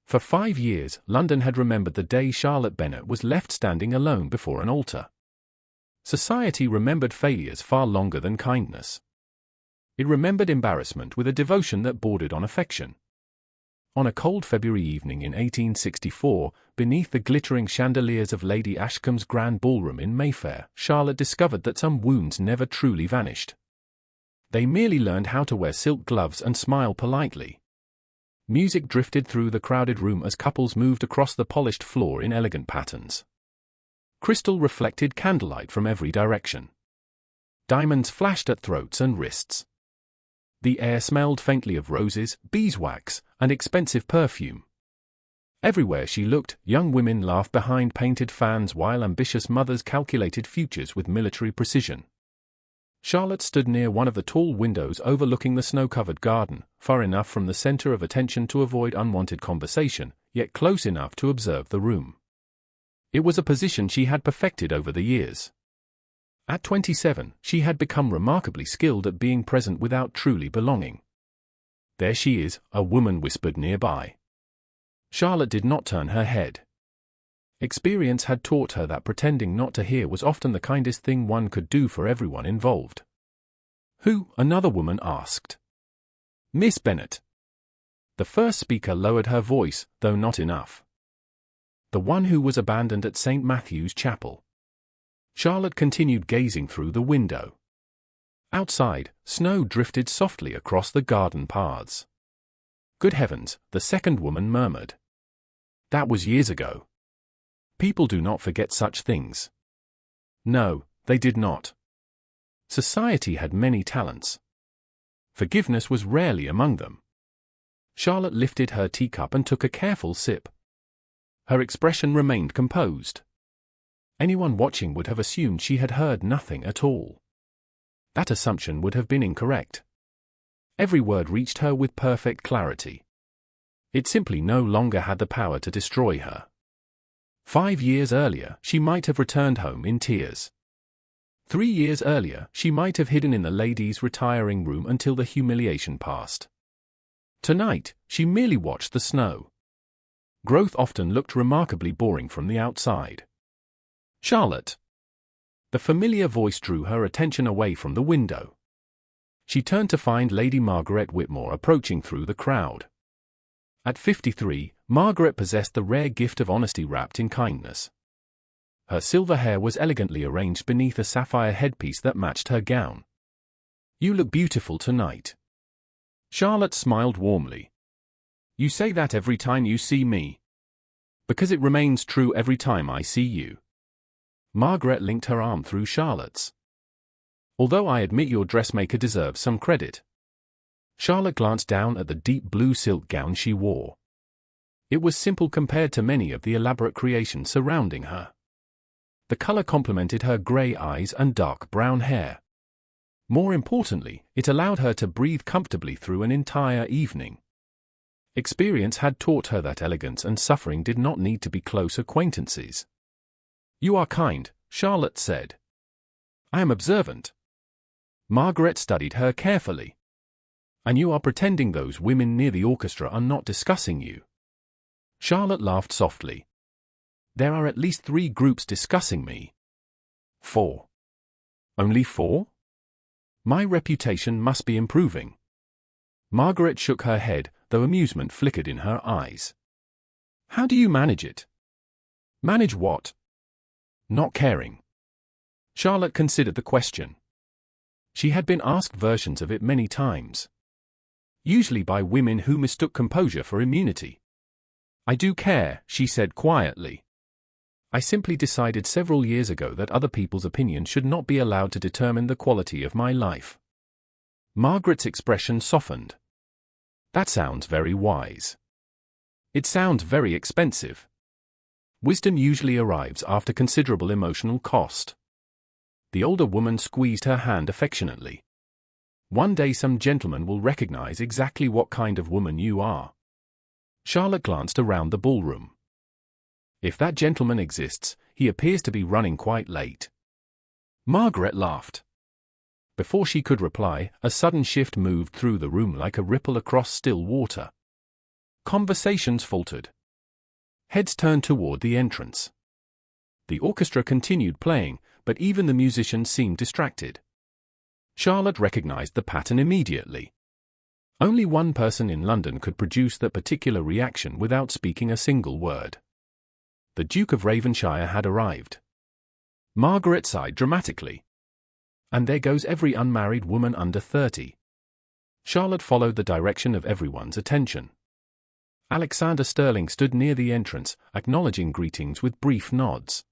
For 5 years, London had remembered the day Charlotte Bennett was left standing alone before an altar. Society remembered failures far longer than kindness. It remembered embarrassment with a devotion that bordered on affection. On a cold February evening in 1864, beneath the glittering chandeliers of Lady Ashcombe's grand ballroom in Mayfair, Charlotte discovered that some wounds never truly vanished. They merely learned how to wear silk gloves and smile politely. Music drifted through the crowded room as couples moved across the polished floor in elegant patterns. Crystal reflected candlelight from every direction. Diamonds flashed at throats and wrists. The air smelled faintly of roses, beeswax, and expensive perfume. Everywhere she looked, young women laughed behind painted fans while ambitious mothers calculated futures with military precision. Charlotte stood near one of the tall windows overlooking the snow-covered garden, far enough from the center of attention to avoid unwanted conversation, yet close enough to observe the room. It was a position she had perfected over the years. At 27, she had become remarkably skilled at being present without truly belonging. "There she is," a woman whispered nearby. Charlotte did not turn her head. Experience had taught her that pretending not to hear was often the kindest thing one could do for everyone involved. "Who?" another woman asked. "Miss Bennett." The first speaker lowered her voice, though not enough. "The one who was abandoned at St. Matthew's Chapel." Charlotte continued gazing through the window. Outside, snow drifted softly across the garden paths. "Good heavens," the second woman murmured. "That was years ago. People do not forget such things." No, they did not. Society had many talents. Forgiveness was rarely among them. Charlotte lifted her teacup and took a careful sip. Her expression remained composed. Anyone watching would have assumed she had heard nothing at all. That assumption would have been incorrect. Every word reached her with perfect clarity. It simply no longer had the power to destroy her. 5 years earlier, she might have returned home in tears. 3 years earlier, she might have hidden in the ladies' retiring room until the humiliation passed. Tonight, she merely watched the snow. Growth often looked remarkably boring from the outside. "Charlotte." The familiar voice drew her attention away from the window. She turned to find Lady Margaret Whitmore approaching through the crowd. At 53, Margaret possessed the rare gift of honesty wrapped in kindness. Her silver hair was elegantly arranged beneath a sapphire headpiece that matched her gown. "You look beautiful tonight." Charlotte smiled warmly. "You say that every time you see me." "Because it remains true every time I see you." Margaret linked her arm through Charlotte's. "Although I admit your dressmaker deserves some credit." Charlotte glanced down at the deep blue silk gown she wore. It was simple compared to many of the elaborate creations surrounding her. The color complemented her gray eyes and dark brown hair. More importantly, it allowed her to breathe comfortably through an entire evening. Experience had taught her that elegance and suffering did not need to be close acquaintances. "You are kind," Charlotte said. "I am observant." Margaret studied her carefully. "And you are pretending those women near the orchestra are not discussing you." Charlotte laughed softly. "There are at least 3 groups discussing me." 4. "Only 4? My reputation must be improving." Margaret shook her head, though amusement flickered in her eyes. "How do you manage it?" "Manage what?" "Not caring." Charlotte considered the question. She had been asked versions of it many times. Usually by women who mistook composure for immunity. "I do care," she said quietly. "I simply decided several years ago that other people's opinions should not be allowed to determine the quality of my life." Margaret's expression softened. "That sounds very wise." "It sounds very expensive." Wisdom usually arrives after considerable emotional cost. The older woman squeezed her hand affectionately. "One day some gentleman will recognize exactly what kind of woman you are." Charlotte glanced around the ballroom. "If that gentleman exists, he appears to be running quite late." Margaret laughed. Before she could reply, a sudden shift moved through the room like a ripple across still water. Conversations faltered. Heads turned toward the entrance. The orchestra continued playing, but even the musicians seemed distracted. Charlotte recognized the pattern immediately. Only one person in London could produce that particular reaction without speaking a single word. The Duke of Raven-shire had arrived. Margaret sighed dramatically. And there goes every unmarried woman under 30. Charlotte followed the direction of everyone's attention. Alexander Sterling stood near the entrance, acknowledging greetings with brief nods.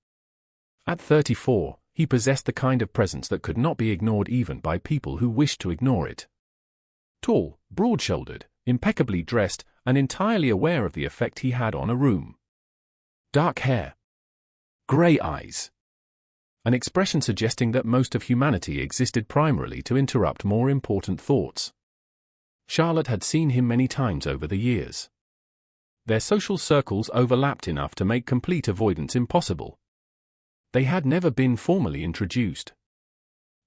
At 34, he possessed the kind of presence that could not be ignored even by people who wished to ignore it. Tall, broad-shouldered, impeccably dressed, and entirely aware of the effect he had on a room. Dark hair. Grey eyes. An expression suggesting that most of humanity existed primarily to interrupt more important thoughts. Charlotte had seen him many times over the years. Their social circles overlapped enough to make complete avoidance impossible. They had never been formally introduced.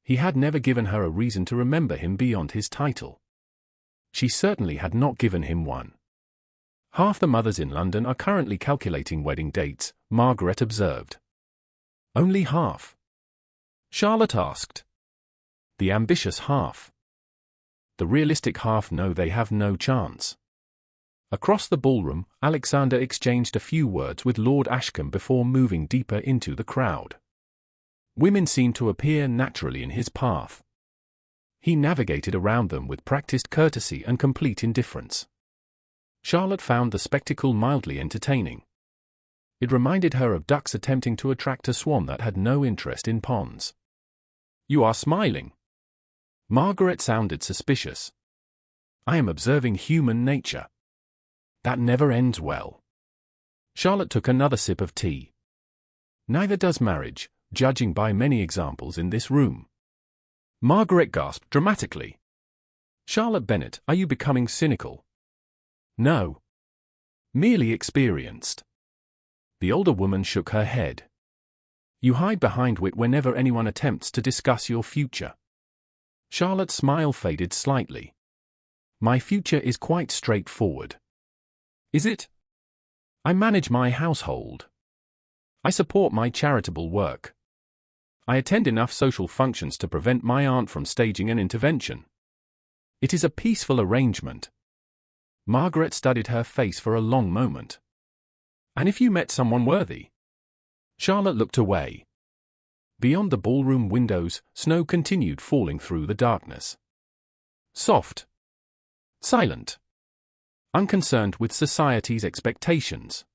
He had never given her a reason to remember him beyond his title. She certainly had not given him one. Half the mothers in London are currently calculating wedding dates, Margaret observed. Only half? Charlotte asked. The ambitious half. The realistic half know they have no chance. Across the ballroom, Alexander exchanged a few words with Lord Ashcombe before moving deeper into the crowd. Women seemed to appear naturally in his path. He navigated around them with practiced courtesy and complete indifference. Charlotte found the spectacle mildly entertaining. It reminded her of ducks attempting to attract a swan that had no interest in ponds. "You are smiling." Margaret sounded suspicious. "I am observing human nature. That never ends well." Charlotte took another sip of tea. "Neither does marriage, judging by many examples in this room." Margaret gasped dramatically. "Charlotte Bennett, are you becoming cynical?" "No. Merely experienced." The older woman shook her head. "You hide behind wit whenever anyone attempts to discuss your future." Charlotte's smile faded slightly. "My future is quite straightforward." "Is it?" "I manage my household. I support my charitable work. I attend enough social functions to prevent my aunt from staging an intervention. It is a peaceful arrangement." Margaret studied her face for a long moment. "And if you met someone worthy?" Charlotte looked away. Beyond the ballroom windows, snow continued falling through the darkness. Soft. Silent. Unconcerned with society's expectations.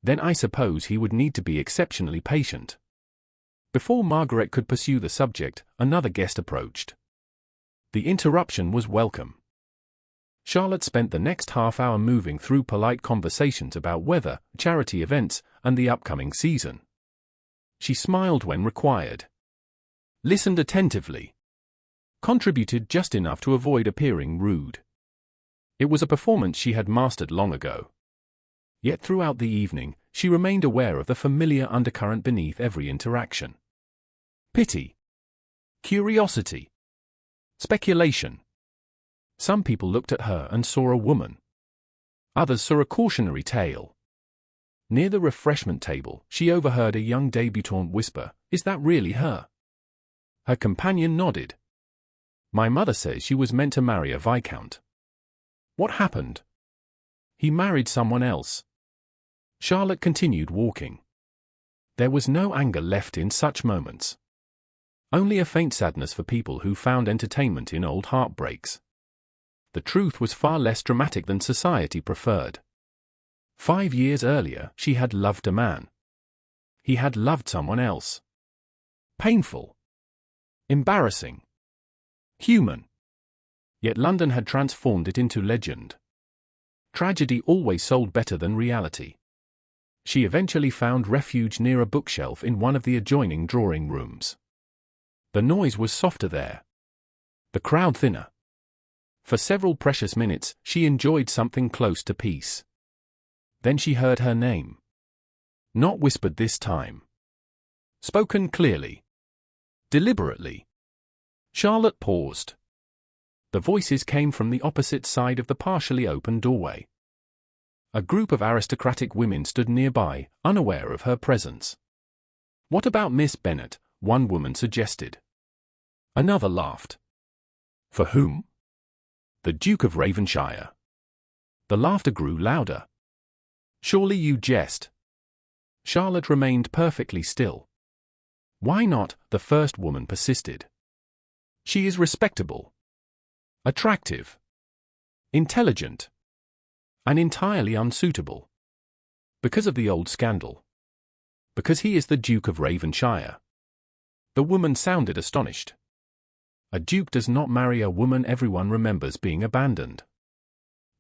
Then I suppose he would need to be exceptionally patient. Before Margaret could pursue the subject, another guest approached. The interruption was welcome. Charlotte spent the next half hour moving through polite conversations about weather, charity events, and the upcoming season. She smiled when required. Listened attentively. Contributed just enough to avoid appearing rude. It was a performance she had mastered long ago. Yet throughout the evening, she remained aware of the familiar undercurrent beneath every interaction. Pity. Curiosity. Speculation. Some people looked at her and saw a woman. Others saw a cautionary tale. Near the refreshment table, she overheard a young debutante whisper, "Is that really her?" Her companion nodded. "My mother says she was meant to marry a viscount." "What happened?" "He married someone else." Charlotte continued walking. There was no anger left in such moments. Only a faint sadness for people who found entertainment in old heartbreaks. The truth was far less dramatic than society preferred. 5 years earlier, she had loved a man. He had loved someone else. Painful. Embarrassing. Human. Yet London had transformed it into legend. Tragedy always sold better than reality. She eventually found refuge near a bookshelf in one of the adjoining drawing rooms. The noise was softer there. The crowd thinner. For several precious minutes, she enjoyed something close to peace. Then she heard her name. Not whispered this time. Spoken clearly. Deliberately. Charlotte paused. The voices came from the opposite side of the partially open doorway. A group of aristocratic women stood nearby, unaware of her presence. "What about Miss Bennett?" one woman suggested. Another laughed. "For whom?" "The Duke of Raven-shire." The laughter grew louder. "Surely you jest." Charlotte remained perfectly still. "Why not?" the first woman persisted. "She is respectable, attractive, intelligent, and entirely unsuitable. Because of the old scandal. Because he is the Duke of Raven-shire." The woman sounded astonished. A duke does not marry a woman everyone remembers being abandoned.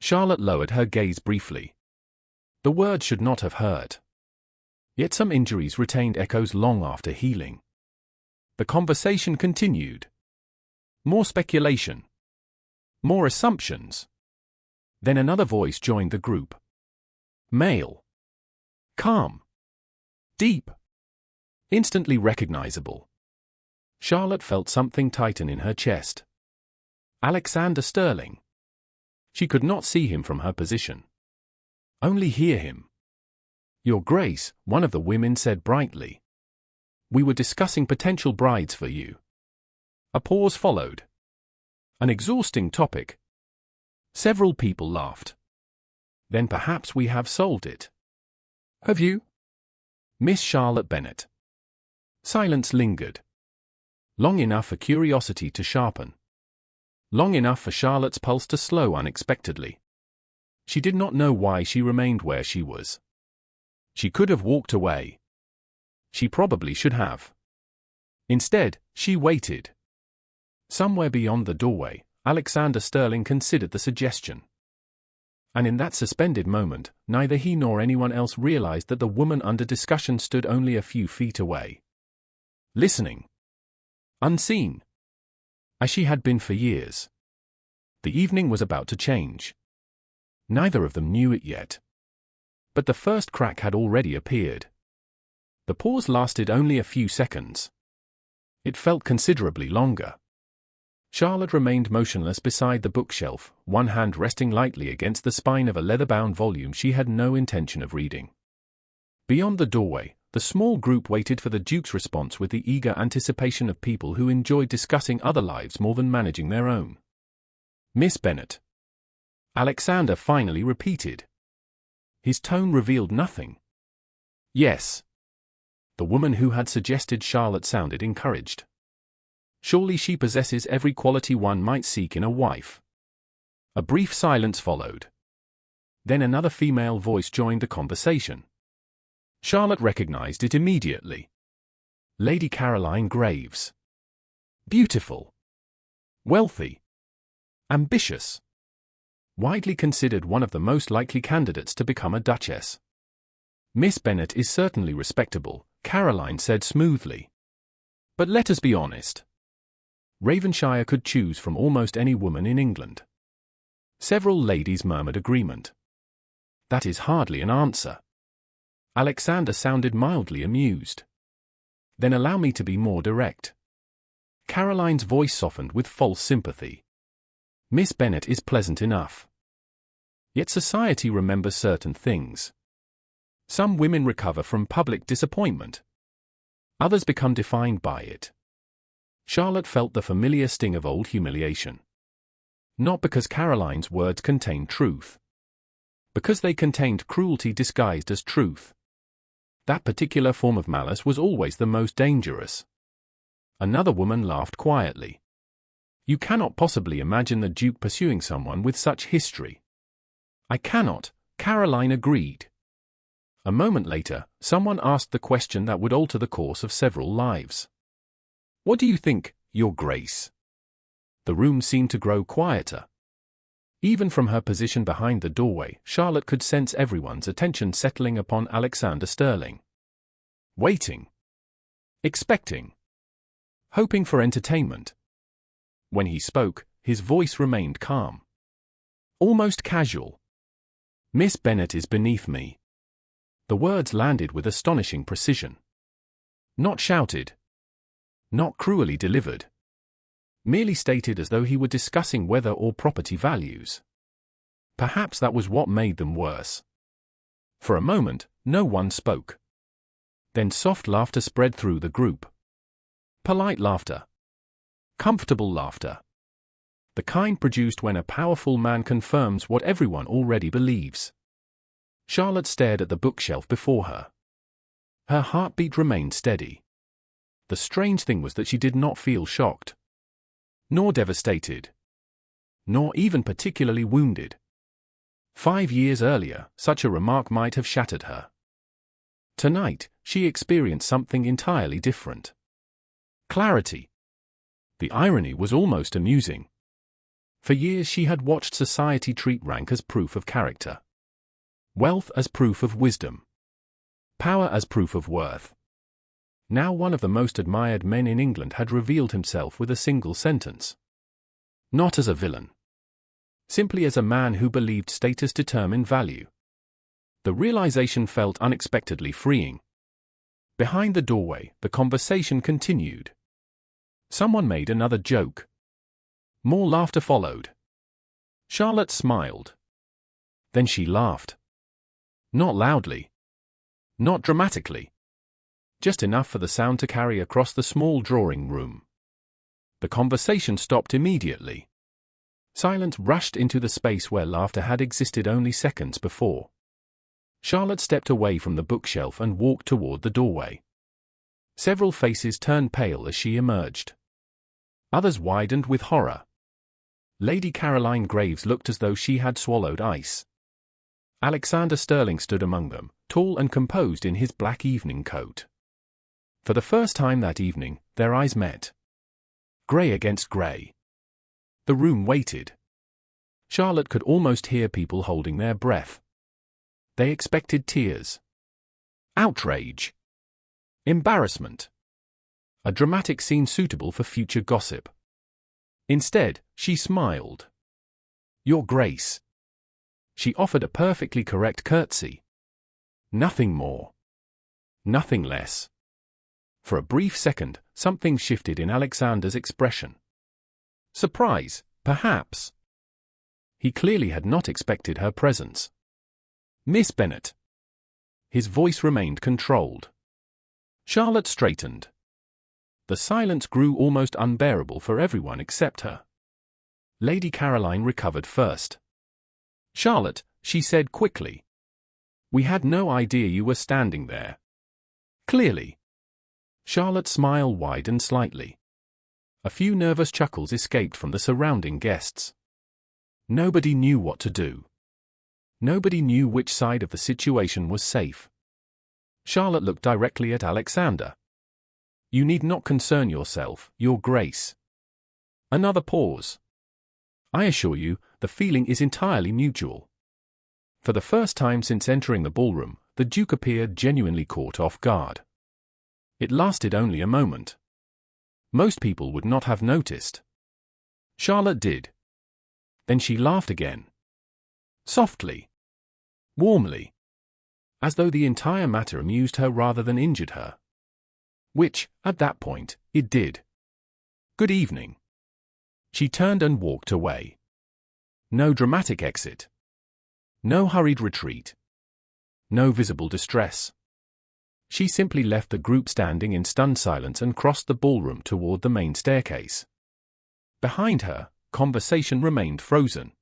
Charlotte lowered her gaze briefly. The word should not have hurt. Yet some injuries retained echoes long after healing. The conversation continued. More speculation. More assumptions. Then another voice joined the group. Male. Calm. Deep. Instantly recognizable. Charlotte felt something tighten in her chest. Alexander Sterling. She could not see him from her position. Only hear him. "Your Grace," one of the women said brightly. "We were discussing potential brides for you." A pause followed. An exhausting topic. Several people laughed. "Then perhaps we have solved it." "Have you?" Miss Charlotte Bennett. Silence lingered. Long enough for curiosity to sharpen. Long enough for Charlotte's pulse to slow unexpectedly. She did not know why she remained where she was. She could have walked away. She probably should have. Instead, she waited. Somewhere beyond the doorway, Alexander Sterling considered the suggestion. And in that suspended moment, neither he nor anyone else realized that the woman under discussion stood only a few feet away. Listening. Unseen. As she had been for years. The evening was about to change. Neither of them knew it yet. But the first crack had already appeared. The pause lasted only a few seconds. It felt considerably longer. Charlotte remained motionless beside the bookshelf, one hand resting lightly against the spine of a leather-bound volume she had no intention of reading. Beyond the doorway, the small group waited for the Duke's response with the eager anticipation of people who enjoyed discussing other lives more than managing their own. "Miss Bennett." Alexander finally repeated. His tone revealed nothing. "Yes." The woman who had suggested Charlotte sounded encouraged. "Surely she possesses every quality one might seek in a wife." A brief silence followed. Then another female voice joined the conversation. Charlotte recognized it immediately. Lady Caroline Graves. Beautiful. Wealthy. Ambitious. Widely considered one of the most likely candidates to become a duchess. "Miss Bennett is certainly respectable," Caroline said smoothly. "But let us be honest. Ravenshire could choose from almost any woman in England." Several ladies murmured agreement. "That is hardly an answer." Alexander sounded mildly amused. "Then allow me to be more direct." Caroline's voice softened with false sympathy. "Miss Bennett is pleasant enough. Yet society remembers certain things. Some women recover from public disappointment. Others become defined by it." Charlotte felt the familiar sting of old humiliation. Not because Caroline's words contained truth. Because they contained cruelty disguised as truth. That particular form of malice was always the most dangerous. Another woman laughed quietly. "You cannot possibly imagine the Duke pursuing someone with such history." "I cannot," Caroline agreed. A moment later, someone asked the question that would alter the course of several lives. "What do you think, Your Grace?" The room seemed to grow quieter. Even from her position behind the doorway, Charlotte could sense everyone's attention settling upon Alexander Sterling. Waiting. Expecting. Hoping for entertainment. When he spoke, his voice remained calm. Almost casual. "Miss Bennett is beneath me." The words landed with astonishing precision. Not shouted. Not cruelly delivered. Merely stated as though he were discussing weather or property values. Perhaps that was what made them worse. For a moment, no one spoke. Then soft laughter spread through the group. Polite laughter. Comfortable laughter. The kind produced when a powerful man confirms what everyone already believes. Charlotte stared at the bookshelf before her. Her heartbeat remained steady. The strange thing was that she did not feel shocked, nor devastated, nor even particularly wounded. 5 years earlier, such a remark might have shattered her. Tonight, she experienced something entirely different. Clarity. The irony was almost amusing. For years she had watched society treat rank as proof of character, wealth as proof of wisdom, power as proof of worth. Now one of the most admired men in England had revealed himself with a single sentence. Not as a villain. Simply as a man who believed status determined value. The realization felt unexpectedly freeing. Behind the doorway, the conversation continued. Someone made another joke. More laughter followed. Charlotte smiled. Then she laughed. Not loudly. Not dramatically. Just enough for the sound to carry across the small drawing room. The conversation stopped immediately. Silence rushed into the space where laughter had existed only seconds before. Charlotte stepped away from the bookshelf and walked toward the doorway. Several faces turned pale as she emerged. Others widened with horror. Lady Caroline Graves looked as though she had swallowed ice. Alexander Sterling stood among them, tall and composed in his black evening coat. For the first time that evening, their eyes met. Grey against grey. The room waited. Charlotte could almost hear people holding their breath. They expected tears. Outrage. Embarrassment. A dramatic scene suitable for future gossip. Instead, she smiled. Your Grace. She offered a perfectly correct curtsy. Nothing more. Nothing less. For a brief second, something shifted in Alexander's expression. Surprise, perhaps. He clearly had not expected her presence. Miss Bennett. His voice remained controlled. Charlotte straightened. The silence grew almost unbearable for everyone except her. Lady Caroline recovered first. Charlotte, she said quickly. We had no idea you were standing there. Clearly. Charlotte's smile widened slightly. A few nervous chuckles escaped from the surrounding guests. Nobody knew what to do. Nobody knew which side of the situation was safe. Charlotte looked directly at Alexander. You need not concern yourself, Your Grace. Another pause. I assure you, the feeling is entirely mutual. For the first time since entering the ballroom, the Duke appeared genuinely caught off guard. It lasted only a moment. Most people would not have noticed. Charlotte did. Then she laughed again. Softly. Warmly. As though the entire matter amused her rather than injured her. Which, at that point, it did. Good evening. She turned and walked away. No dramatic exit. No hurried retreat. No visible distress. She simply left the group standing in stunned silence and crossed the ballroom toward the main staircase. Behind her, conversation remained frozen.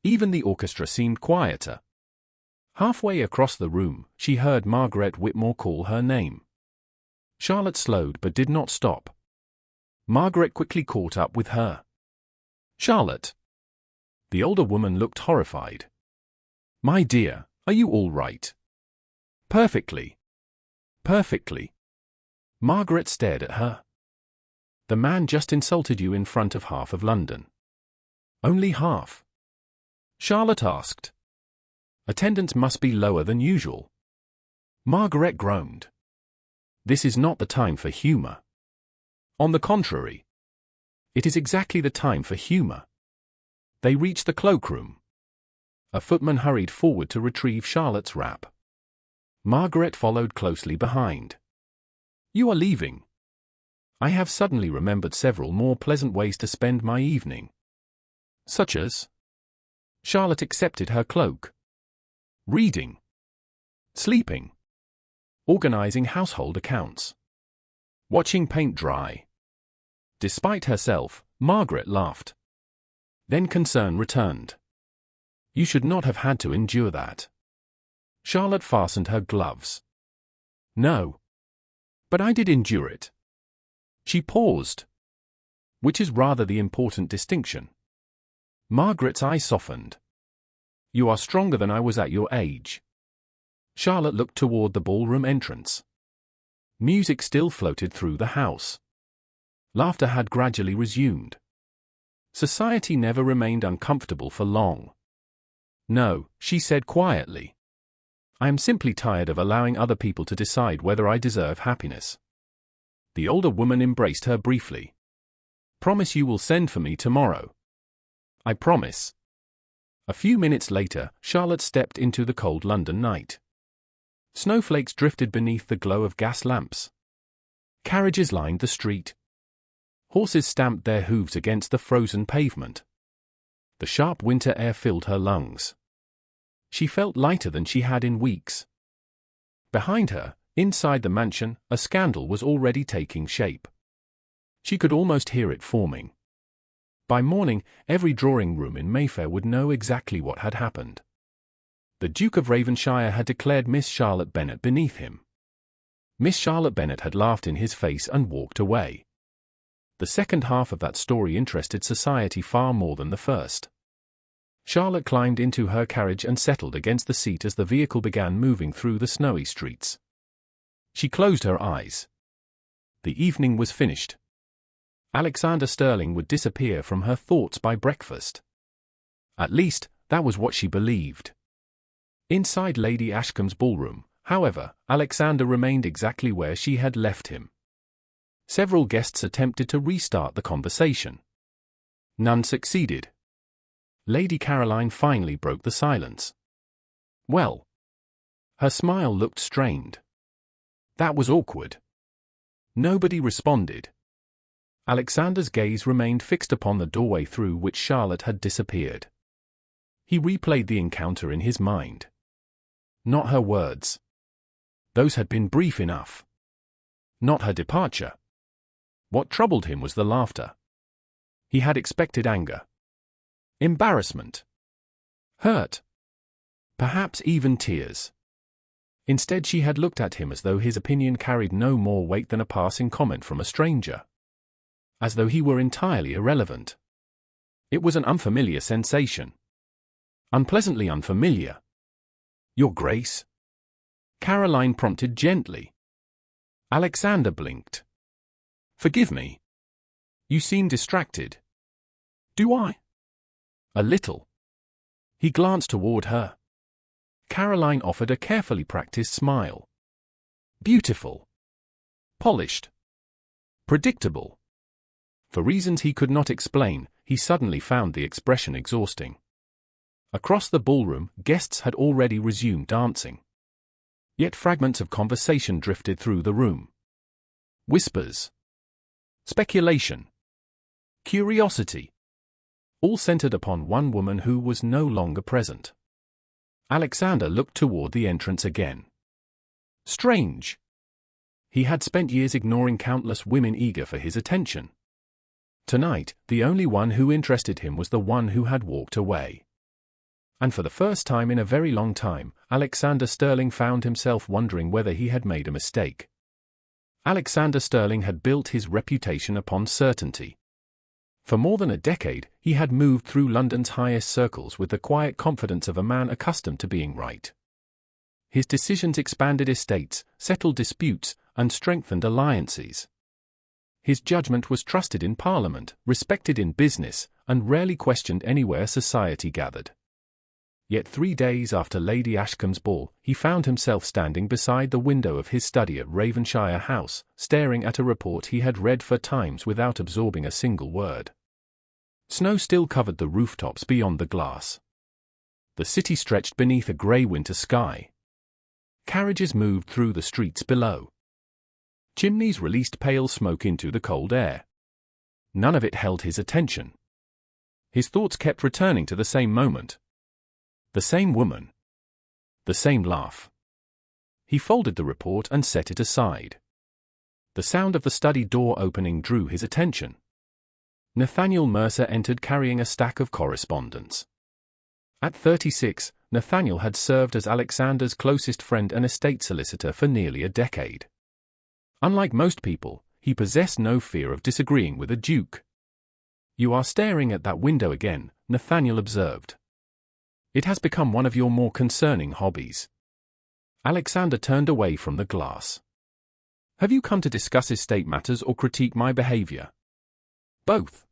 Even the orchestra seemed quieter. Halfway across the room, she heard Margaret Whitmore call her name. Charlotte slowed but did not stop. Margaret quickly caught up with her. Charlotte. The older woman looked horrified. My dear, are you all right? Perfectly. Perfectly. Margaret stared at her. The man just insulted you in front of half of London. Only half? Charlotte asked. Attendance must be lower than usual. Margaret groaned. This is not the time for humor. On the contrary. It is exactly the time for humor. They reached the cloakroom. A footman hurried forward to retrieve Charlotte's wrap. Margaret followed closely behind. You are leaving. I have suddenly remembered several more pleasant ways to spend my evening. Such as? Charlotte accepted her cloak. Reading. Sleeping. Organizing household accounts. Watching paint dry. Despite herself, Margaret laughed. Then concern returned. You should not have had to endure that. Charlotte fastened her gloves. No. But I did endure it. She paused. Which is rather the important distinction. Margaret's eyes softened. You are stronger than I was at your age. Charlotte looked toward the ballroom entrance. Music still floated through the house. Laughter had gradually resumed. Society never remained uncomfortable for long. No, she said quietly. I am simply tired of allowing other people to decide whether I deserve happiness. The older woman embraced her briefly. Promise you will send for me tomorrow. I promise. A few minutes later, Charlotte stepped into the cold London night. Snowflakes drifted beneath the glow of gas lamps. Carriages lined the street. Horses stamped their hooves against the frozen pavement. The sharp winter air filled her lungs. She felt lighter than she had in weeks. Behind her, inside the mansion, a scandal was already taking shape. She could almost hear it forming. By morning, every drawing room in Mayfair would know exactly what had happened. The Duke of Raven-shire had declared Miss Charlotte Bennett beneath him. Miss Charlotte Bennett had laughed in his face and walked away. The second half of that story interested society far more than the first. Charlotte climbed into her carriage and settled against the seat as the vehicle began moving through the snowy streets. She closed her eyes. The evening was finished. Alexander Sterling would disappear from her thoughts by breakfast. At least, that was what she believed. Inside Lady Ashcombe's ballroom, however, Alexander remained exactly where she had left him. Several guests attempted to restart the conversation. None succeeded. Lady Caroline finally broke the silence. Well. Her smile looked strained. That was awkward. Nobody responded. Alexander's gaze remained fixed upon the doorway through which Charlotte had disappeared. He replayed the encounter in his mind. Not her words. Those had been brief enough. Not her departure. What troubled him was the laughter. He had expected anger. Embarrassment. Hurt. Perhaps even tears. Instead, she had looked at him as though his opinion carried no more weight than a passing comment from a stranger. As though he were entirely irrelevant. It was an unfamiliar sensation. Unpleasantly unfamiliar. Your Grace? Caroline prompted gently. Alexander blinked. Forgive me. You seem distracted. Do I? A little. He glanced toward her. Caroline offered a carefully practiced smile. Beautiful. Polished. Predictable. For reasons he could not explain, he suddenly found the expression exhausting. Across the ballroom, guests had already resumed dancing. Yet fragments of conversation drifted through the room. Whispers. Speculation. Curiosity. All centered upon one woman who was no longer present. Alexander looked toward the entrance again. Strange. He had spent years ignoring countless women eager for his attention. Tonight, the only one who interested him was the one who had walked away. And for the first time in a very long time, Alexander Sterling found himself wondering whether he had made a mistake. Alexander Sterling had built his reputation upon certainty. For more than a decade, he had moved through London's highest circles with the quiet confidence of a man accustomed to being right. His decisions expanded estates, settled disputes, and strengthened alliances. His judgment was trusted in Parliament, respected in business, and rarely questioned anywhere society gathered. Yet 3 days after Lady Ashcombe's ball, he found himself standing beside the window of his study at Raven-shire House, staring at a report he had read for times without absorbing a single word. Snow still covered the rooftops beyond the glass. The city stretched beneath a grey winter sky. Carriages moved through the streets below. Chimneys released pale smoke into the cold air. None of it held his attention. His thoughts kept returning to the same moment. The same woman. The same laugh. He folded the report and set it aside. The sound of the study door opening drew his attention. Nathaniel Mercer entered carrying a stack of correspondence. At 36, Nathaniel had served as Alexander's closest friend and estate solicitor for nearly a decade. Unlike most people, he possessed no fear of disagreeing with a duke. "You are staring at that window again," Nathaniel observed. "It has become one of your more concerning hobbies." Alexander turned away from the glass. "Have you come to discuss estate matters or critique my behavior?" "Both."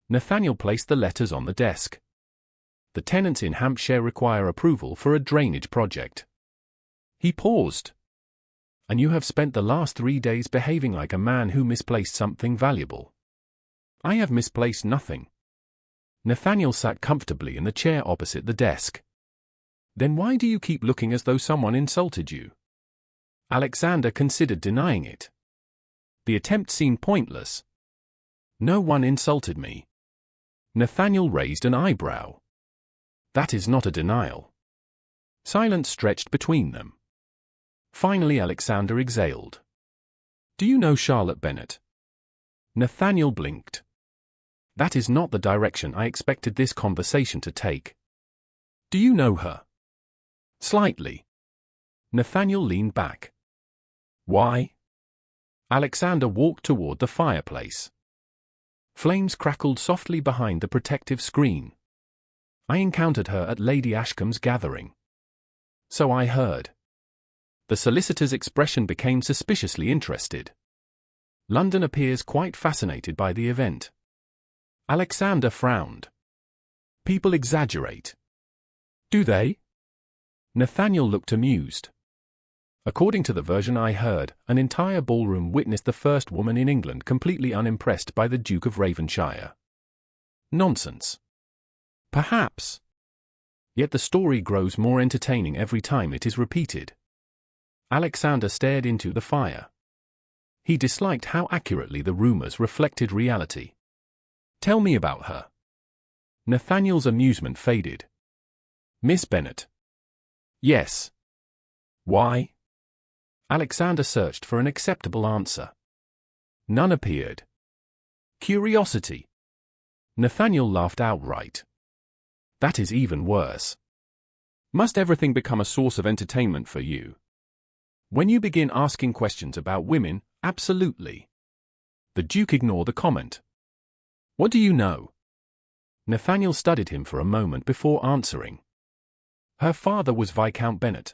Nathaniel placed the letters on the desk. "The tenants in Hampshire require approval for a drainage project." He paused. "And you have spent the last 3 days behaving like a man who misplaced something valuable." "I have misplaced nothing." Nathaniel sat comfortably in the chair opposite the desk. "Then why do you keep looking as though someone insulted you?" Alexander considered denying it. The attempt seemed pointless. "No one insulted me." Nathaniel raised an eyebrow. "That is not a denial." Silence stretched between them. Finally Alexander exhaled. "Do you know Charlotte Bennett?" Nathaniel blinked. "That is not the direction I expected this conversation to take." "Do you know her?" "Slightly." Nathaniel leaned back. "Why?" Alexander walked toward the fireplace. Flames crackled softly behind the protective screen. "I encountered her at Lady Ashcombe's gathering." "So I heard." The solicitor's expression became suspiciously interested. "London appears quite fascinated by the event." Alexander frowned. "People exaggerate." "Do they?" Nathaniel looked amused. "According to the version I heard, an entire ballroom witnessed the first woman in England completely unimpressed by the Duke of Raven-shire." "Nonsense." "Perhaps. Yet the story grows more entertaining every time it is repeated." Alexander stared into the fire. He disliked how accurately the rumors reflected reality. "Tell me about her." Nathaniel's amusement faded. "Miss Bennett?" "Yes." "Why?" Alexander searched for an acceptable answer. None appeared. "Curiosity." Nathaniel laughed outright. "That is even worse. Must everything become a source of entertainment for you? When you begin asking questions about women, absolutely." The Duke ignored the comment. "What do you know?" Nathaniel studied him for a moment before answering. "Her father was Viscount Bennett.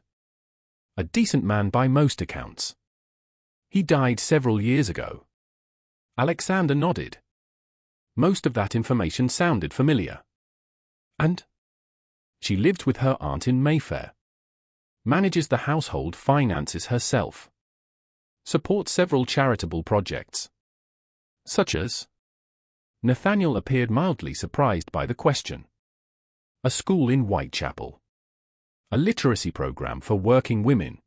A decent man by most accounts. He died several years ago." Alexander nodded. Most of that information sounded familiar. "And?" "She lived with her aunt in Mayfair. Manages the household finances herself. Supports several charitable projects." "Such as?" Nathaniel appeared mildly surprised by the question. "A school in Whitechapel. A literacy program for working women.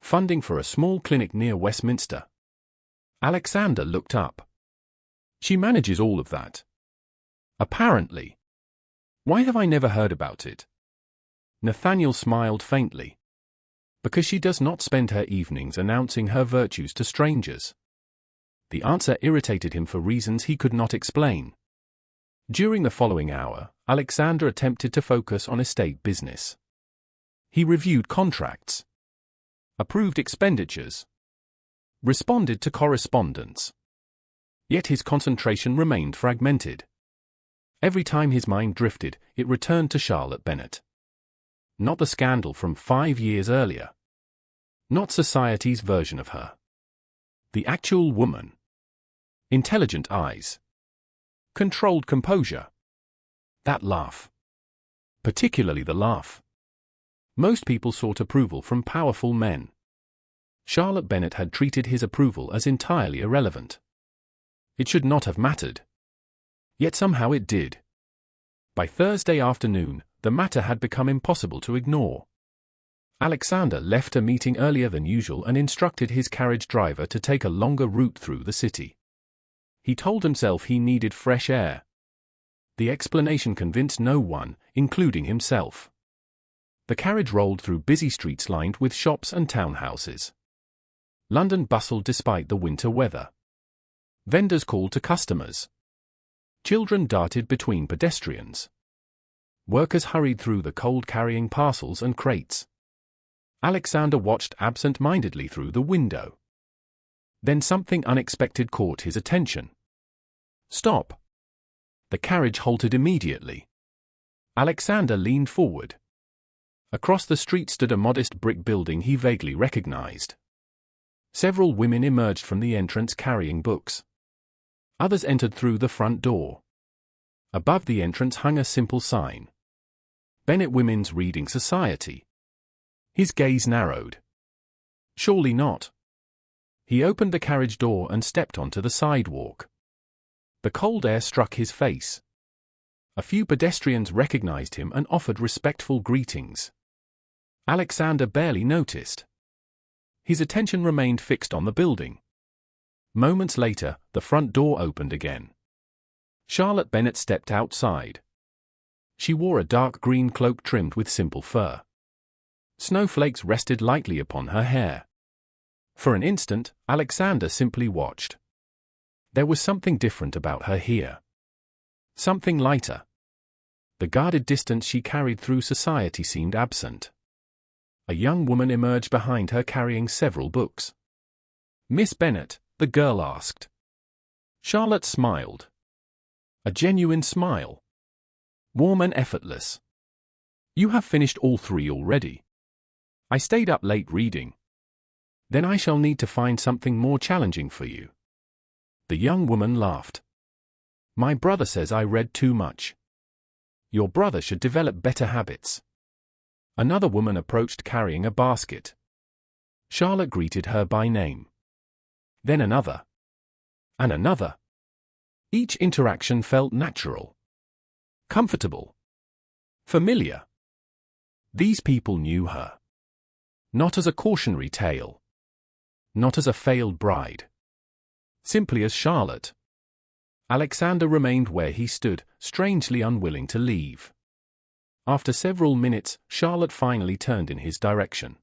Funding for a small clinic near Westminster." Alexander looked up. "She manages all of that?" "Apparently. Why have I never heard about it?" Nathaniel smiled faintly. "Because she does not spend her evenings announcing her virtues to strangers." The answer irritated him for reasons he could not explain. During the following hour, Alexander attempted to focus on estate business. He reviewed contracts, approved expenditures, responded to correspondence. Yet his concentration remained fragmented. Every time his mind drifted, it returned to Charlotte Bennett. Not the scandal from 5 years earlier. Not society's version of her. The actual woman. Intelligent eyes. Controlled composure. That laugh. Particularly the laugh. Most people sought approval from powerful men. Charlotte Bennett had treated his approval as entirely irrelevant. It should not have mattered. Yet somehow it did. By Thursday afternoon, the matter had become impossible to ignore. Alexander left a meeting earlier than usual and instructed his carriage driver to take a longer route through the city. He told himself he needed fresh air. The explanation convinced no one, including himself. The carriage rolled through busy streets lined with shops and townhouses. London bustled despite the winter weather. Vendors called to customers. Children darted between pedestrians. Workers hurried through the cold carrying parcels and crates. Alexander watched absent-mindedly through the window. Then something unexpected caught his attention. "Stop!" The carriage halted immediately. Alexander leaned forward. Across the street stood a modest brick building he vaguely recognized. Several women emerged from the entrance carrying books. Others entered through the front door. Above the entrance hung a simple sign: Bennett Women's Reading Society. His gaze narrowed. Surely not. He opened the carriage door and stepped onto the sidewalk. The cold air struck his face. A few pedestrians recognized him and offered respectful greetings. Alexander barely noticed. His attention remained fixed on the building. Moments later, the front door opened again. Charlotte Bennett stepped outside. She wore a dark green cloak trimmed with simple fur. Snowflakes rested lightly upon her hair. For an instant, Alexander simply watched. There was something different about her here. Something lighter. The guarded distance she carried through society seemed absent. A young woman emerged behind her carrying several books. "Miss Bennett?" the girl asked. Charlotte smiled. A genuine smile. Warm and effortless. "You have finished all 3 already. I stayed up late reading. Then I shall need to find something more challenging for you." The young woman laughed. "My brother says I read too much. Your brother should develop better habits." Another woman approached carrying a basket. Charlotte greeted her by name. Then another. And another. Each interaction felt natural. Comfortable. Familiar. These people knew her. Not as a cautionary tale. Not as a failed bride. Simply as Charlotte. Alexander remained where he stood, strangely unwilling to leave. After several minutes, Charlotte finally turned in his direction.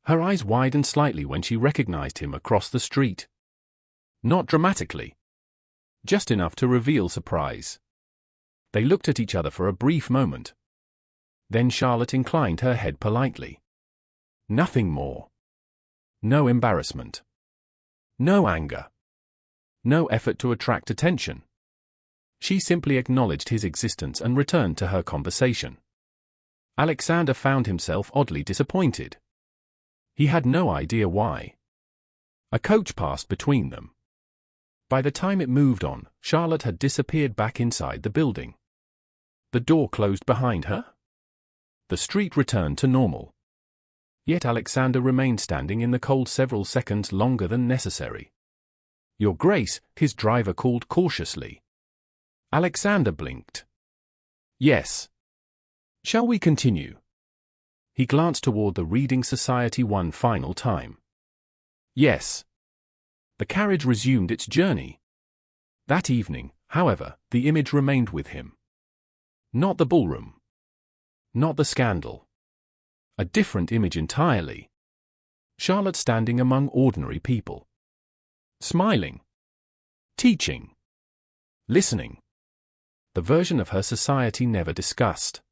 Her eyes widened slightly when she recognized him across the street. Not dramatically. Just enough to reveal surprise. They looked at each other for a brief moment. Then Charlotte inclined her head politely. Nothing more. No embarrassment. No anger. No effort to attract attention. She simply acknowledged his existence and returned to her conversation. Alexander found himself oddly disappointed. He had no idea why. A coach passed between them. By the time it moved on, Charlotte had disappeared back inside the building. The door closed behind her. The street returned to normal. Yet Alexander remained standing in the cold several seconds longer than necessary. "Your Grace," his driver called cautiously. Alexander blinked. "Yes. Shall we continue?" He glanced toward the Reading Society one final time. "Yes." The carriage resumed its journey. That evening, however, the image remained with him. Not the ballroom. Not the scandal. A different image entirely. Charlotte standing among ordinary people. Smiling. Teaching. Listening. The version of her society never discussed.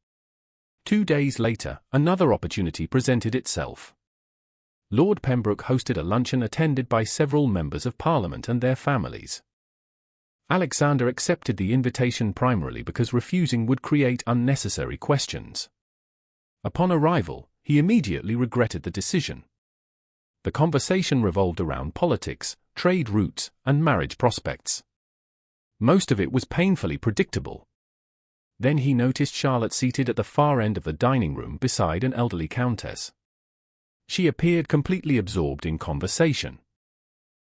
2 days later, another opportunity presented itself. Lord Pembroke hosted a luncheon attended by several members of Parliament and their families. Alexander accepted the invitation primarily because refusing would create unnecessary questions. Upon arrival, he immediately regretted the decision. The conversation revolved around politics, trade routes, and marriage prospects. Most of it was painfully predictable. Then he noticed Charlotte seated at the far end of the dining room beside an elderly countess. She appeared completely absorbed in conversation.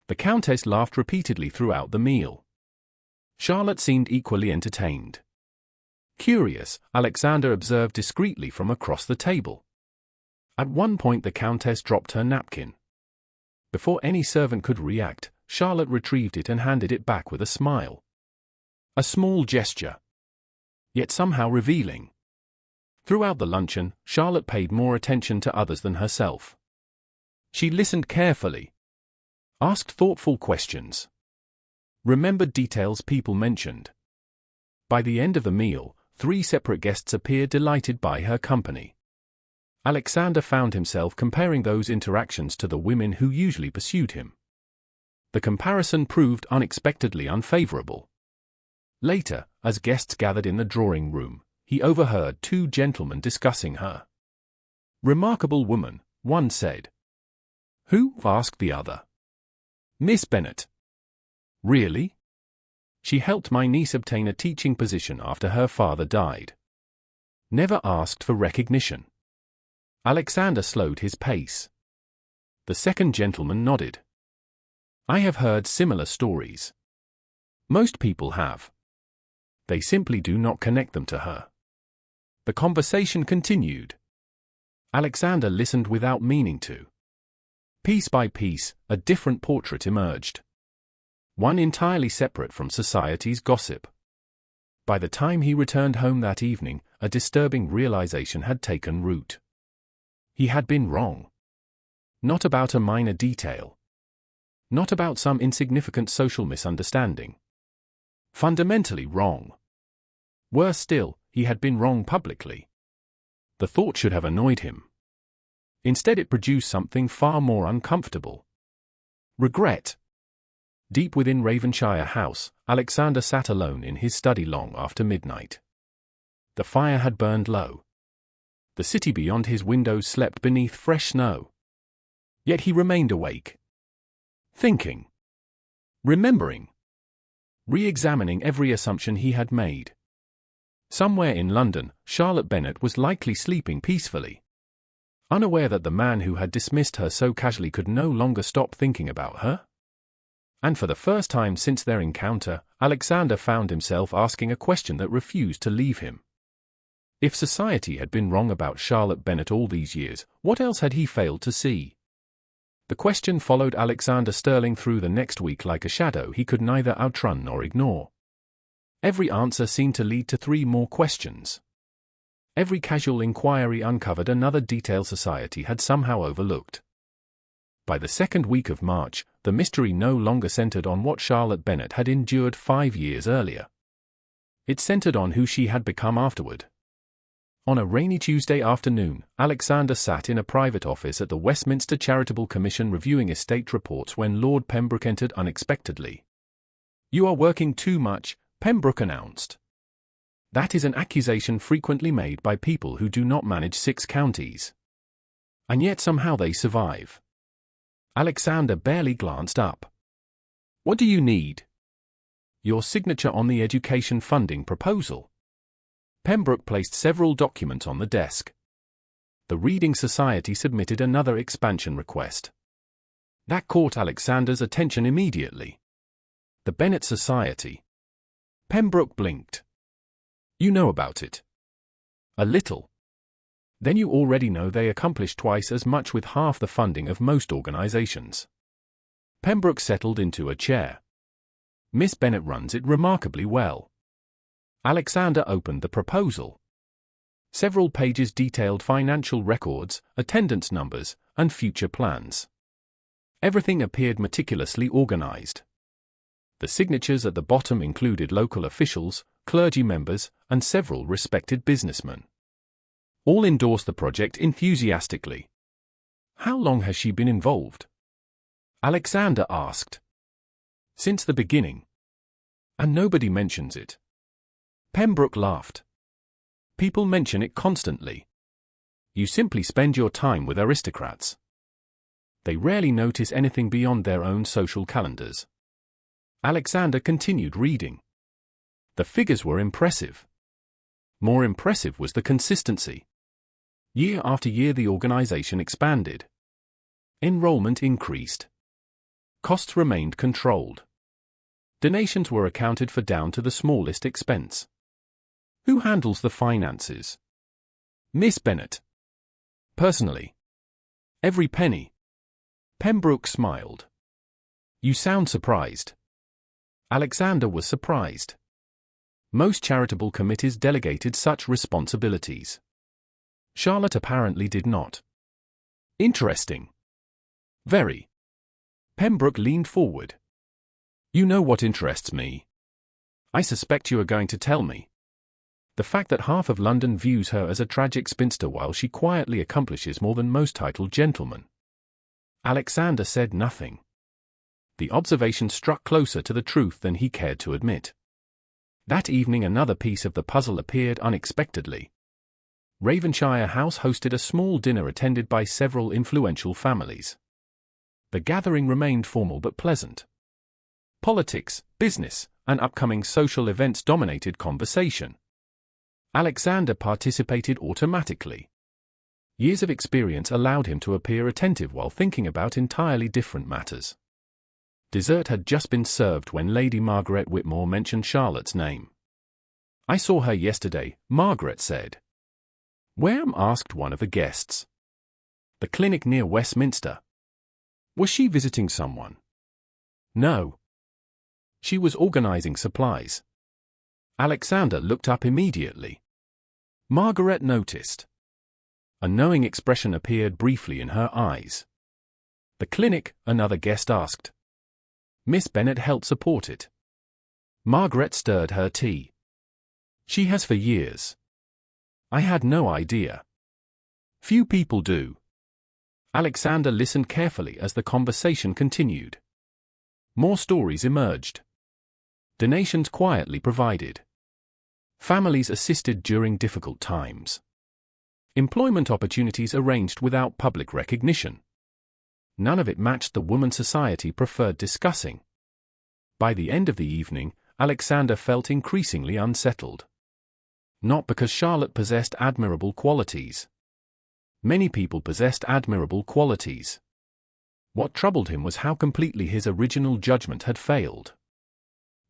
The countess laughed repeatedly throughout the meal. Charlotte seemed equally entertained. Curious, Alexander observed discreetly from across the table. At one point the countess dropped her napkin. Before any servant could react, Charlotte retrieved it and handed it back with a smile. A small gesture. Yet somehow revealing. Throughout the luncheon, Charlotte paid more attention to others than herself. She listened carefully, asked thoughtful questions, remembered details people mentioned. By the end of the meal, 3 separate guests appeared delighted by her company. Alexander found himself comparing those interactions to the women who usually pursued him. The comparison proved unexpectedly unfavorable. Later, as guests gathered in the drawing room, he overheard 2 gentlemen discussing her. "Remarkable woman," one said. "Who?" asked the other. "Miss Bennett." "Really? She helped my niece obtain a teaching position after her father died. Never asked for recognition." Alexander slowed his pace. The second gentleman nodded. "I have heard similar stories. Most people have. They simply do not connect them to her." The conversation continued. Alexander listened without meaning to. Piece by piece, a different portrait emerged. One entirely separate from society's gossip. By the time he returned home that evening, a disturbing realization had taken root. He had been wrong. Not about a minor detail. Not about some insignificant social misunderstanding. Fundamentally wrong. Worse still, he had been wrong publicly. The thought should have annoyed him. Instead it produced something far more uncomfortable. Regret. Deep within Raven-shire House, Alexander sat alone in his study long after midnight. The fire had burned low. The city beyond his windows slept beneath fresh snow. Yet he remained awake. Thinking. Remembering. Re-examining every assumption he had made. Somewhere in London, Charlotte Bennett was likely sleeping peacefully. Unaware that the man who had dismissed her so casually could no longer stop thinking about her. And for the first time since their encounter, Alexander found himself asking a question that refused to leave him. If society had been wrong about Charlotte Bennett all these years, what else had he failed to see? The question followed Alexander Sterling through the next week like a shadow he could neither outrun nor ignore. Every answer seemed to lead to 3 more questions. Every casual inquiry uncovered another detail society had somehow overlooked. By the second week of March, the mystery no longer centered on what Charlotte Bennett had endured 5 years earlier. It centered on who she had become afterward. On a rainy Tuesday afternoon, Alexander sat in a private office at the Westminster Charitable Commission reviewing estate reports when Lord Pembroke entered unexpectedly. "You are working too much," Pembroke announced. That is an accusation frequently made by people who do not manage 6 counties. And yet somehow they survive. Alexander barely glanced up. "What do you need?" "Your signature on the education funding proposal." Pembroke placed several documents on the desk. The Reading Society submitted another expansion request. That caught Alexander's attention immediately. The Bennett Society. Pembroke blinked. "You know about it." "A little." "Then you already know they accomplish twice as much with half the funding of most organizations." Pembroke settled into a chair. "Miss Bennett runs it remarkably well." Alexander opened the proposal. Several pages detailed financial records, attendance numbers, and future plans. Everything appeared meticulously organized. The signatures at the bottom included local officials, clergy members, and several respected businessmen. All endorsed the project enthusiastically. "How long has she been involved?" Alexander asked. "Since the beginning. And nobody mentions it." Pembroke laughed. "People mention it constantly. You simply spend your time with aristocrats. They rarely notice anything beyond their own social calendars." Alexander continued reading. The figures were impressive. More impressive was the consistency. Year after year the organization expanded. Enrollment increased. Costs remained controlled. Donations were accounted for down to the smallest expense. Who handles the finances? Miss Bennett. Personally. Every penny. Pembroke smiled. You sound surprised. Alexander was surprised. Most charitable committees delegated such responsibilities. Charlotte apparently did not. Interesting. Very. Pembroke leaned forward. You know what interests me. I suspect you are going to tell me. The fact that half of London views her as a tragic spinster while she quietly accomplishes more than most titled gentlemen. Alexander said nothing. The observation struck closer to the truth than he cared to admit. That evening another piece of the puzzle appeared unexpectedly. Raven-shire House hosted a small dinner attended by several influential families. The gathering remained formal but pleasant. Politics, business, and upcoming social events dominated conversation. Alexander participated automatically. Years of experience allowed him to appear attentive while thinking about entirely different matters. Dessert had just been served when Lady Margaret Whitmore mentioned Charlotte's name. I saw her yesterday, Margaret said. Where? Asked one of the guests. The clinic near Westminster. Was she visiting someone? No. She was organizing supplies. Alexander looked up immediately. Margaret noticed. A knowing expression appeared briefly in her eyes. The clinic, another guest asked. Miss Bennett helped support it. Margaret stirred her tea. She has for years. I had no idea. Few people do. Alexander listened carefully as the conversation continued. More stories emerged. Donations quietly provided. Families assisted during difficult times. Employment opportunities arranged without public recognition. None of it matched the woman society preferred discussing. By the end of the evening, Alexander felt increasingly unsettled. Not because Charlotte possessed admirable qualities. Many people possessed admirable qualities. What troubled him was how completely his original judgment had failed.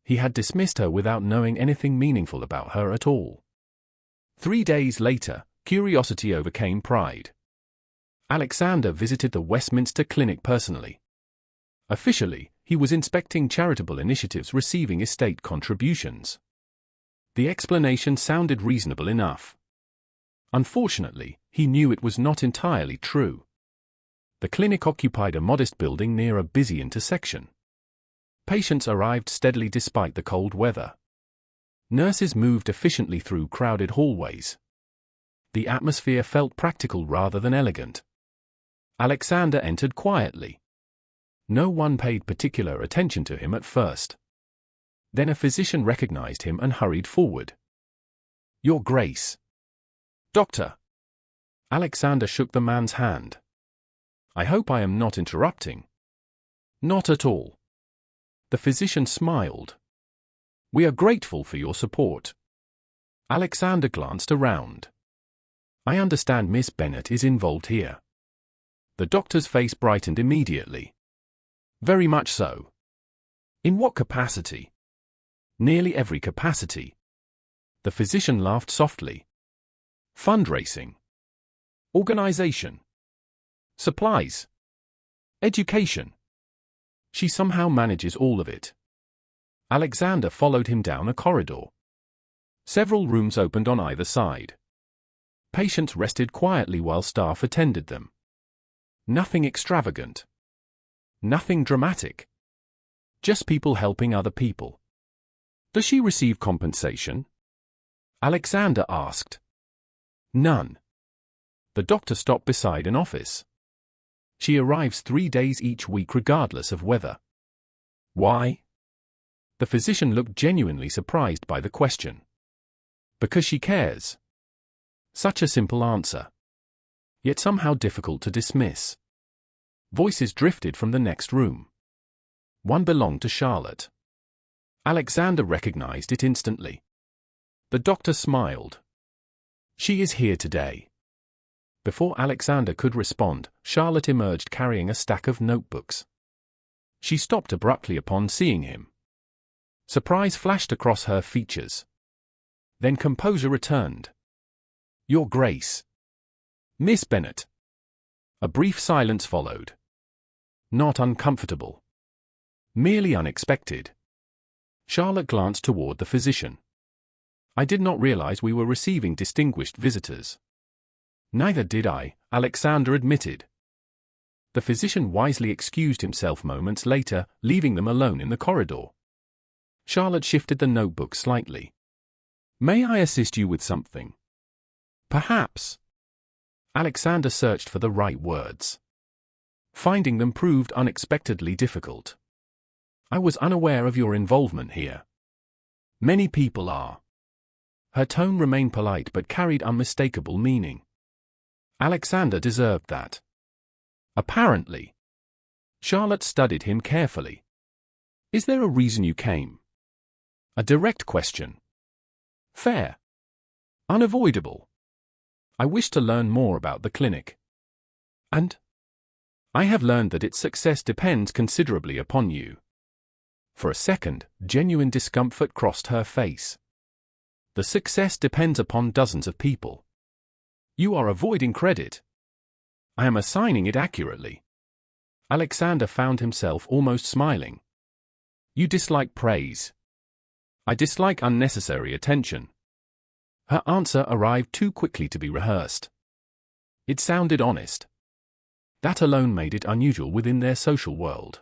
He had dismissed her without knowing anything meaningful about her at all. 3 days later, curiosity overcame pride. Alexander visited the Westminster Clinic personally. Officially, he was inspecting charitable initiatives receiving estate contributions. The explanation sounded reasonable enough. Unfortunately, he knew it was not entirely true. The clinic occupied a modest building near a busy intersection. Patients arrived steadily despite the cold weather. Nurses moved efficiently through crowded hallways. The atmosphere felt practical rather than elegant. Alexander entered quietly. No one paid particular attention to him at first. Then a physician recognized him and hurried forward. Your Grace. Doctor. Alexander shook the man's hand. I hope I am not interrupting. Not at all. The physician smiled. We are grateful for your support. Alexander glanced around. I understand Miss Bennett is involved here. The doctor's face brightened immediately. Very much so. In what capacity? Nearly every capacity. The physician laughed softly. Fundraising. Organization. Supplies. Education. She somehow manages all of it. Alexander followed him down a corridor. Several rooms opened on either side. Patients rested quietly while staff attended them. Nothing extravagant. Nothing dramatic. Just people helping other people. Does she receive compensation? Alexander asked. None. The doctor stopped beside an office. She arrives 3 days each week regardless of weather. Why? The physician looked genuinely surprised by the question. Because she cares. Such a simple answer. Yet somehow difficult to dismiss. Voices drifted from the next room. One belonged to Charlotte. Alexander recognized it instantly. The doctor smiled. She is here today. Before Alexander could respond, Charlotte emerged carrying a stack of notebooks. She stopped abruptly upon seeing him. Surprise flashed across her features. Then composure returned. Your Grace. Miss Bennett. A brief silence followed. Not uncomfortable. Merely unexpected. Charlotte glanced toward the physician. I did not realize we were receiving distinguished visitors. Neither did I, Alexander admitted. The physician wisely excused himself moments later, leaving them alone in the corridor. Charlotte shifted the notebook slightly. May I assist you with something? Perhaps. Alexander searched for the right words. Finding them proved unexpectedly difficult. I was unaware of your involvement here. Many people are. Her tone remained polite but carried unmistakable meaning. Alexander deserved that. Apparently. Charlotte studied him carefully. Is there a reason you came? A direct question. Fair. Unavoidable. I wish to learn more about the clinic. And? I have learned that its success depends considerably upon you. For a second, genuine discomfort crossed her face. The success depends upon dozens of people. You are avoiding credit. I am assigning it accurately. Alexander found himself almost smiling. You dislike praise. I dislike unnecessary attention. Her answer arrived too quickly to be rehearsed. It sounded honest. That alone made it unusual within their social world.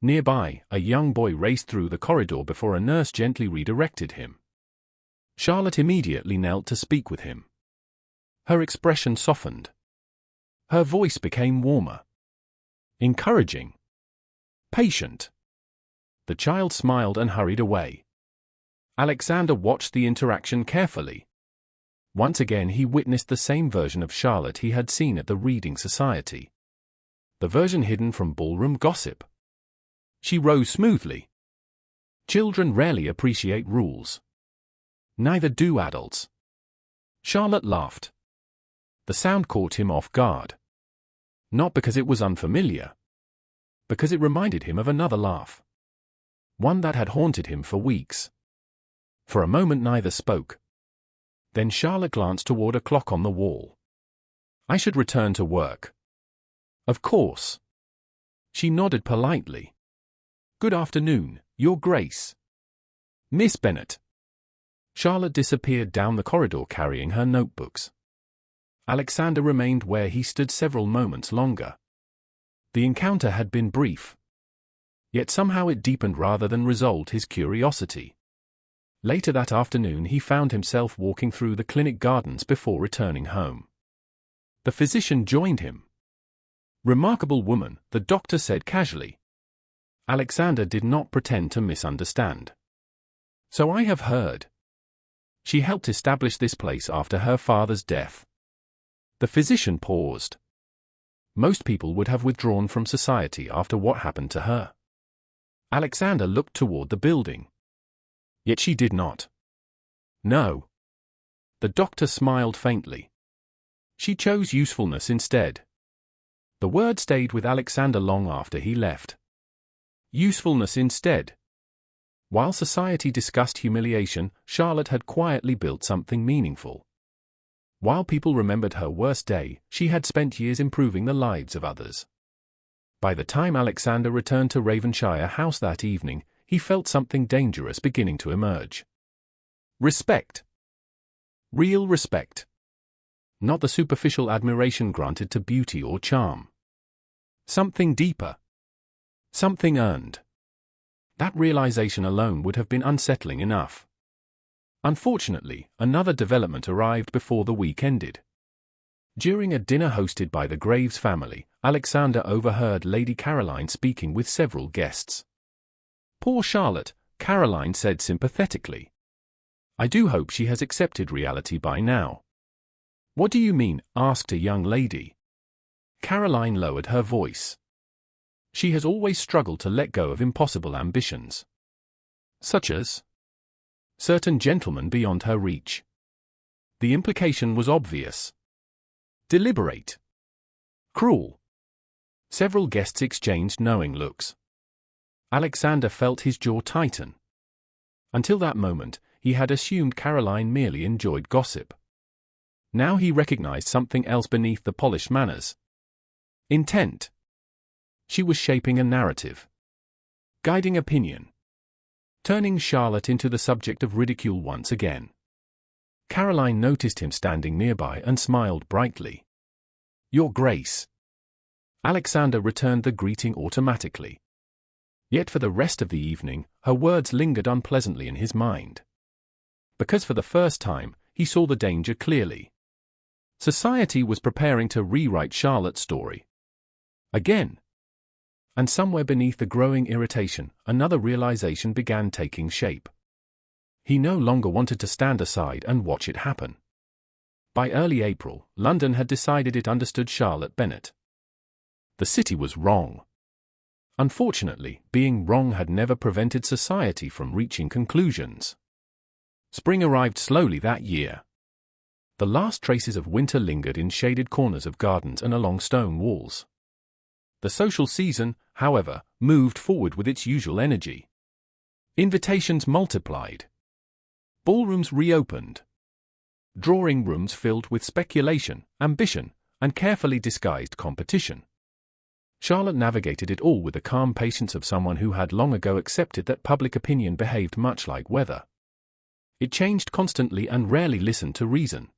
Nearby, a young boy raced through the corridor before a nurse gently redirected him. Charlotte immediately knelt to speak with him. Her expression softened. Her voice became warmer. Encouraging. Patient. The child smiled and hurried away. Alexander watched the interaction carefully. Once again he witnessed the same version of Charlotte he had seen at the reading society. The version hidden from ballroom gossip. She rose smoothly. Children rarely appreciate rules. Neither do adults. Charlotte laughed. The sound caught him off guard. Not because it was unfamiliar. Because it reminded him of another laugh. One that had haunted him for weeks. For a moment neither spoke. Then Charlotte glanced toward a clock on the wall. I should return to work. Of course. She nodded politely. Good afternoon, Your Grace. Miss Bennett. Charlotte disappeared down the corridor carrying her notebooks. Alexander remained where he stood several moments longer. The encounter had been brief. Yet somehow it deepened rather than resolved his curiosity. Later that afternoon he found himself walking through the clinic gardens before returning home. The physician joined him. Remarkable woman, the doctor said casually. Alexander did not pretend to misunderstand. So I have heard. She helped establish this place after her father's death. The physician paused. Most people would have withdrawn from society after what happened to her. Alexander looked toward the building. Yet she did not. No. The doctor smiled faintly. She chose usefulness instead. The word stayed with Alexander long after he left. Usefulness instead. While society discussed humiliation, Charlotte had quietly built something meaningful. While people remembered her worst day, she had spent years improving the lives of others. By the time Alexander returned to Raven-shire House that evening, he felt something dangerous beginning to emerge. Respect. Real respect. Not the superficial admiration granted to beauty or charm. Something deeper. Something earned. That realization alone would have been unsettling enough. Unfortunately, another development arrived before the week ended. During a dinner hosted by the Graves family, Alexander overheard Lady Caroline speaking with several guests. Poor Charlotte, Caroline said sympathetically. I do hope she has accepted reality by now. What do you mean? Asked a young lady. Caroline lowered her voice. She has always struggled to let go of impossible ambitions. Such as certain gentlemen beyond her reach. The implication was obvious. Deliberate. Cruel. Several guests exchanged knowing looks. Alexander felt his jaw tighten. Until that moment, he had assumed Caroline merely enjoyed gossip. Now he recognized something else beneath the polished manners. Intent. She was shaping a narrative. Guiding opinion. Turning Charlotte into the subject of ridicule once again. Caroline noticed him standing nearby and smiled brightly. "Your Grace." Alexander returned the greeting automatically. Yet for the rest of the evening, her words lingered unpleasantly in his mind. Because for the first time, he saw the danger clearly. Society was preparing to rewrite Charlotte's story. Again. And somewhere beneath the growing irritation, another realization began taking shape. He no longer wanted to stand aside and watch it happen. By early April, London had decided it understood Charlotte Bennett. The city was wrong. Unfortunately, being wrong had never prevented society from reaching conclusions. Spring arrived slowly that year. The last traces of winter lingered in shaded corners of gardens and along stone walls. The social season, however, moved forward with its usual energy. Invitations multiplied. Ballrooms reopened. Drawing rooms filled with speculation, ambition, and carefully disguised competition. Charlotte navigated it all with the calm patience of someone who had long ago accepted that public opinion behaved much like weather. It changed constantly and rarely listened to reason.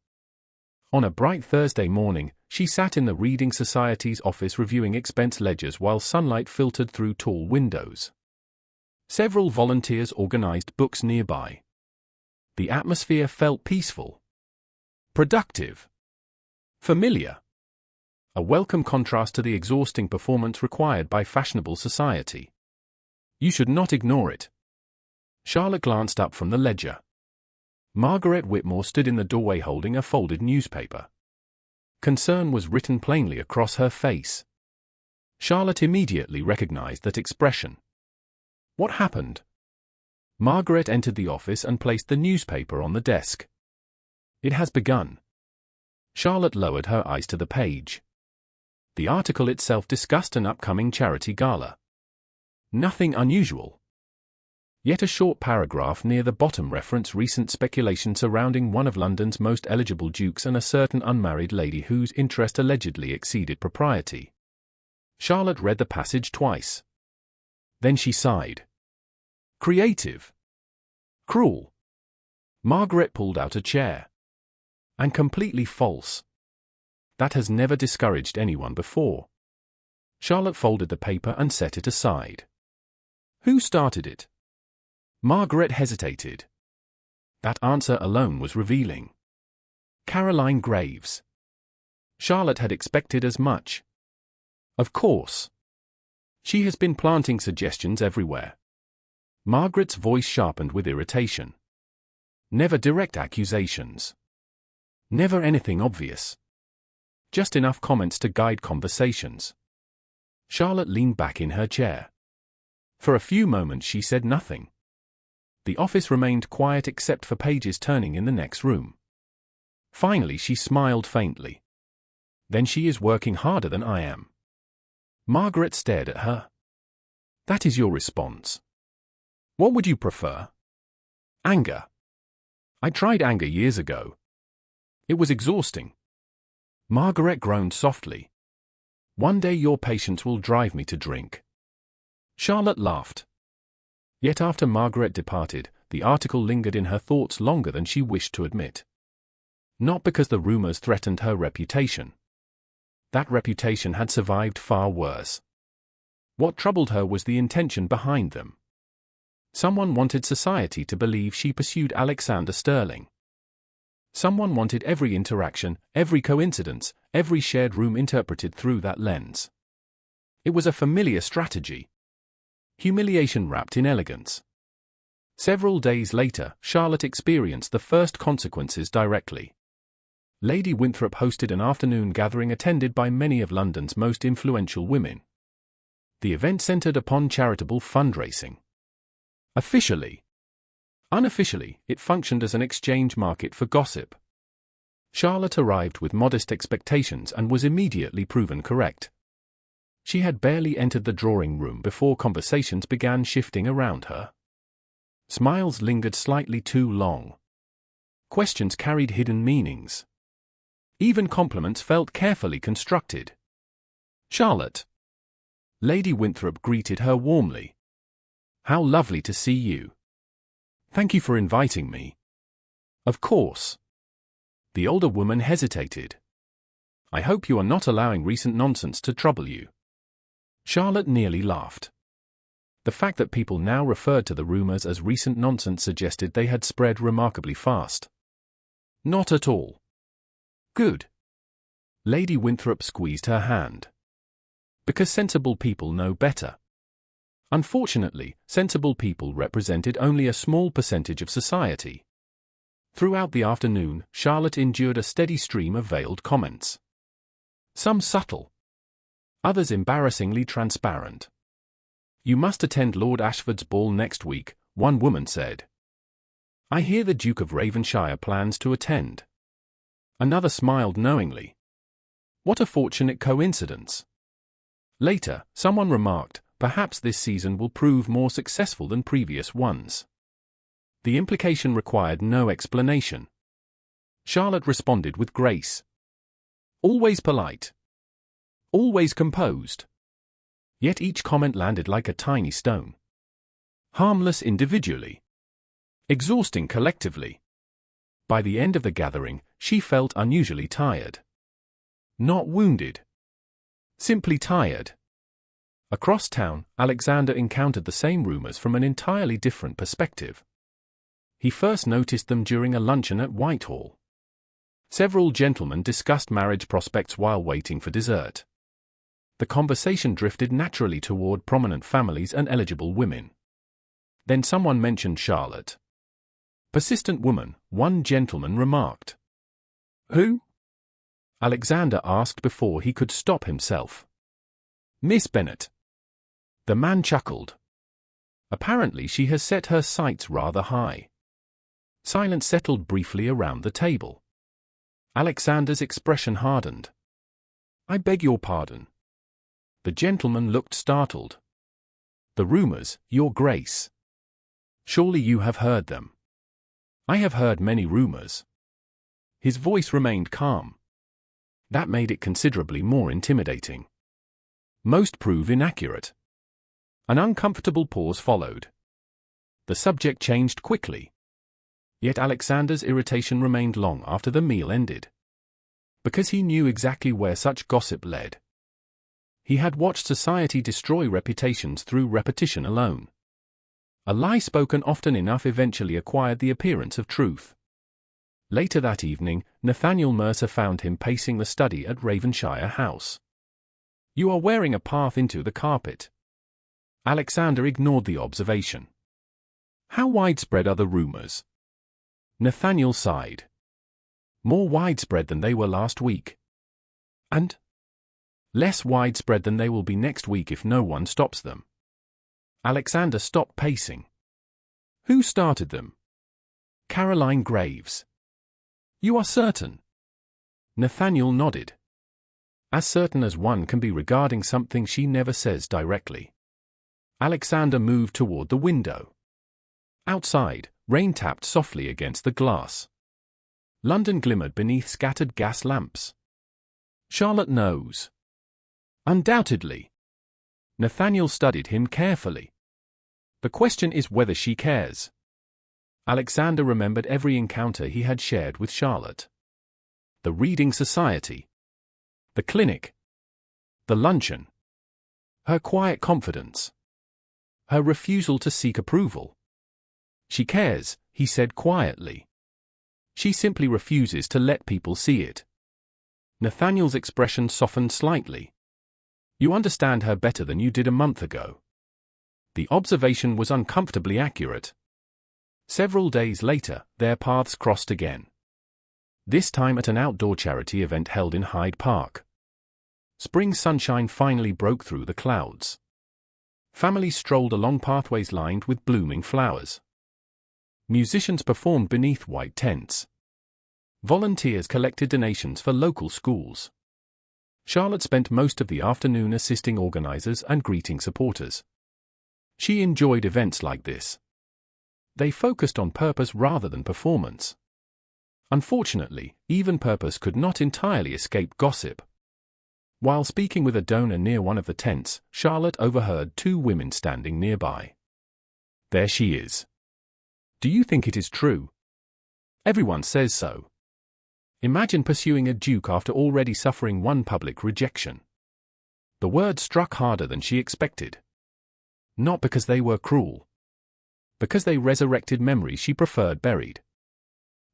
On a bright Thursday morning, she sat in the Reading Society's office reviewing expense ledgers while sunlight filtered through tall windows. Several volunteers organized books nearby. The atmosphere felt peaceful, productive, familiar. A welcome contrast to the exhausting performance required by fashionable society. You should not ignore it. Charlotte glanced up from the ledger. Margaret Whitmore stood in the doorway holding a folded newspaper. Concern was written plainly across her face. Charlotte immediately recognized that expression. What happened? Margaret entered the office and placed the newspaper on the desk. It has begun. Charlotte lowered her eyes to the page. The article itself discussed an upcoming charity gala. Nothing unusual. Yet a short paragraph near the bottom referenced recent speculation surrounding one of London's most eligible dukes and a certain unmarried lady whose interest allegedly exceeded propriety. Charlotte read the passage twice. Then she sighed. Creative. Cruel. Margaret pulled out a chair. And completely false. That has never discouraged anyone before. Charlotte folded the paper and set it aside. Who started it? Margaret hesitated. That answer alone was revealing. Caroline Graves. Charlotte had expected as much. Of course. She has been planting suggestions everywhere. Margaret's voice sharpened with irritation. Never direct accusations. Never anything obvious. Just enough comments to guide conversations. Charlotte leaned back in her chair. For a few moments she said nothing. The office remained quiet except for pages turning in the next room. Finally she smiled faintly. Then she is working harder than I am. Margaret stared at her. That is your response. What would you prefer? Anger. I tried anger years ago. It was exhausting. Margaret groaned softly. One day your patience will drive me to drink. Charlotte laughed. Yet after Margaret departed, the article lingered in her thoughts longer than she wished to admit. Not because the rumors threatened her reputation. That reputation had survived far worse. What troubled her was the intention behind them. Someone wanted society to believe she pursued Alexander Sterling. Someone wanted every interaction, every coincidence, every shared room interpreted through that lens. It was a familiar strategy. Humiliation wrapped in elegance. Several days later, Charlotte experienced the first consequences directly. Lady Winthrop hosted an afternoon gathering attended by many of London's most influential women. The event centered upon charitable fundraising. Officially. Unofficially, it functioned as an exchange market for gossip. Charlotte arrived with modest expectations and was immediately proven correct. She had barely entered the drawing room before conversations began shifting around her. Smiles lingered slightly too long. Questions carried hidden meanings. Even compliments felt carefully constructed. Charlotte. Lady Winthrop greeted her warmly. How lovely to see you. Thank you for inviting me. Of course. The older woman hesitated. "I hope you are not allowing recent nonsense to trouble you." Charlotte nearly laughed. The fact that people now referred to the rumors as recent nonsense suggested they had spread remarkably fast. "Not at all." "Good." Lady Winthrop squeezed her hand. "Because sensible people know better." Unfortunately, sensible people represented only a small percentage of society. Throughout the afternoon, Charlotte endured a steady stream of veiled comments. Some subtle, others embarrassingly transparent. "You must attend Lord Ashford's ball next week," one woman said. "I hear the Duke of Raven-shire plans to attend." Another smiled knowingly. "What a fortunate coincidence." Later, someone remarked, "Perhaps this season will prove more successful than previous ones." The implication required no explanation. Charlotte responded with grace. Always polite. Always composed. Yet each comment landed like a tiny stone. Harmless individually. Exhausting collectively. By the end of the gathering, she felt unusually tired. Not wounded. Simply tired. Across town, Alexander encountered the same rumors from an entirely different perspective. He first noticed them during a luncheon at Whitehall. Several gentlemen discussed marriage prospects while waiting for dessert. The conversation drifted naturally toward prominent families and eligible women. Then someone mentioned Charlotte. "Persistent woman," one gentleman remarked. "Who?" Alexander asked before he could stop himself. "Miss Bennett." The man chuckled. "Apparently she has set her sights rather high." Silence settled briefly around the table. Alexander's expression hardened. "I beg your pardon." The gentleman looked startled. "The rumors, Your Grace. Surely you have heard them." "I have heard many rumors." His voice remained calm. That made it considerably more intimidating. "Most prove inaccurate." An uncomfortable pause followed. The subject changed quickly. Yet Alexander's irritation remained long after the meal ended. Because he knew exactly where such gossip led. He had watched society destroy reputations through repetition alone. A lie spoken often enough eventually acquired the appearance of truth. Later that evening, Nathaniel Mercer found him pacing the study at Raven-shire House. "You are wearing a path into the carpet." Alexander ignored the observation. "How widespread are the rumors?" Nathaniel sighed. "More widespread than they were last week." "And?" "Less widespread than they will be next week if no one stops them." Alexander stopped pacing. "Who started them?" "Caroline Graves." "You are certain?" Nathaniel nodded. As certain as one can be regarding something she never says directly. Alexander moved toward the window. Outside, rain tapped softly against the glass. London glimmered beneath scattered gas lamps. "Charlotte knows." "Undoubtedly." Nathaniel studied him carefully. "The question is whether she cares." Alexander remembered every encounter he had shared with Charlotte. The reading society. The clinic. The luncheon. Her quiet confidence. Her refusal to seek approval. "She cares," he said quietly. "She simply refuses to let people see it." Nathaniel's expression softened slightly. "You understand her better than you did a month ago." The observation was uncomfortably accurate. Several days later, their paths crossed again. This time at an outdoor charity event held in Hyde Park. Spring sunshine finally broke through the clouds. Families strolled along pathways lined with blooming flowers. Musicians performed beneath white tents. Volunteers collected donations for local schools. Charlotte spent most of the afternoon assisting organizers and greeting supporters. She enjoyed events like this. They focused on purpose rather than performance. Unfortunately, even purpose could not entirely escape gossip. While speaking with a donor near one of the tents, Charlotte overheard two women standing nearby. "There she is. Do you think it is true?" "Everyone says so." Imagine pursuing a duke after already suffering one public rejection. The words struck harder than she expected. Not because they were cruel. Because they resurrected memories she preferred buried.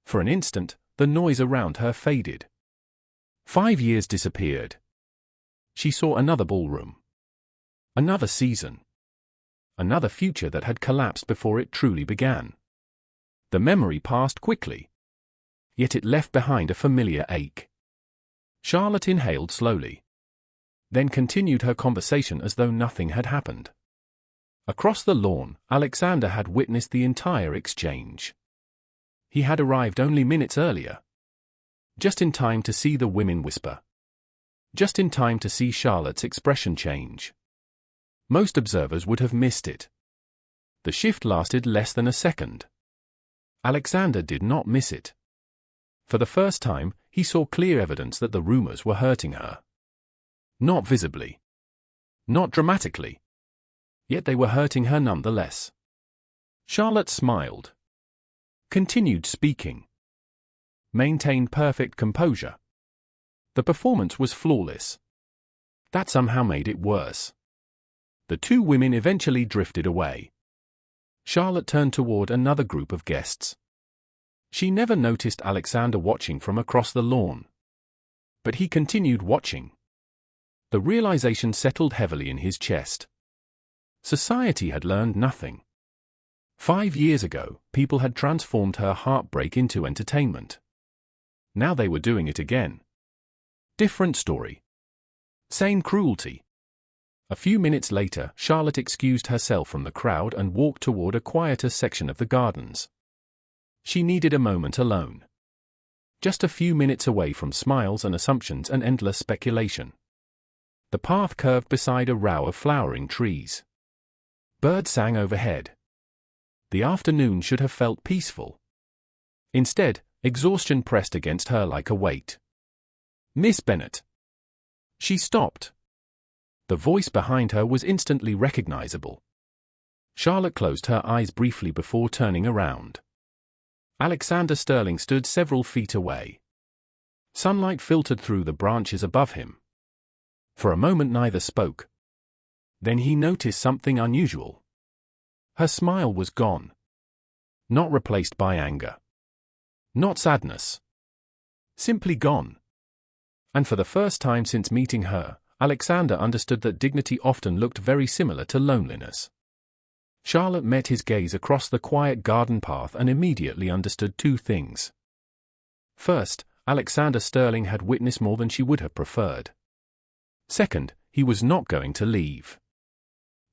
For an instant, the noise around her faded. 5 years disappeared. She saw another ballroom. Another season. Another future that had collapsed before it truly began. The memory passed quickly. Yet it left behind a familiar ache. Charlotte inhaled slowly. Then continued her conversation as though nothing had happened. Across the lawn, Alexander had witnessed the entire exchange. He had arrived only minutes earlier. Just in time to see the women whisper. Just in time to see Charlotte's expression change. Most observers would have missed it. The shift lasted less than a second. Alexander did not miss it. For the first time, he saw clear evidence that the rumors were hurting her. Not visibly. Not dramatically. Yet they were hurting her nonetheless. Charlotte smiled. Continued speaking. Maintained perfect composure. The performance was flawless. That somehow made it worse. The two women eventually drifted away. Charlotte turned toward another group of guests. She never noticed Alexander watching from across the lawn. But he continued watching. The realization settled heavily in his chest. Society had learned nothing. 5 years ago, people had transformed her heartbreak into entertainment. Now they were doing it again. Different story. Same cruelty. A few minutes later, Charlotte excused herself from the crowd and walked toward a quieter section of the gardens. She needed a moment alone. Just a few minutes away from smiles and assumptions and endless speculation. The path curved beside a row of flowering trees. Birds sang overhead. The afternoon should have felt peaceful. Instead, exhaustion pressed against her like a weight. "Miss Bennett." She stopped. The voice behind her was instantly recognizable. Charlotte closed her eyes briefly before turning around. Alexander Sterling stood several feet away. Sunlight filtered through the branches above him. For a moment neither spoke. Then he noticed something unusual. Her smile was gone. Not replaced by anger. Not sadness. Simply gone. And for the first time since meeting her, Alexander understood that dignity often looked very similar to loneliness. Charlotte met his gaze across the quiet garden path and immediately understood two things. First, Alexander Sterling had witnessed more than she would have preferred. Second, he was not going to leave.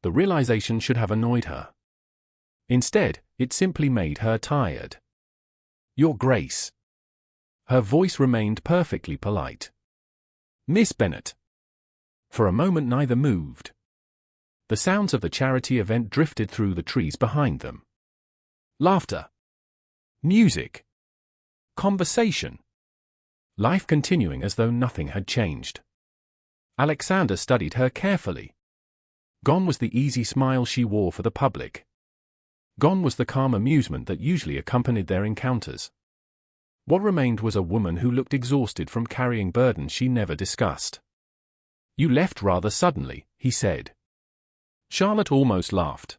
The realization should have annoyed her. Instead, it simply made her tired. "Your Grace." Her voice remained perfectly polite. "Miss Bennett." For a moment neither moved. The sounds of the charity event drifted through the trees behind them. Laughter. Music. Conversation. Life continuing as though nothing had changed. Alexander studied her carefully. Gone was the easy smile she wore for the public. Gone was the calm amusement that usually accompanied their encounters. What remained was a woman who looked exhausted from carrying burdens she never discussed. "You left rather suddenly," he said. Charlotte almost laughed.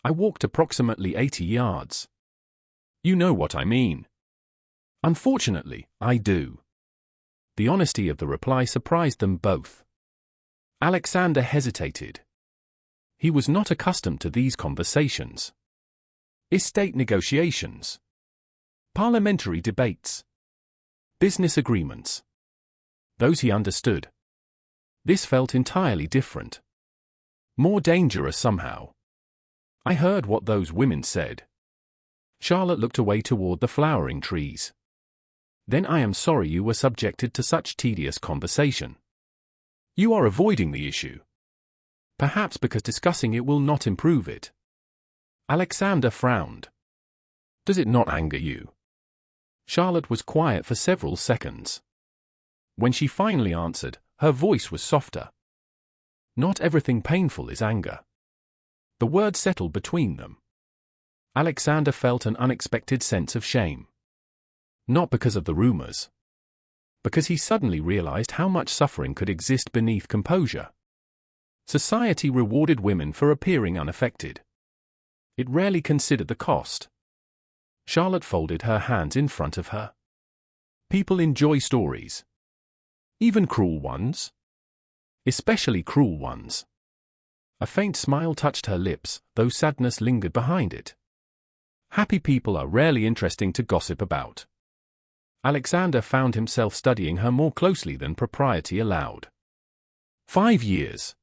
"I walked approximately 80 yards. You know what I mean." "Unfortunately, I do." The honesty of the reply surprised them both. Alexander hesitated. He was not accustomed to these conversations. Estate negotiations. Parliamentary debates. Business agreements. Those he understood. This felt entirely different. More dangerous somehow. "I heard what those women said." Charlotte looked away toward the flowering trees. "Then I am sorry you were subjected to such tedious conversation. You are avoiding the issue. Perhaps because discussing it will not improve it." Alexander frowned. "Does it not anger you?" Charlotte was quiet for several seconds. When she finally answered, her voice was softer. "Not everything painful is anger." The word settled between them. Alexander felt an unexpected sense of shame. Not because of the rumors. because he suddenly realized how much suffering could exist beneath composure. Society rewarded women for appearing unaffected. It rarely considered the cost. Charlotte folded her hands in front of her. People enjoy stories. Even cruel ones. Especially cruel ones. A faint smile touched her lips, though sadness lingered behind it. Happy people are rarely interesting to gossip about. Alexander found himself studying her more closely than propriety allowed. 5 years.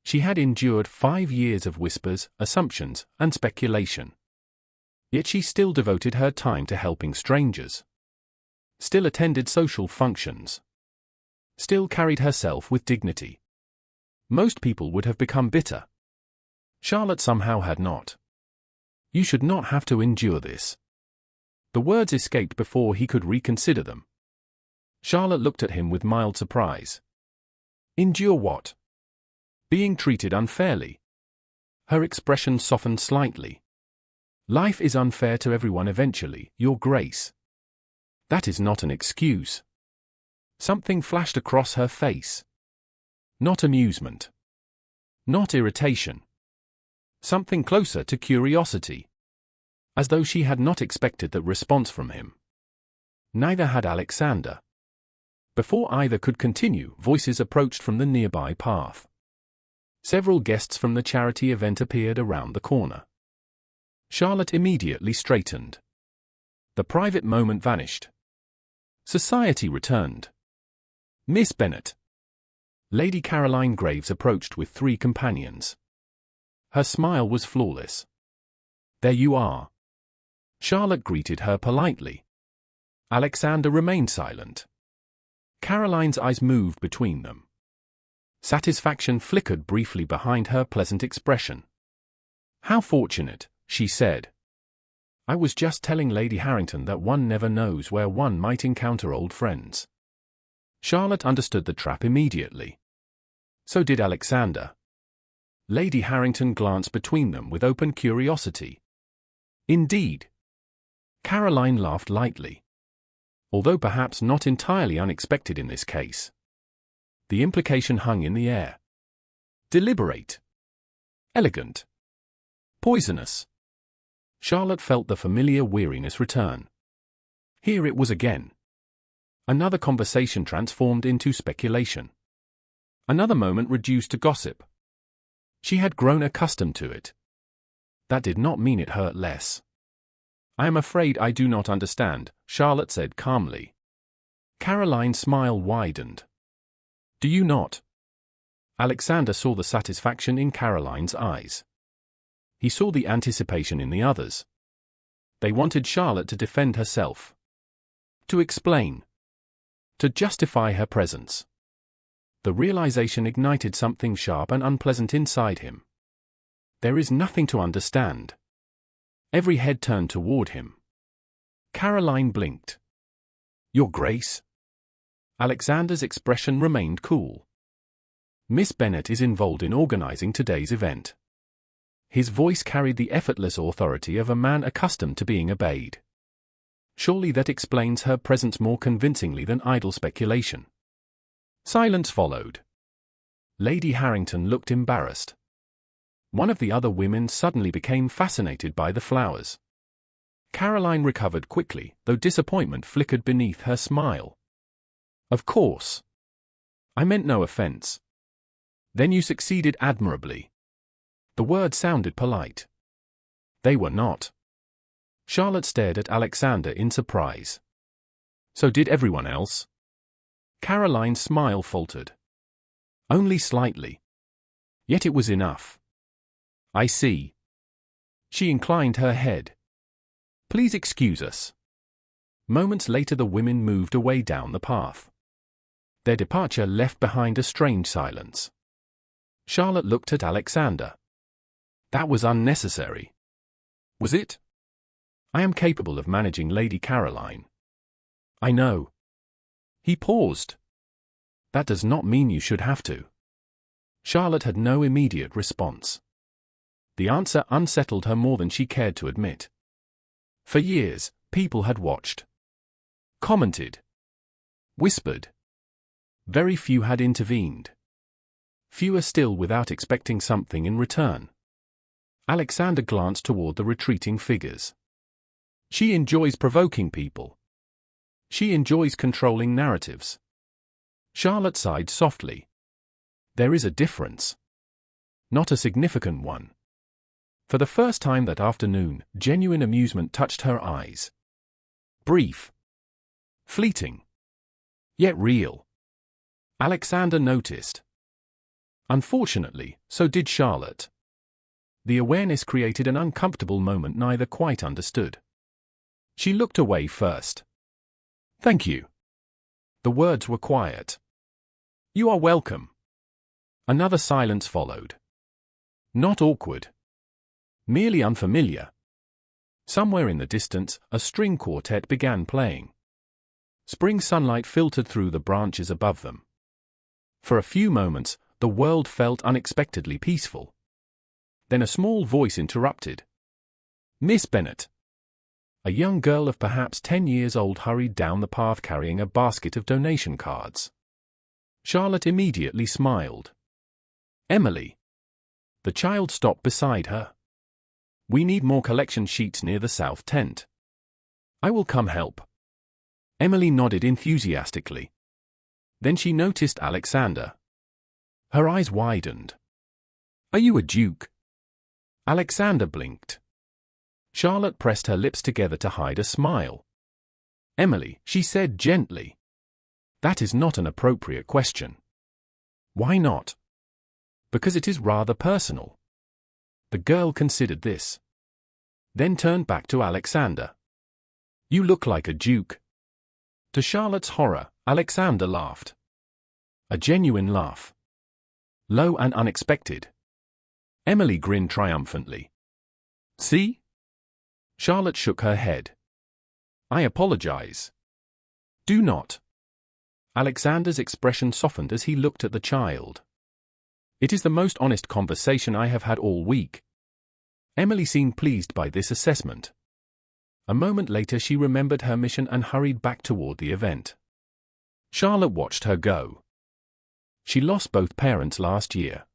She had endured 5 years of whispers, assumptions, and speculation. Yet she still devoted her time to helping strangers. Still attended social functions. Still carried herself with dignity. Most people would have become bitter. Charlotte somehow had not. You should not have to endure this. The words escaped before he could reconsider them. Charlotte looked at him with mild surprise. Endure what? Being treated unfairly. Her expression softened slightly. Life is unfair to everyone eventually, Your Grace. That is not an excuse. Something flashed across her face. Not amusement. Not irritation. Something closer to curiosity. As though she had not expected that response from him. Neither had Alexander. Before either could continue, voices approached from the nearby path. Several guests from the charity event appeared around the corner. Charlotte immediately straightened. The private moment vanished. Society returned. Miss Bennett. Lady Caroline Graves approached with 3 companions. Her smile was flawless. There you are. Charlotte greeted her politely. Alexander remained silent. Caroline's eyes moved between them. Satisfaction flickered briefly behind her pleasant expression. How fortunate, she said. I was just telling Lady Harrington that one never knows where one might encounter old friends. Charlotte understood the trap immediately. So did Alexander. Lady Harrington glanced between them with open curiosity. Indeed. Caroline laughed lightly. Although perhaps not entirely unexpected in this case. The implication hung in the air. Deliberate. Elegant. Poisonous. Charlotte felt the familiar weariness return. Here it was again. Another conversation transformed into speculation. Another moment reduced to gossip. She had grown accustomed to it. That did not mean it hurt less. I am afraid I do not understand, Charlotte said calmly. Caroline's smile widened. Do you not? Alexander saw the satisfaction in Caroline's eyes. He saw the anticipation in the others. They wanted Charlotte to defend herself. To explain. To justify her presence. The realization ignited something sharp and unpleasant inside him. There is nothing to understand. Every head turned toward him. Caroline blinked. Your Grace? Alexander's expression remained cool. Miss Bennett is involved in organizing today's event. His voice carried the effortless authority of a man accustomed to being obeyed. Surely that explains her presence more convincingly than idle speculation. Silence followed. Lady Harrington looked embarrassed. One of the other women suddenly became fascinated by the flowers. Caroline recovered quickly, though disappointment flickered beneath her smile. Of course. I meant no offense. Then you succeeded admirably. The word sounded polite. They were not. Charlotte stared at Alexander in surprise. So did everyone else? Caroline's smile faltered. Only slightly. Yet it was enough. I see. She inclined her head. Please excuse us. Moments later the women moved away down the path. Their departure left behind a strange silence. Charlotte looked at Alexander. That was unnecessary. Was it? I am capable of managing Lady Caroline. I know. He paused. That does not mean you should have to. Charlotte had no immediate response. The answer unsettled her more than she cared to admit. For years, people had watched. Commented. whispered. Very few had intervened. Fewer still without expecting something in return. Alexander glanced toward the retreating figures. She enjoys provoking people. She enjoys controlling narratives. Charlotte sighed softly. There is a difference. Not a significant one. For the first time that afternoon, genuine amusement touched her eyes. Brief. Fleeting. Yet real. Alexander noticed. Unfortunately, so did Charlotte. The awareness created an uncomfortable moment neither quite understood. She looked away first. Thank you. The words were quiet. You are welcome. Another silence followed. Not awkward. Merely unfamiliar. Somewhere in the distance, a string quartet began playing. Spring sunlight filtered through the branches above them. For a few moments, the world felt unexpectedly peaceful. Then a small voice interrupted. Miss Bennett. A young girl of perhaps 10 years old hurried down the path carrying a basket of donation cards. Charlotte immediately smiled. Emily. The child stopped beside her. We need more collection sheets near the south tent. I will come help. Emily nodded enthusiastically. Then she noticed Alexander. Her eyes widened. Are you a duke? Alexander blinked. Charlotte pressed her lips together to hide a smile. Emily, she said gently. That is not an appropriate question. Why not? Because it is rather personal. The girl considered this. Then turned back to Alexander. You look like a duke. To Charlotte's horror, Alexander laughed. A genuine laugh. Low and unexpected. Emily grinned triumphantly. See? Charlotte shook her head. I apologize. Do not. Alexander's expression softened as he looked at the child. It is the most honest conversation I have had all week. Emily seemed pleased by this assessment. A moment later she remembered her mission and hurried back toward the event. Charlotte watched her go. She lost both parents last year.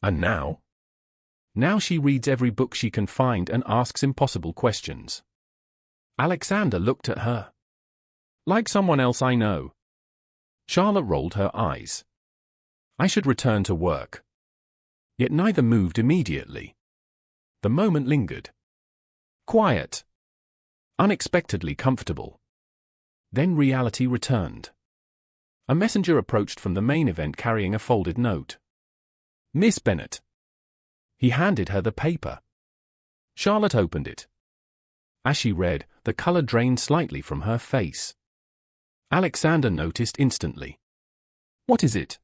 And now? Now she reads every book she can find and asks impossible questions. Alexander looked at her. Like someone else I know. Charlotte rolled her eyes. I should return to work. Yet neither moved immediately. The moment lingered. Quiet. Unexpectedly comfortable. Then reality returned. A messenger approached from the main event carrying a folded note. Miss Bennett. He handed her the paper. Charlotte opened it. As she read, the color drained slightly from her face. Alexander noticed instantly. What is it?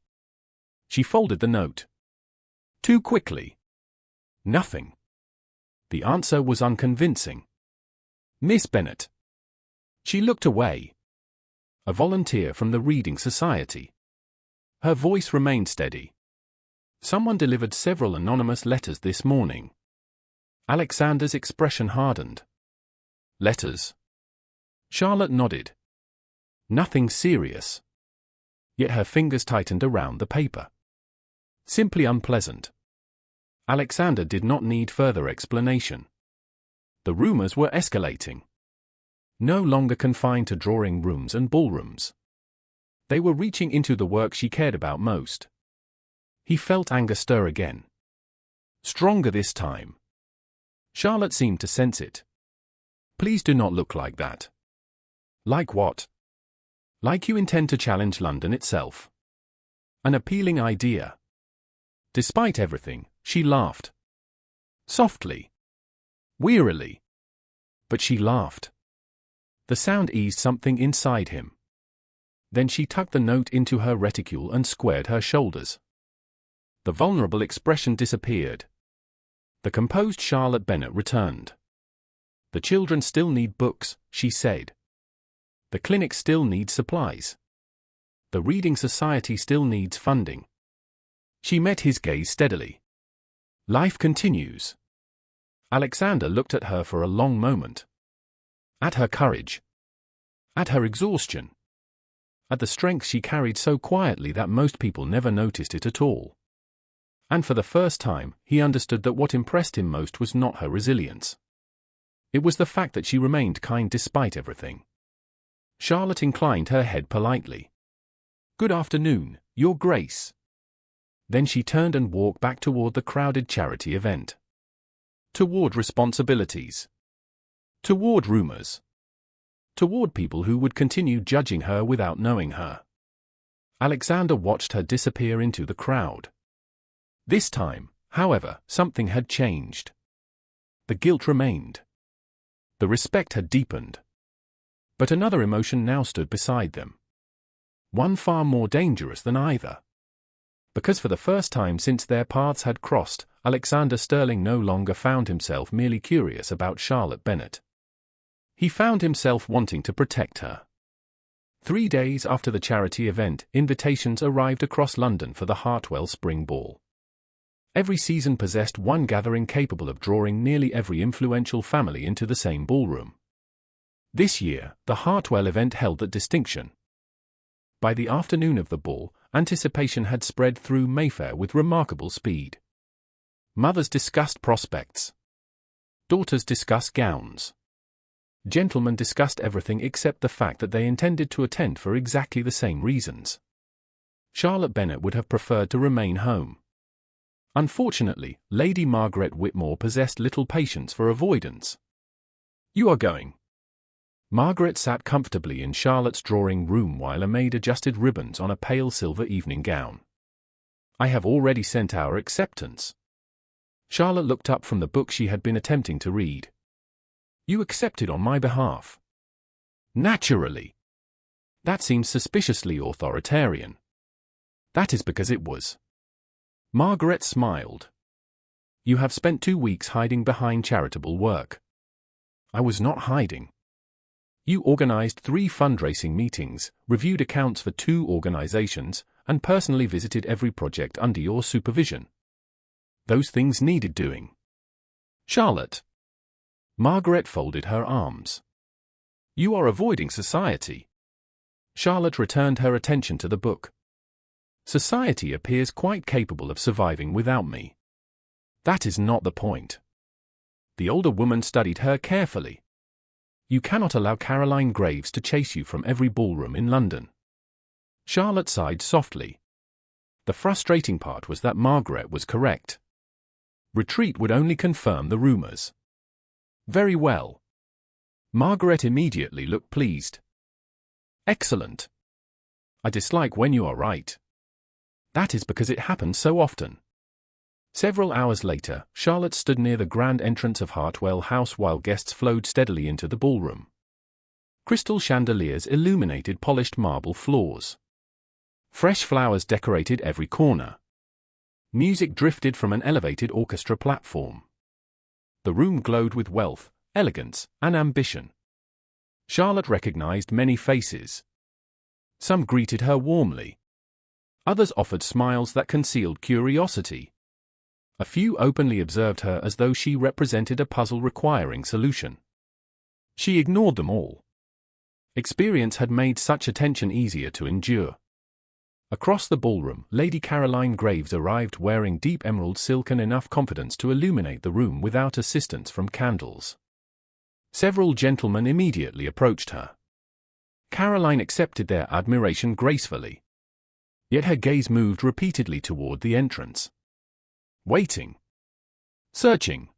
She folded the note. Too quickly. Nothing. The answer was unconvincing. Miss Bennett. She looked away. A volunteer from the Reading Society. Her voice remained steady. Someone delivered several anonymous letters this morning. Alexander's expression hardened. Letters. Charlotte nodded. Nothing serious. Yet her fingers tightened around the paper. Simply unpleasant. Alexander did not need further explanation. The rumors were escalating. No longer confined to drawing rooms and ballrooms. They were reaching into the work she cared about most. He felt anger stir again. Stronger this time. Charlotte seemed to sense it. Please do not look like that. Like what? Like you intend to challenge London itself. An appealing idea. Despite everything, she laughed. Softly. Wearily. But she laughed. The sound eased something inside him. Then she tucked the note into her reticule and squared her shoulders. The vulnerable expression disappeared. The composed Charlotte Bennett returned. The children still need books, she said. The clinic still needs supplies. The Reading Society still needs funding. She met his gaze steadily. Life continues. Alexander looked at her for a long moment. At her courage. At her exhaustion. at the strength she carried so quietly that most people never noticed it at all. And for the first time, he understood that what impressed him most was not her resilience. It was the fact that she remained kind despite everything. Charlotte inclined her head politely. "Good afternoon, Your Grace." Then she turned and walked back toward the crowded charity event. Toward responsibilities. Toward rumors. Toward people who would continue judging her without knowing her. Alexander watched her disappear into the crowd. This time, however, something had changed. The guilt remained. The respect had deepened. But another emotion now stood beside them. One far more dangerous than either. Because for the first time since their paths had crossed, Alexander Sterling no longer found himself merely curious about Charlotte Bennett. He found himself wanting to protect her. 3 days after the charity event, invitations arrived across London for the Hartwell Spring Ball. Every season possessed one gathering capable of drawing nearly every influential family into the same ballroom. This year, the Hartwell event held that distinction. By the afternoon of the ball, anticipation had spread through Mayfair with remarkable speed. Mothers discussed prospects. Daughters discussed gowns. Gentlemen discussed everything except the fact that they intended to attend for exactly the same reasons. Charlotte Bennett would have preferred to remain home. Unfortunately, Lady Margaret Whitmore possessed little patience for avoidance. "You are going." Margaret sat comfortably in Charlotte's drawing room while a maid adjusted ribbons on a pale silver evening gown. "I have already sent our acceptance." Charlotte looked up from the book she had been attempting to read. "You accepted on my behalf?" "Naturally." "That seems suspiciously authoritarian." "That is because it was." Margaret smiled. "You have spent 2 weeks hiding behind charitable work." "I was not hiding." "You organized 3 fundraising meetings, reviewed accounts for 2 organizations, and personally visited every project under your supervision." "Those things needed doing." "Charlotte." Margaret folded her arms. "You are avoiding society." Charlotte returned her attention to the book. "Society appears quite capable of surviving without me." "That is not the point." The older woman studied her carefully. "You cannot allow Caroline Graves to chase you from every ballroom in London." Charlotte sighed softly. The frustrating part was that Margaret was correct. Retreat would only confirm the rumors. "Very well." Margaret immediately looked pleased. "Excellent. I dislike when you are right." "That is because it happens so often." Several hours later, Charlotte stood near the grand entrance of Hartwell House while guests flowed steadily into the ballroom. Crystal chandeliers illuminated polished marble floors. Fresh flowers decorated every corner. Music drifted from an elevated orchestra platform. The room glowed with wealth, elegance, and ambition. Charlotte recognized many faces. Some greeted her warmly. Others offered smiles that concealed curiosity. A few openly observed her as though she represented a puzzle requiring solution. She ignored them all. Experience had made such attention easier to endure. Across the ballroom, Lady Caroline Graves arrived wearing deep emerald silk and enough confidence to illuminate the room without assistance from candles. Several gentlemen immediately approached her. Caroline accepted their admiration gracefully. Yet her gaze moved repeatedly toward the entrance. Waiting. Searching.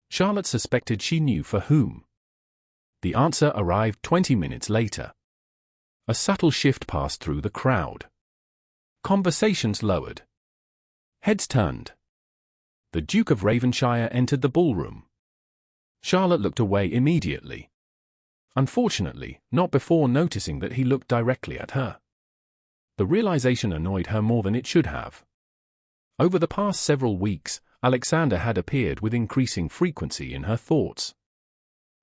Charlotte suspected she knew for whom. The answer arrived 20 minutes later. A subtle shift passed through the crowd. Conversations lowered. Heads turned. The Duke of Raven-shire entered the ballroom. Charlotte looked away immediately. Unfortunately, not before noticing that he looked directly at her. The realization annoyed her more than it should have. Over the past several weeks, Alexander had appeared with increasing frequency in her thoughts.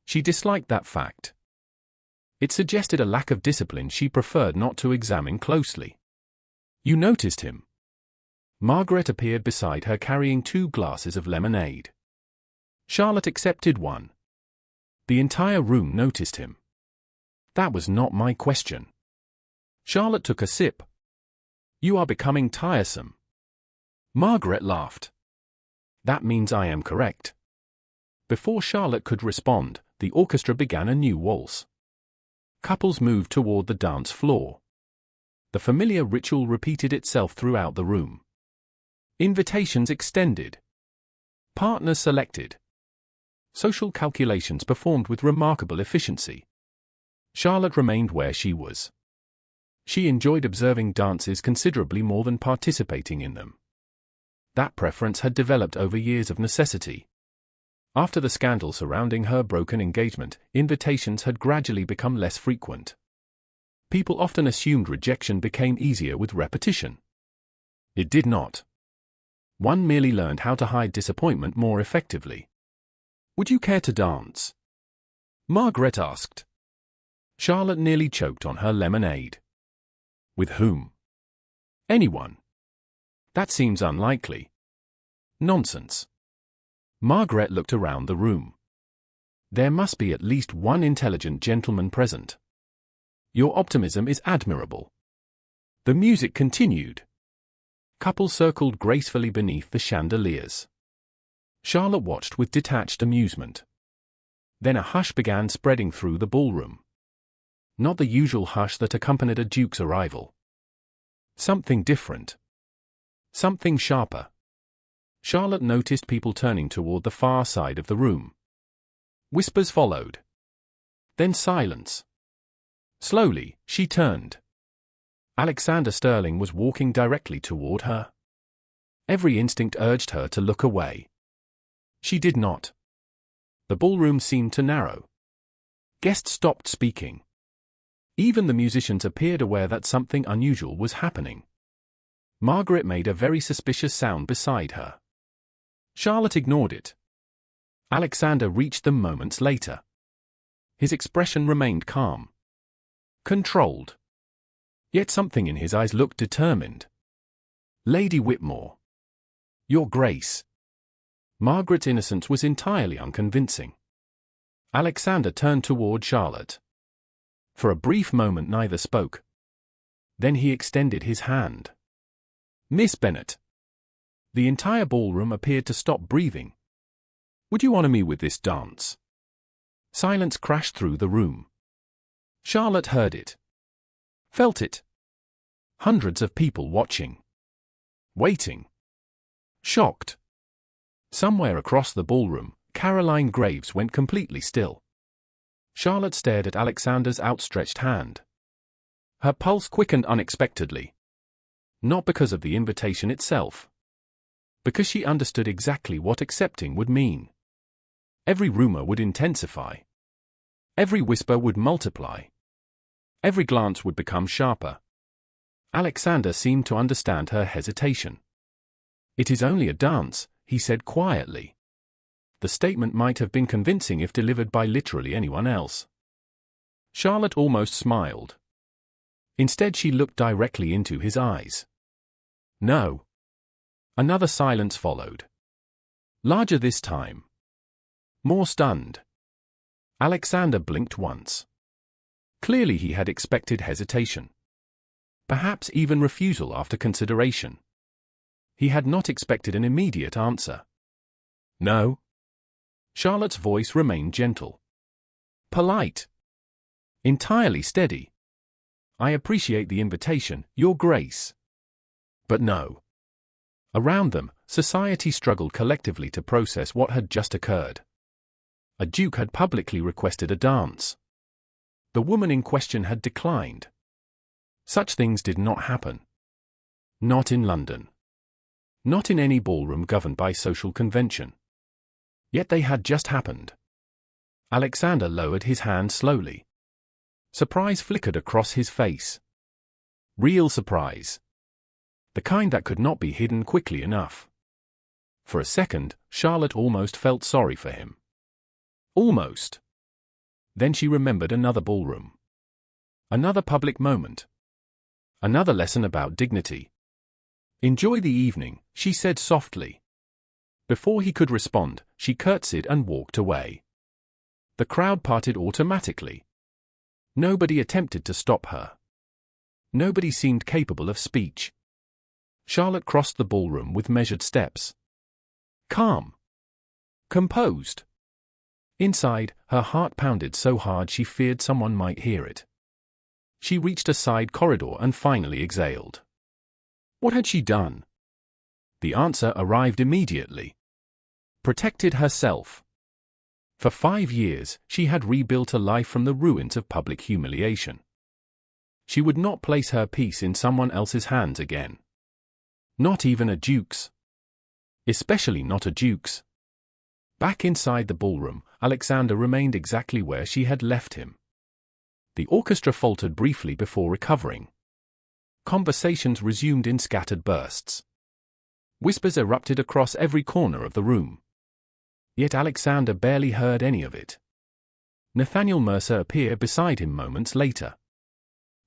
She disliked that fact. It suggested a lack of discipline she preferred not to examine closely. "You noticed him?" Margaret appeared beside her carrying 2 glasses of lemonade. Charlotte accepted one. "The entire room noticed him." "That was not my question." Charlotte took a sip. "You are becoming tiresome." Margaret laughed. "That means I am correct." Before Charlotte could respond, the orchestra began a new waltz. Couples moved toward the dance floor. The familiar ritual repeated itself throughout the room. Invitations extended. Partners selected. Social calculations performed with remarkable efficiency. Charlotte remained where she was. She enjoyed observing dances considerably more than participating in them. That preference had developed over years of necessity. After the scandal surrounding her broken engagement, invitations had gradually become less frequent. People often assumed rejection became easier with repetition. It did not. One merely learned how to hide disappointment more effectively. "Would you care to dance?" Margaret asked. Charlotte nearly choked on her lemonade. "With whom?" "Anyone." "That seems unlikely." "Nonsense." Margaret looked around the room. "There must be at least one intelligent gentleman present. Your optimism is admirable." The music continued. Couples circled gracefully beneath the chandeliers. Charlotte watched with detached amusement. Then a hush began spreading through the ballroom. Not the usual hush that accompanied a duke's arrival. Something different. Something sharper. Charlotte noticed people turning toward the far side of the room. Whispers followed. Then silence. Slowly, she turned. Alexander Sterling was walking directly toward her. Every instinct urged her to look away. She did not. The ballroom seemed to narrow. Guests stopped speaking. Even the musicians appeared aware that something unusual was happening. Margaret made a very suspicious sound beside her. Charlotte ignored it. Alexander reached them moments later. His expression remained calm. Controlled. Yet something in his eyes looked determined. "Lady Whitmore." "Your Grace." Margaret's innocence was entirely unconvincing. Alexander turned toward Charlotte. For a brief moment neither spoke. Then he extended his hand. "Miss Bennett." The entire ballroom appeared to stop breathing. "Would you honor me with this dance?" Silence crashed through the room. Charlotte heard it. Felt it. Hundreds of people watching. Waiting. Shocked. Somewhere across the ballroom, Caroline Graves went completely still. Charlotte stared at Alexander's outstretched hand. Her pulse quickened unexpectedly. Not because of the invitation itself. Because she understood exactly what accepting would mean. Every rumor would intensify. Every whisper would multiply. Every glance would become sharper. Alexander seemed to understand her hesitation. "It is only a dance," he said quietly. The statement might have been convincing if delivered by literally anyone else. Charlotte almost smiled. Instead she looked directly into his eyes. "No." Another silence followed. Larger this time. More stunned. Alexander blinked once. Clearly he had expected hesitation. Perhaps even refusal after consideration. He had not expected an immediate answer. "No." Charlotte's voice remained gentle. Polite. Entirely steady. "I appreciate the invitation, Your Grace. But no." Around them, society struggled collectively to process what had just occurred. A duke had publicly requested a dance. The woman in question had declined. Such things did not happen. Not in London. Not in any ballroom governed by social convention. Yet they had just happened. Alexander lowered his hand slowly. Surprise flickered across his face. Real surprise. The kind that could not be hidden quickly enough. For a second, Charlotte almost felt sorry for him. Almost. Then she remembered another ballroom. Another public moment. Another lesson about dignity. "Enjoy the evening," she said softly. Before he could respond, she curtsied and walked away. The crowd parted automatically. Nobody attempted to stop her. Nobody seemed capable of speech. Charlotte crossed the ballroom with measured steps. Calm. Composed. Inside, her heart pounded so hard she feared someone might hear it. She reached a side corridor and finally exhaled. What had she done? The answer arrived immediately. Protected herself. For 5 years, she had rebuilt a life from the ruins of public humiliation. She would not place her peace in someone else's hands again. Not even a duke's. Especially not a duke's. Back inside the ballroom, Alexander remained exactly where she had left him. The orchestra faltered briefly before recovering. Conversations resumed in scattered bursts. Whispers erupted across every corner of the room. Yet Alexander barely heard any of it. Nathaniel Mercer appeared beside him moments later.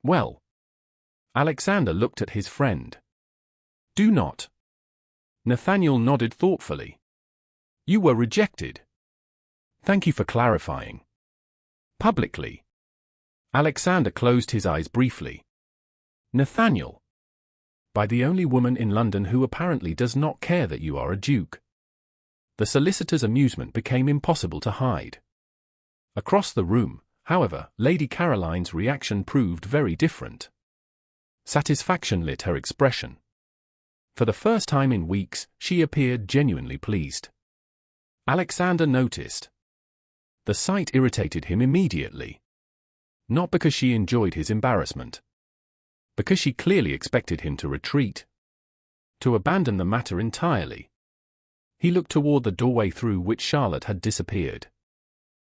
Well? Alexander looked at his friend. Do not. Nathaniel nodded thoughtfully. You were rejected. Thank you for clarifying. Publicly. Alexander closed his eyes briefly. Nathaniel. By the only woman in London who apparently does not care that you are a duke. The solicitor's amusement became impossible to hide. Across the room, however, Lady Caroline's reaction proved very different. Satisfaction lit her expression. For the first time in weeks, she appeared genuinely pleased. Alexander noticed. The sight irritated him immediately. Not because she enjoyed his embarrassment. Because she clearly expected him to retreat. To abandon the matter entirely. He looked toward the doorway through which Charlotte had disappeared.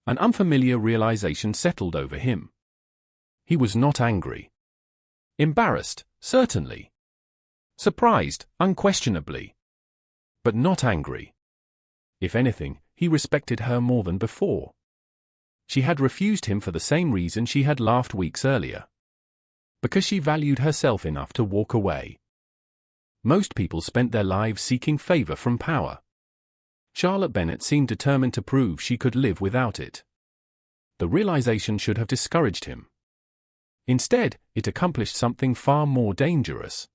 An unfamiliar realization settled over him. He was not angry. Embarrassed, certainly. Surprised, unquestionably. But not angry. If anything, he respected her more than before. She had refused him for the same reason she had laughed weeks earlier. Because she valued herself enough to walk away. Most people spent their lives seeking favor from power. Charlotte Bennett seemed determined to prove she could live without it. The realization should have discouraged him. Instead, it accomplished something far more dangerous.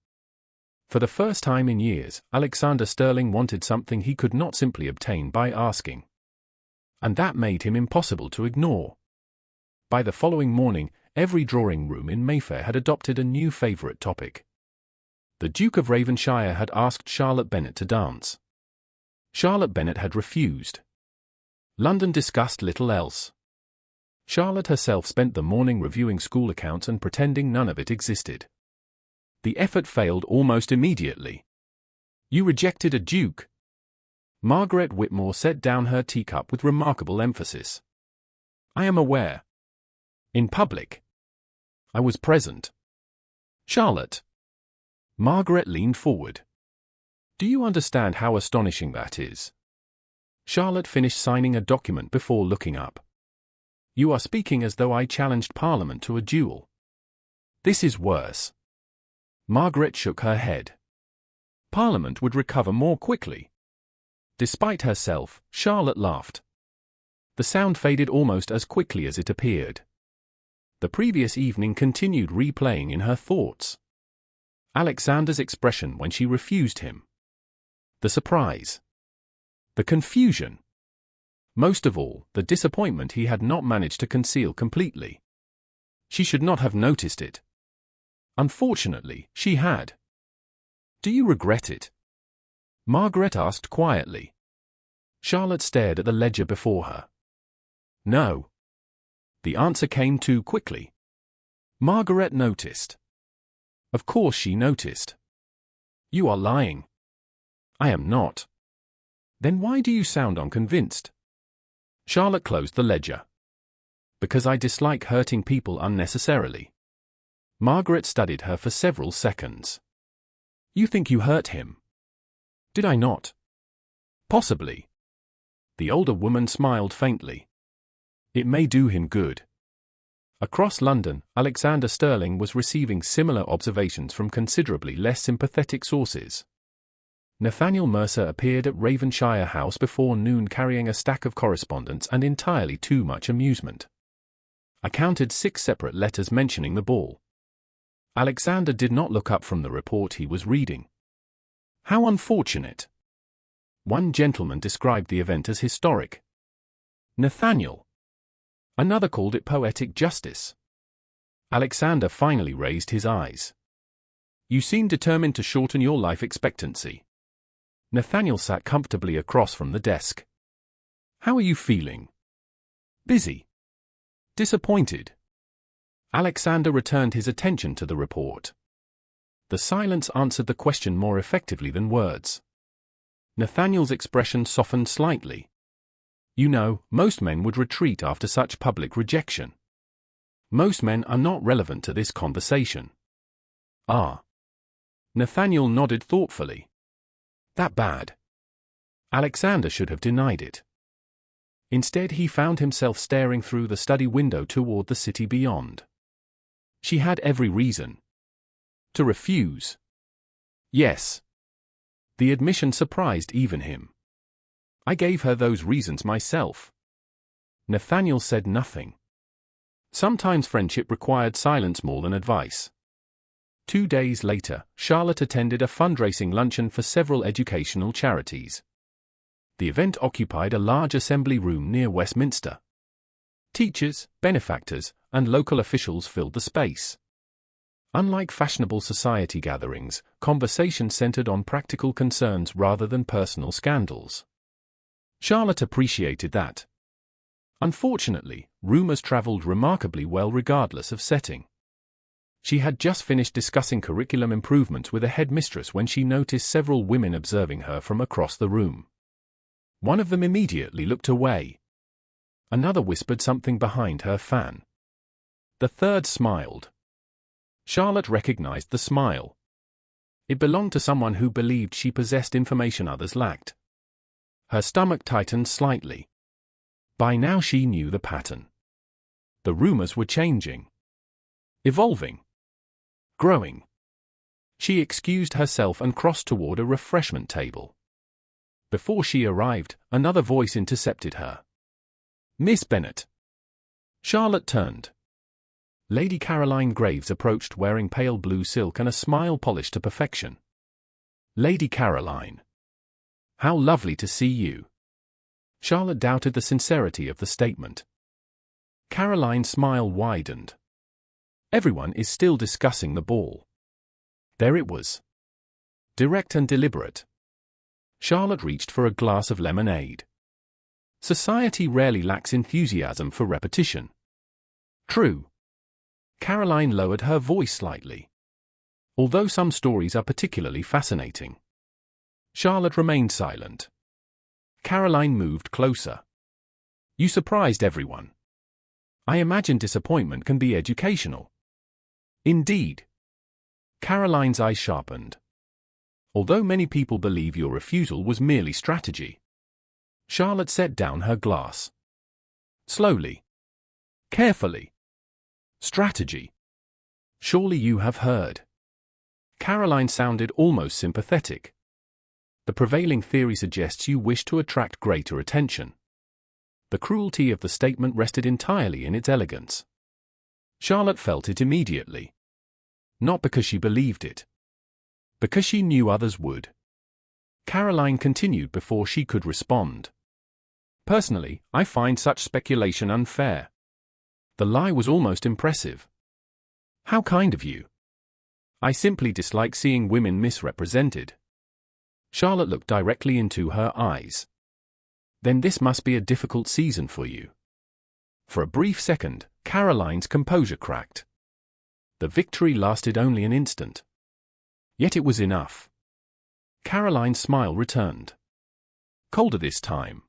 For the first time in years, Alexander Sterling wanted something he could not simply obtain by asking. And that made him impossible to ignore. By the following morning, every drawing room in Mayfair had adopted a new favorite topic. The Duke of Raven-shire had asked Charlotte Bennett to dance. Charlotte Bennett had refused. London discussed little else. Charlotte herself spent the morning reviewing school accounts and pretending none of it existed. The effort failed almost immediately. You rejected a duke. Margaret Whitmore set down her teacup with remarkable emphasis. I am aware. In public. I was present. Charlotte. Margaret leaned forward. Do you understand how astonishing that is? Charlotte finished signing a document before looking up. You are speaking as though I challenged Parliament to a duel. This is worse. Margaret shook her head. Parliament would recover more quickly. Despite herself, Charlotte laughed. The sound faded almost as quickly as it appeared. The previous evening continued replaying in her thoughts. Alexander's expression when she refused him. The surprise. The confusion. Most of all, the disappointment he had not managed to conceal completely. She should not have noticed it. Unfortunately, she had. Do you regret it? Margaret asked quietly. Charlotte stared at the ledger before her. No. The answer came too quickly. Margaret noticed. Of course she noticed. You are lying. I am not. Then why do you sound unconvinced? Charlotte closed the ledger. Because I dislike hurting people unnecessarily. Margaret studied her for several seconds. You think you hurt him? Did I not? Possibly. The older woman smiled faintly. It may do him good. Across London, Alexander Sterling was receiving similar observations from considerably less sympathetic sources. Nathaniel Mercer appeared at Raven-shire House before noon carrying a stack of correspondence and entirely too much amusement. I counted 6 separate letters mentioning the ball. Alexander did not look up from the report he was reading. How unfortunate. One gentleman described the event as historic. Nathaniel. Another called it poetic justice. Alexander finally raised his eyes. You seem determined to shorten your life expectancy. Nathaniel sat comfortably across from the desk. How are you feeling? Busy. Disappointed. Alexander returned his attention to the report. The silence answered the question more effectively than words. Nathaniel's expression softened slightly. You know, most men would retreat after such public rejection. Most men are not relevant to this conversation. Ah. Nathaniel nodded thoughtfully. That bad. Alexander should have denied it. Instead, he found himself staring through the study window toward the city beyond. She had every reason to refuse. Yes. The admission surprised even him. I gave her those reasons myself. Nathaniel said nothing. Sometimes friendship required silence more than advice. 2 days later, Charlotte attended a fundraising luncheon for several educational charities. The event occupied a large assembly room near Westminster. Teachers, benefactors, and local officials filled the space. Unlike fashionable society gatherings, conversation centered on practical concerns rather than personal scandals. Charlotte appreciated that. Unfortunately, rumors traveled remarkably well regardless of setting. She had just finished discussing curriculum improvements with a headmistress when she noticed several women observing her from across the room. One of them immediately looked away. Another whispered something behind her fan. The third smiled. Charlotte recognized the smile. It belonged to someone who believed she possessed information others lacked. Her stomach tightened slightly. By now she knew the pattern. The rumors were changing. Evolving. Growing. She excused herself and crossed toward a refreshment table. Before she arrived, another voice intercepted her. Miss Bennett. Charlotte turned. Lady Caroline Graves approached wearing pale blue silk and a smile polished to perfection. Lady Caroline. How lovely to see you. Charlotte doubted the sincerity of the statement. Caroline's smile widened. Everyone is still discussing the ball. There it was. Direct and deliberate. Charlotte reached for a glass of lemonade. Society rarely lacks enthusiasm for repetition. True. Caroline lowered her voice slightly. Although some stories are particularly fascinating. Charlotte remained silent. Caroline moved closer. You surprised everyone. I imagine disappointment can be educational. Indeed. Caroline's eyes sharpened. Although many people believe your refusal was merely strategy. Charlotte set down her glass. Slowly. Carefully. Strategy. Surely you have heard. Caroline sounded almost sympathetic. The prevailing theory suggests you wish to attract greater attention. The cruelty of the statement rested entirely in its elegance. Charlotte felt it immediately. Not because she believed it. Because she knew others would. Caroline continued before she could respond. Personally, I find such speculation unfair. The lie was almost impressive. How kind of you. I simply dislike seeing women misrepresented. Charlotte looked directly into her eyes. Then this must be a difficult season for you. For a brief second, Caroline's composure cracked. The victory lasted only an instant. Yet it was enough. Caroline's smile returned. Colder this time.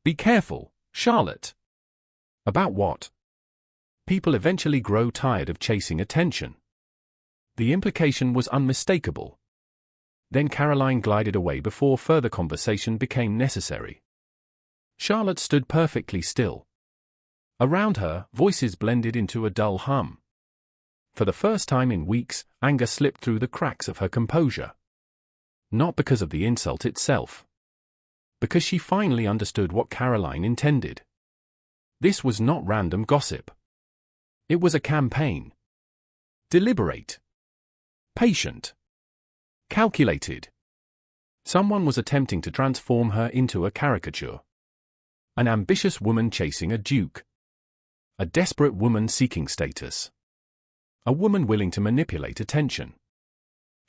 Be careful, Charlotte. About what? People eventually grow tired of chasing attention. The implication was unmistakable. Then Caroline glided away before further conversation became necessary. Charlotte stood perfectly still. Around her, voices blended into a dull hum. For the first time in weeks, anger slipped through the cracks of her composure. Not because of the insult itself. Because she finally understood what Caroline intended. This was not random gossip. It was a campaign. Deliberate. Patient. Calculated. Someone was attempting to transform her into a caricature. An ambitious woman chasing a duke. A desperate woman seeking status. A woman willing to manipulate attention.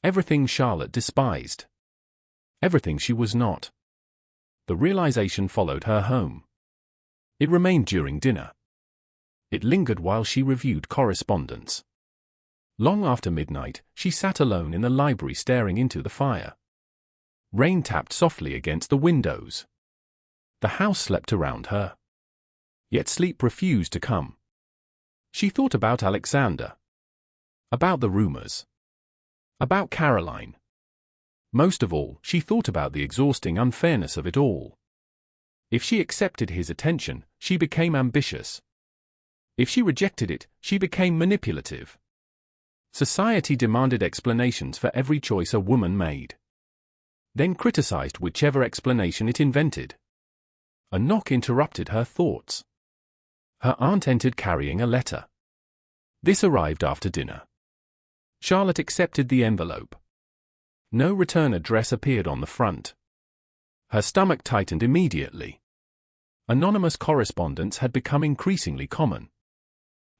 Everything Charlotte despised. Everything she was not. The realization followed her home. It remained during dinner. It lingered while she reviewed correspondence. Long after midnight, she sat alone in the library staring into the fire. Rain tapped softly against the windows. The house slept around her. Yet sleep refused to come. She thought about Alexander. About the rumors. About Caroline. Most of all, she thought about the exhausting unfairness of it all. If she accepted his attention, she became ambitious. If she rejected it, she became manipulative. Society demanded explanations for every choice a woman made. Then criticized whichever explanation it invented. A knock interrupted her thoughts. Her aunt entered carrying a letter. This arrived after dinner. Charlotte accepted the envelope. No return address appeared on the front. Her stomach tightened immediately. Anonymous correspondence had become increasingly common.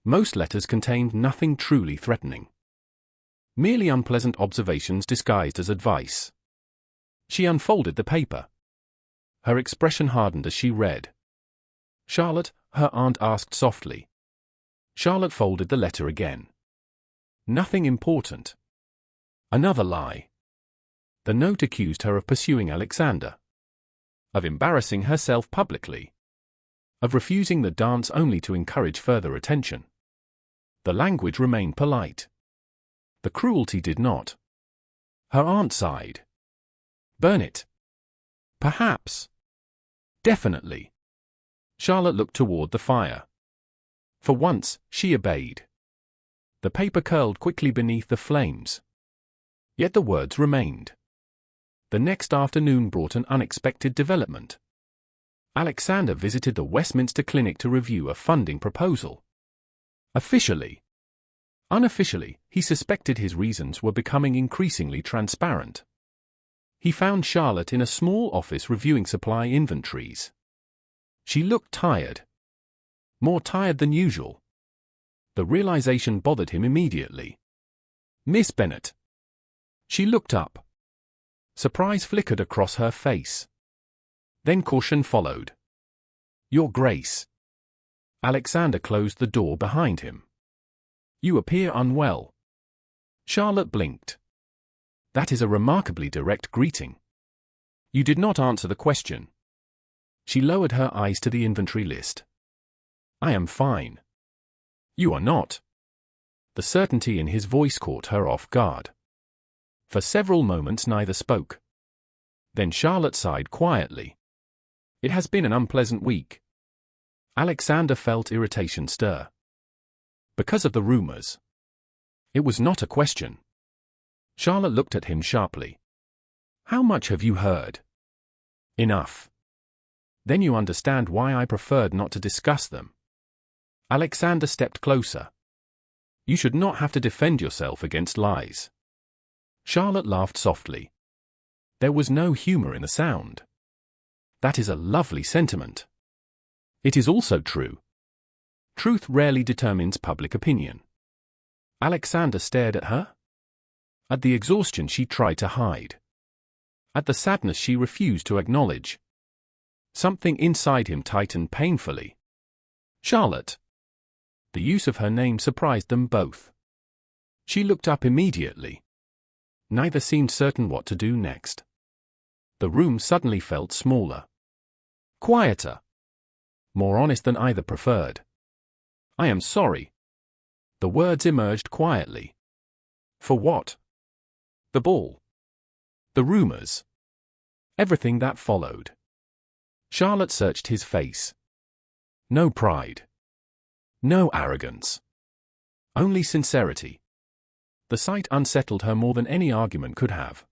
Most letters contained nothing truly threatening. Merely unpleasant observations disguised as advice. She unfolded the paper. Her expression hardened as she read. "Charlotte," her aunt asked softly. Charlotte folded the letter again. Nothing important. Another lie. The note accused her of pursuing Alexander. Of embarrassing herself publicly. Of refusing the dance only to encourage further attention. The language remained polite. The cruelty did not. Her aunt sighed. Bennett. Perhaps. Definitely. Charlotte looked toward the fire. For once, she obeyed. The paper curled quickly beneath the flames. Yet the words remained. The next afternoon brought an unexpected development. Alexander visited the Westminster Clinic to review a funding proposal. Officially. Unofficially, he suspected his reasons were becoming increasingly transparent. He found Charlotte in a small office reviewing supply inventories. She looked tired. More tired than usual. The realization bothered him immediately. "Miss Bennett." She looked up. Surprise flickered across her face. Then caution followed. "Your Grace." Alexander closed the door behind him. "You appear unwell." Charlotte blinked. "That is a remarkably direct greeting." "You did not answer the question." She lowered her eyes to the inventory list. "I am fine." "You are not." The certainty in his voice caught her off guard. For several moments neither spoke. Then Charlotte sighed quietly. "It has been an unpleasant week." Alexander felt irritation stir. Because of the rumors. It was not a question. Charlotte looked at him sharply. "How much have you heard?" "Enough." "Then you understand why I preferred not to discuss them." Alexander stepped closer. "You should not have to defend yourself against lies." Charlotte laughed softly. There was no humor in the sound. "That is a lovely sentiment." "It is also true." Truth rarely determines public opinion. Alexander stared at her. At the exhaustion she tried to hide. At the sadness she refused to acknowledge. Something inside him tightened painfully. "Charlotte." The use of her name surprised them both. She looked up immediately. Neither seemed certain what to do next. The room suddenly felt smaller. Quieter. More honest than either preferred. "I am sorry." The words emerged quietly. "For what?" "The ball. The rumors. Everything that followed." Charlotte searched his face. No pride. No arrogance. Only sincerity. The sight unsettled her more than any argument could have.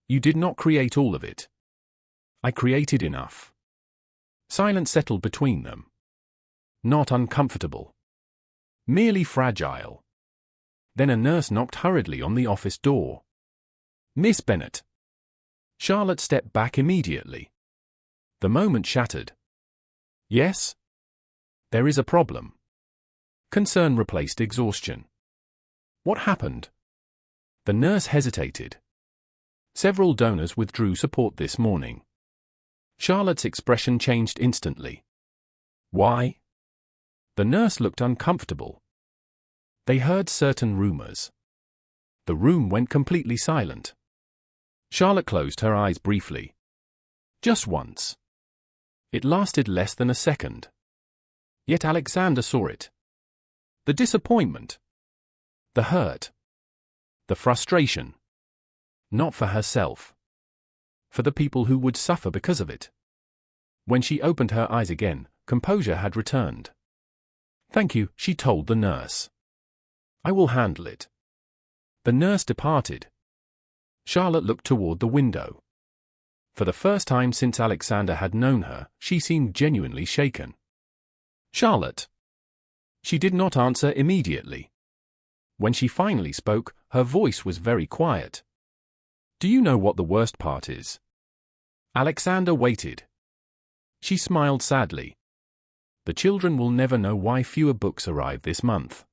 "You did not create all of it." "I created enough." Silence settled between them. Not uncomfortable. Merely fragile. Then a nurse knocked hurriedly on the office door. "Miss Bennett." Charlotte stepped back immediately. The moment shattered. "Yes?" "There is a problem." Concern replaced exhaustion. "What happened?" The nurse hesitated. "Several donors withdrew support this morning." Charlotte's expression changed instantly. "Why?" The nurse looked uncomfortable. "They heard certain rumors." The room went completely silent. Charlotte closed her eyes briefly. Just once. It lasted less than a second. Yet Alexander saw it. The disappointment. The hurt. The frustration. Not for herself. For the people who would suffer because of it. When she opened her eyes again, composure had returned. "Thank you," she told the nurse. "I will handle it." The nurse departed. Charlotte looked toward the window. For the first time since Alexander had known her, she seemed genuinely shaken. "Charlotte." She did not answer immediately. When she finally spoke, her voice was very quiet. "Do you know what the worst part is?" Alexander waited. She smiled sadly. "The children will never know why fewer books arrive this month."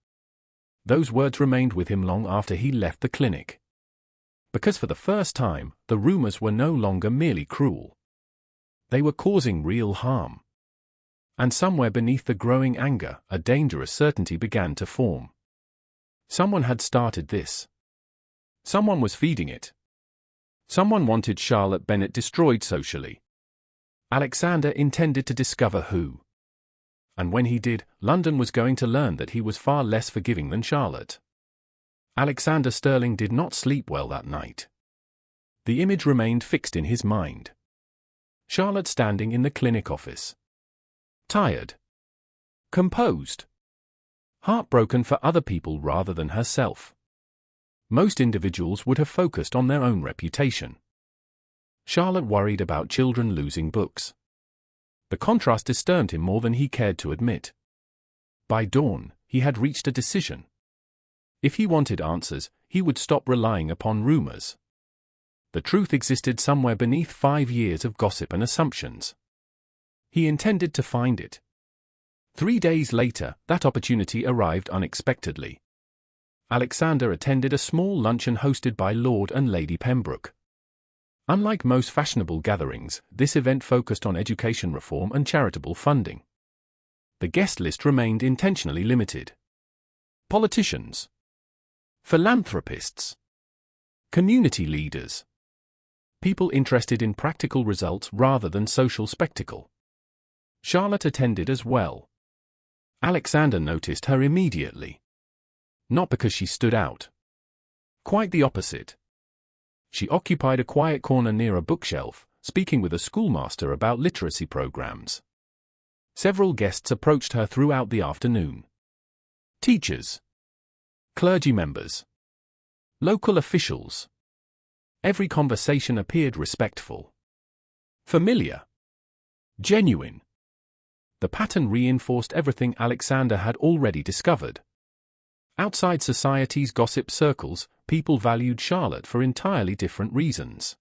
Those words remained with him long after he left the clinic. Because for the first time, the rumors were no longer merely cruel. They were causing real harm. And somewhere beneath the growing anger, a dangerous certainty began to form. Someone had started this. Someone was feeding it. Someone wanted Charlotte Bennett destroyed socially. Alexander intended to discover who. And when he did, London was going to learn that he was far less forgiving than Charlotte. Alexander Sterling did not sleep well that night. The image remained fixed in his mind. Charlotte standing in the clinic office. Tired. Composed. Heartbroken for other people rather than herself. Most individuals would have focused on their own reputation. Charlotte worried about children losing books. The contrast disturbed him more than he cared to admit. By dawn, he had reached a decision. If he wanted answers, he would stop relying upon rumors. The truth existed somewhere beneath 5 years of gossip and assumptions. He intended to find it. 3 days later, that opportunity arrived unexpectedly. Alexander attended a small luncheon hosted by Lord and Lady Pembroke. Unlike most fashionable gatherings, this event focused on education reform and charitable funding. The guest list remained intentionally limited. Politicians. Philanthropists. Community leaders. People interested in practical results rather than social spectacle. Charlotte attended as well. Alexander noticed her immediately. Not because she stood out. Quite the opposite. She occupied a quiet corner near a bookshelf, speaking with a schoolmaster about literacy programs. Several guests approached her throughout the afternoon. Teachers. Clergy members. Local officials. Every conversation appeared respectful. Familiar. Genuine. The pattern reinforced everything Alexander had already discovered. Outside society's gossip circles, people valued Charlotte for entirely different reasons.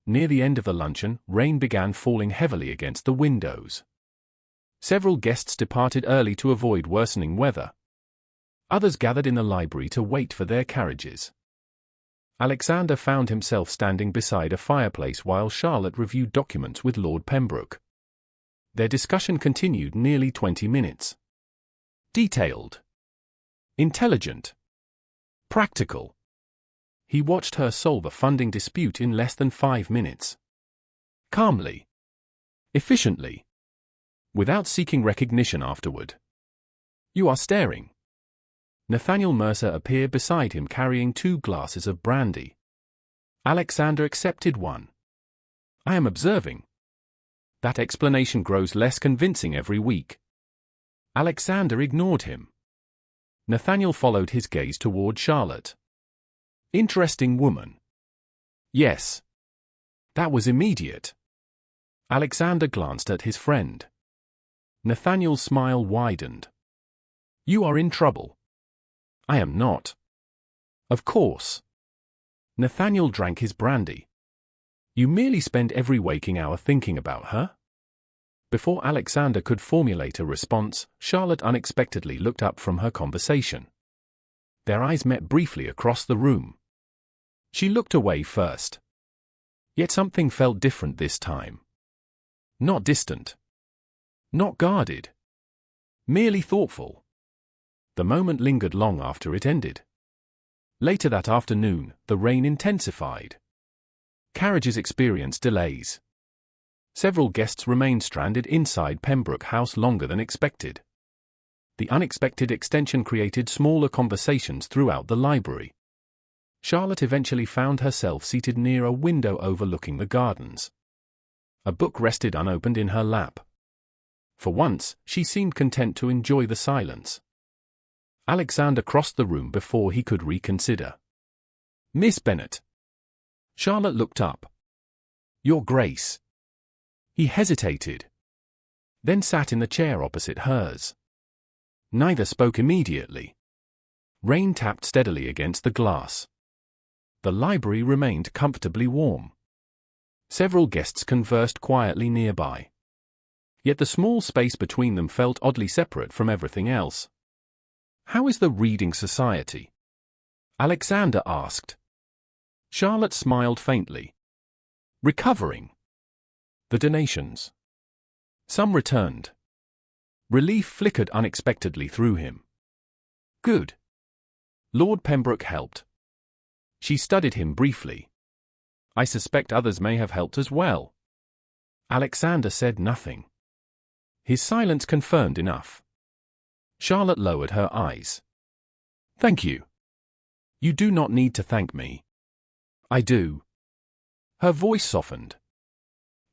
Near the end of the luncheon, rain began falling heavily against the windows. Several guests departed early to avoid worsening weather. Others gathered in the library to wait for their carriages. Alexander found himself standing beside a fireplace while Charlotte reviewed documents with Lord Pembroke. Their discussion continued nearly 20 minutes. Detailed. Intelligent. Practical. He watched her solve a funding dispute in less than 5 minutes. Calmly. Efficiently. Without seeking recognition afterward. "You are staring." Nathaniel Mercer appeared beside him carrying 2 glasses of brandy. Alexander accepted one. "I am observing." That explanation grows less convincing every week. Alexander ignored him. Nathaniel followed his gaze toward Charlotte. "Interesting woman." "Yes." That was immediate. Alexander glanced at his friend. Nathaniel's smile widened. "You are in trouble." "I am not." Of course. Nathaniel drank his brandy. You merely spend every waking hour thinking about her? Before Alexander could formulate a response, Charlotte unexpectedly looked up from her conversation. Their eyes met briefly across the room. She looked away first. Yet something felt different this time. Not distant. Not guarded. Merely thoughtful. The moment lingered long after it ended. Later that afternoon, the rain intensified. Carriages experienced delays. Several guests remained stranded inside Pembroke House longer than expected. The unexpected extension created smaller conversations throughout the library. Charlotte eventually found herself seated near a window overlooking the gardens. A book rested unopened in her lap. For once, she seemed content to enjoy the silence. Alexander crossed the room before he could reconsider. "Miss Bennett." Charlotte looked up. "Your Grace." He hesitated. Then sat in the chair opposite hers. Neither spoke immediately. Rain tapped steadily against the glass. The library remained comfortably warm. Several guests conversed quietly nearby. Yet the small space between them felt oddly separate from everything else. "How is the reading society?" Alexander asked. Charlotte smiled faintly. "Recovering." "The donations?" "Some returned." Relief flickered unexpectedly through him. "Good." Lord Pembroke helped. She studied him briefly. "I suspect others may have helped as well." Alexander said nothing. His silence confirmed enough. Charlotte lowered her eyes. "Thank you." "You do not need to thank me." "I do." Her voice softened.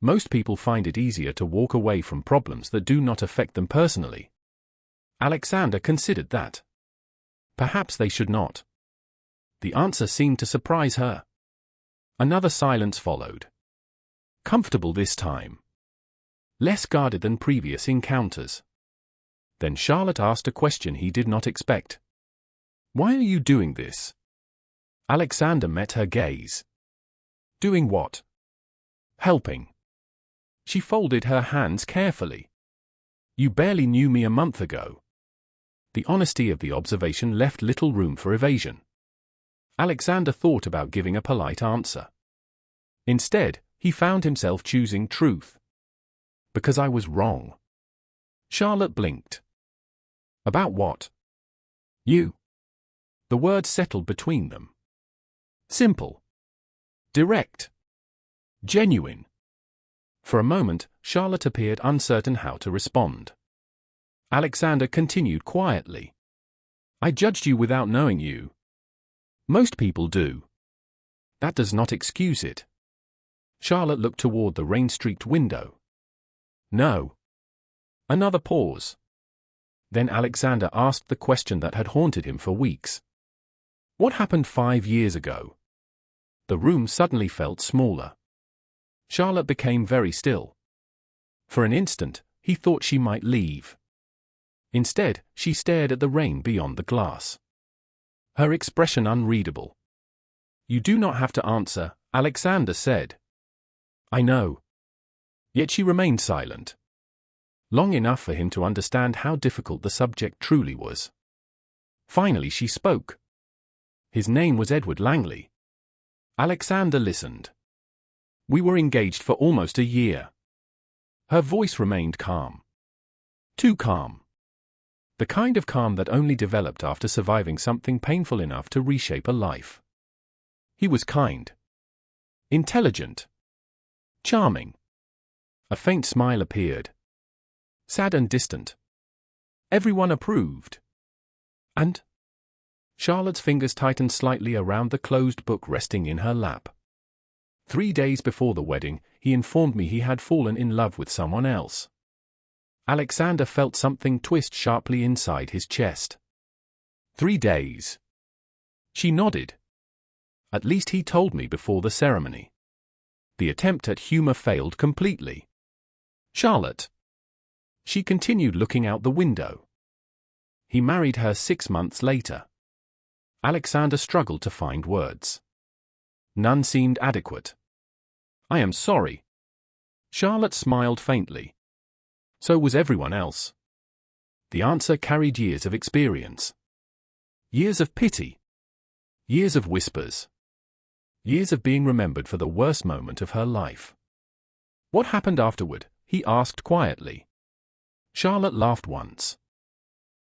Most people find it easier to walk away from problems that do not affect them personally. Alexander considered that. Perhaps they should not. The answer seemed to surprise her. Another silence followed. Comfortable this time. Less guarded than previous encounters. Then Charlotte asked a question he did not expect. "Why are you doing this?" Alexander met her gaze. "Doing what?" "Helping." She folded her hands carefully. "You barely knew me a month ago." The honesty of the observation left little room for evasion. Alexander thought about giving a polite answer. Instead, he found himself choosing truth. "Because I was wrong." Charlotte blinked. "About what?" "You." The words settled between them. Simple. Direct. Genuine. For a moment, Charlotte appeared uncertain how to respond. Alexander continued quietly. "I judged you without knowing you." "Most people do." "That does not excuse it." Charlotte looked toward the rain-streaked window. "No." Another pause. Then Alexander asked the question that had haunted him for weeks. "What happened 5 years ago?" The room suddenly felt smaller. Charlotte became very still. For an instant, he thought she might leave. Instead, she stared at the rain beyond the glass. Her expression unreadable. "You do not have to answer," Alexander said. "I know." Yet she remained silent. Long enough for him to understand how difficult the subject truly was. Finally she spoke. His name was Edward Langley. Alexander listened. "We were engaged for almost a year." Her voice remained calm. Too calm. The kind of calm that only developed after surviving something painful enough to reshape a life. He was kind. Intelligent. Charming. A faint smile appeared. Sad and distant. Everyone approved. And? Charlotte's fingers tightened slightly around the closed book resting in her lap. 3 days before the wedding, he informed me he had fallen in love with someone else. Alexander felt something twist sharply inside his chest. 3 days. She nodded. At least he told me before the ceremony. The attempt at humor failed completely. Charlotte. She continued looking out the window. He married her 6 months later. Alexander struggled to find words. None seemed adequate. "I am sorry." Charlotte smiled faintly. So was everyone else. The answer carried years of experience. Years of pity. Years of whispers. Years of being remembered for the worst moment of her life. "What happened afterward?" he asked quietly. Charlotte laughed once.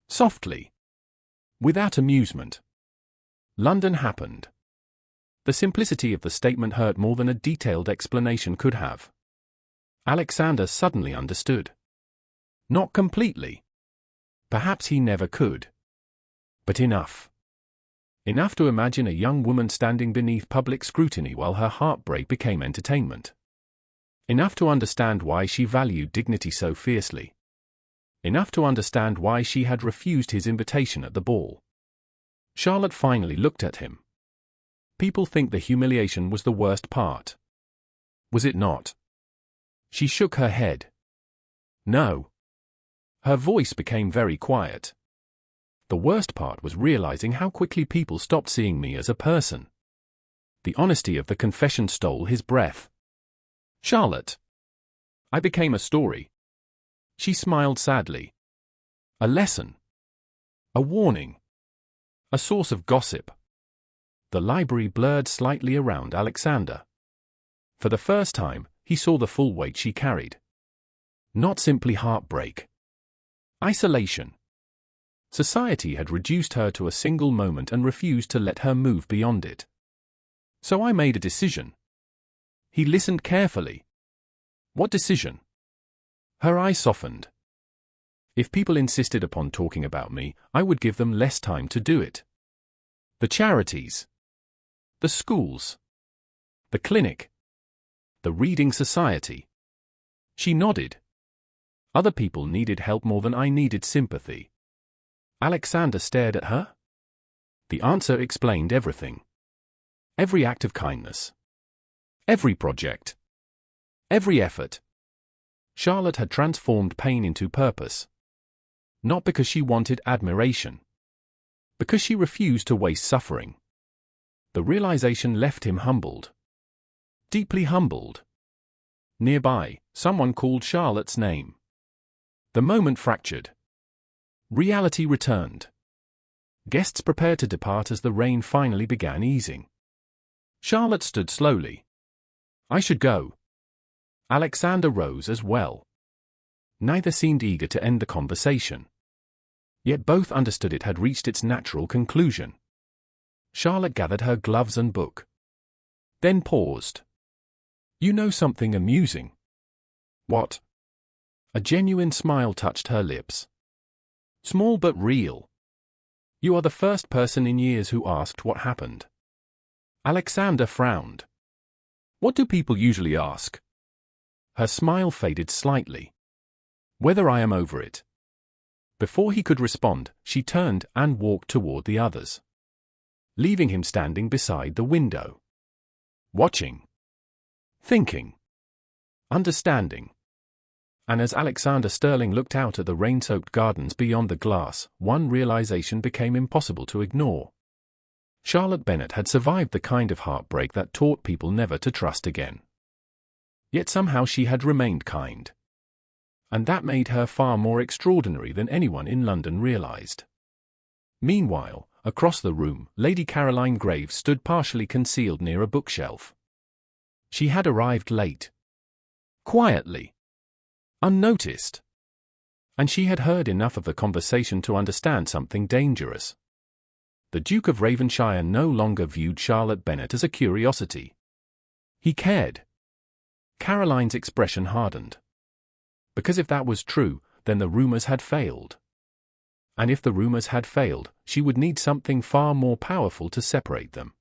Softly. Without amusement. London happened. The simplicity of the statement hurt more than a detailed explanation could have. Alexander suddenly understood. Not completely. Perhaps he never could. But enough. Enough to imagine a young woman standing beneath public scrutiny while her heartbreak became entertainment. Enough to understand why she valued dignity so fiercely. Enough to understand why she had refused his invitation at the ball. Charlotte finally looked at him. People think the humiliation was the worst part. Was it not? She shook her head. No. Her voice became very quiet. The worst part was realizing how quickly people stopped seeing me as a person. The honesty of the confession stole his breath. Charlotte. I became a story. She smiled sadly. A lesson. A warning. A source of gossip. The library blurred slightly around Alexander. For the first time, he saw the full weight she carried. Not simply heartbreak. Isolation. Society had reduced her to a single moment and refused to let her move beyond it. So I made a decision. He listened carefully. What decision? Her eyes softened. If people insisted upon talking about me, I would give them less time to do it. The charities. The schools. The clinic. The reading society. She nodded. Other people needed help more than I needed sympathy. Alexander stared at her. The answer explained everything. Every act of kindness. Every project. Every effort. Charlotte had transformed pain into purpose. Not because she wanted admiration. Because she refused to waste suffering. The realization left him humbled. Deeply humbled. Nearby, someone called Charlotte's name. The moment fractured. Reality returned. Guests prepared to depart as the rain finally began easing. Charlotte stood slowly. I should go. Alexander rose as well. Neither seemed eager to end the conversation. Yet both understood it had reached its natural conclusion. Charlotte gathered her gloves and book. Then paused. You know something amusing? What? A genuine smile touched her lips. Small but real. You are the first person in years who asked what happened. Alexander frowned. What do people usually ask? Her smile faded slightly. Whether I am over it. Before he could respond, she turned and walked toward the others, leaving him standing beside the window. Watching. Thinking. Understanding. And as Alexander Sterling looked out at the rain-soaked gardens beyond the glass, one realization became impossible to ignore. Charlotte Bennett had survived the kind of heartbreak that taught people never to trust again. Yet somehow she had remained kind. And that made her far more extraordinary than anyone in London realized. Meanwhile, across the room, Lady Caroline Graves stood partially concealed near a bookshelf. She had arrived late. Quietly. Unnoticed. And she had heard enough of the conversation to understand something dangerous. The Duke of Raven-shire no longer viewed Charlotte Bennett as a curiosity. He cared. Caroline's expression hardened. Because if that was true, then the rumors had failed. And if the rumors had failed, she would need something far more powerful to separate them.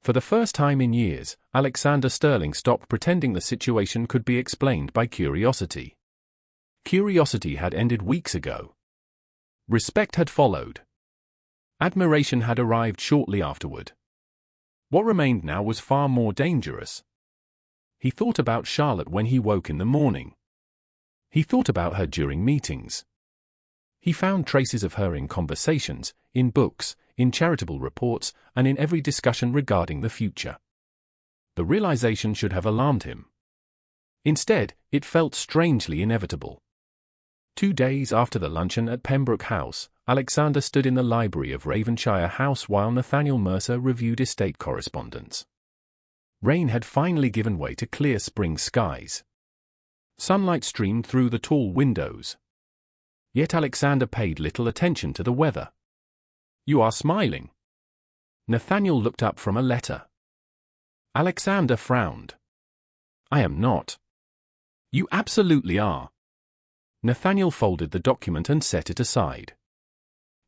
For the first time in years, Alexander Sterling stopped pretending the situation could be explained by curiosity. Curiosity had ended weeks ago. Respect had followed. Admiration had arrived shortly afterward. What remained now was far more dangerous. He thought about Charlotte when he woke in the morning. He thought about her during meetings. He found traces of her in conversations, in books, in charitable reports, and in every discussion regarding the future. The realization should have alarmed him. Instead, it felt strangely inevitable. 2 days after the luncheon at Pembroke House, Alexander stood in the library of Raven-shire House while Nathaniel Mercer reviewed estate correspondence. Rain had finally given way to clear spring skies. Sunlight streamed through the tall windows. Yet Alexander paid little attention to the weather. "You are smiling." Nathaniel looked up from a letter. Alexander frowned. "I am not." "You absolutely are." Nathaniel folded the document and set it aside.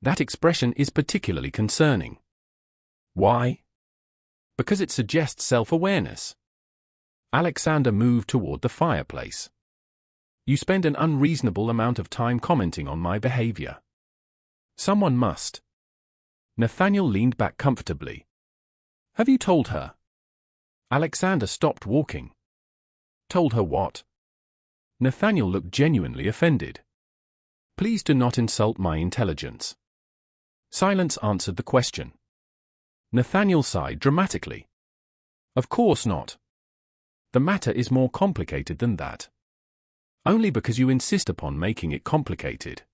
"That expression is particularly concerning." "Why?" "Because it suggests self-awareness." Alexander moved toward the fireplace. "You spend an unreasonable amount of time commenting on my behavior." "Someone must." Nathaniel leaned back comfortably. "Have you told her?" Alexander stopped walking. "Told her what?" Nathaniel looked genuinely offended. "Please do not insult my intelligence." Silence answered the question. Nathaniel sighed dramatically. "Of course not. The matter is more complicated than that. Only because you insist upon making it complicated."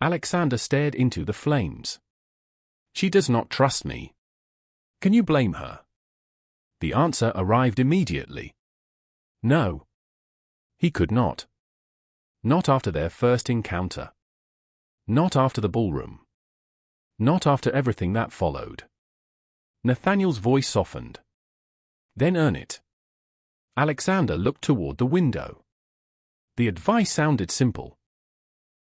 Alexander stared into the flames. "She does not trust me. Can you blame her?" The answer arrived immediately. No. He could not. Not after their first encounter. Not after the ballroom. Not after everything that followed. Nathaniel's voice softened. "Then earn it." Alexander looked toward the window. The advice sounded simple.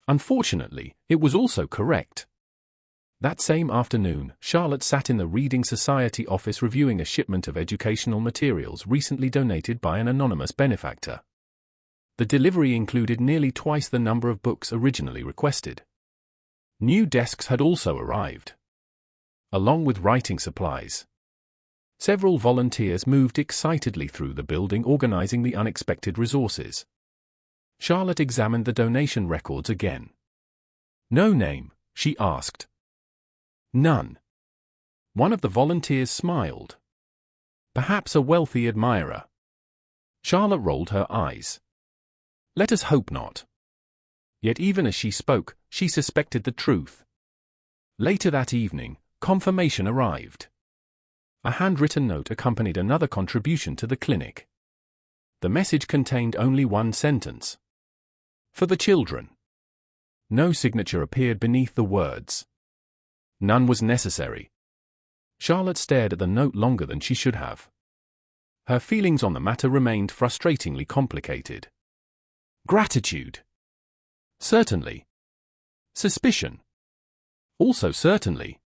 Unfortunately, it was also correct. That same afternoon, Charlotte sat in the Reading Society office reviewing a shipment of educational materials recently donated by an anonymous benefactor. The delivery included nearly twice the number of books originally requested. New desks had also arrived, along with writing supplies. Several volunteers moved excitedly through the building organizing the unexpected resources. Charlotte examined the donation records again. "No name?" she asked. "None." One of the volunteers smiled. "Perhaps a wealthy admirer." Charlotte rolled her eyes. "Let us hope not." Yet even as she spoke, she suspected the truth. Later that evening, confirmation arrived. A handwritten note accompanied another contribution to the clinic. The message contained only one sentence. "For the children." No signature appeared beneath the words. None was necessary. Charlotte stared at the note longer than she should have. Her feelings on the matter remained frustratingly complicated. Gratitude. Certainly. Suspicion. Also certainly.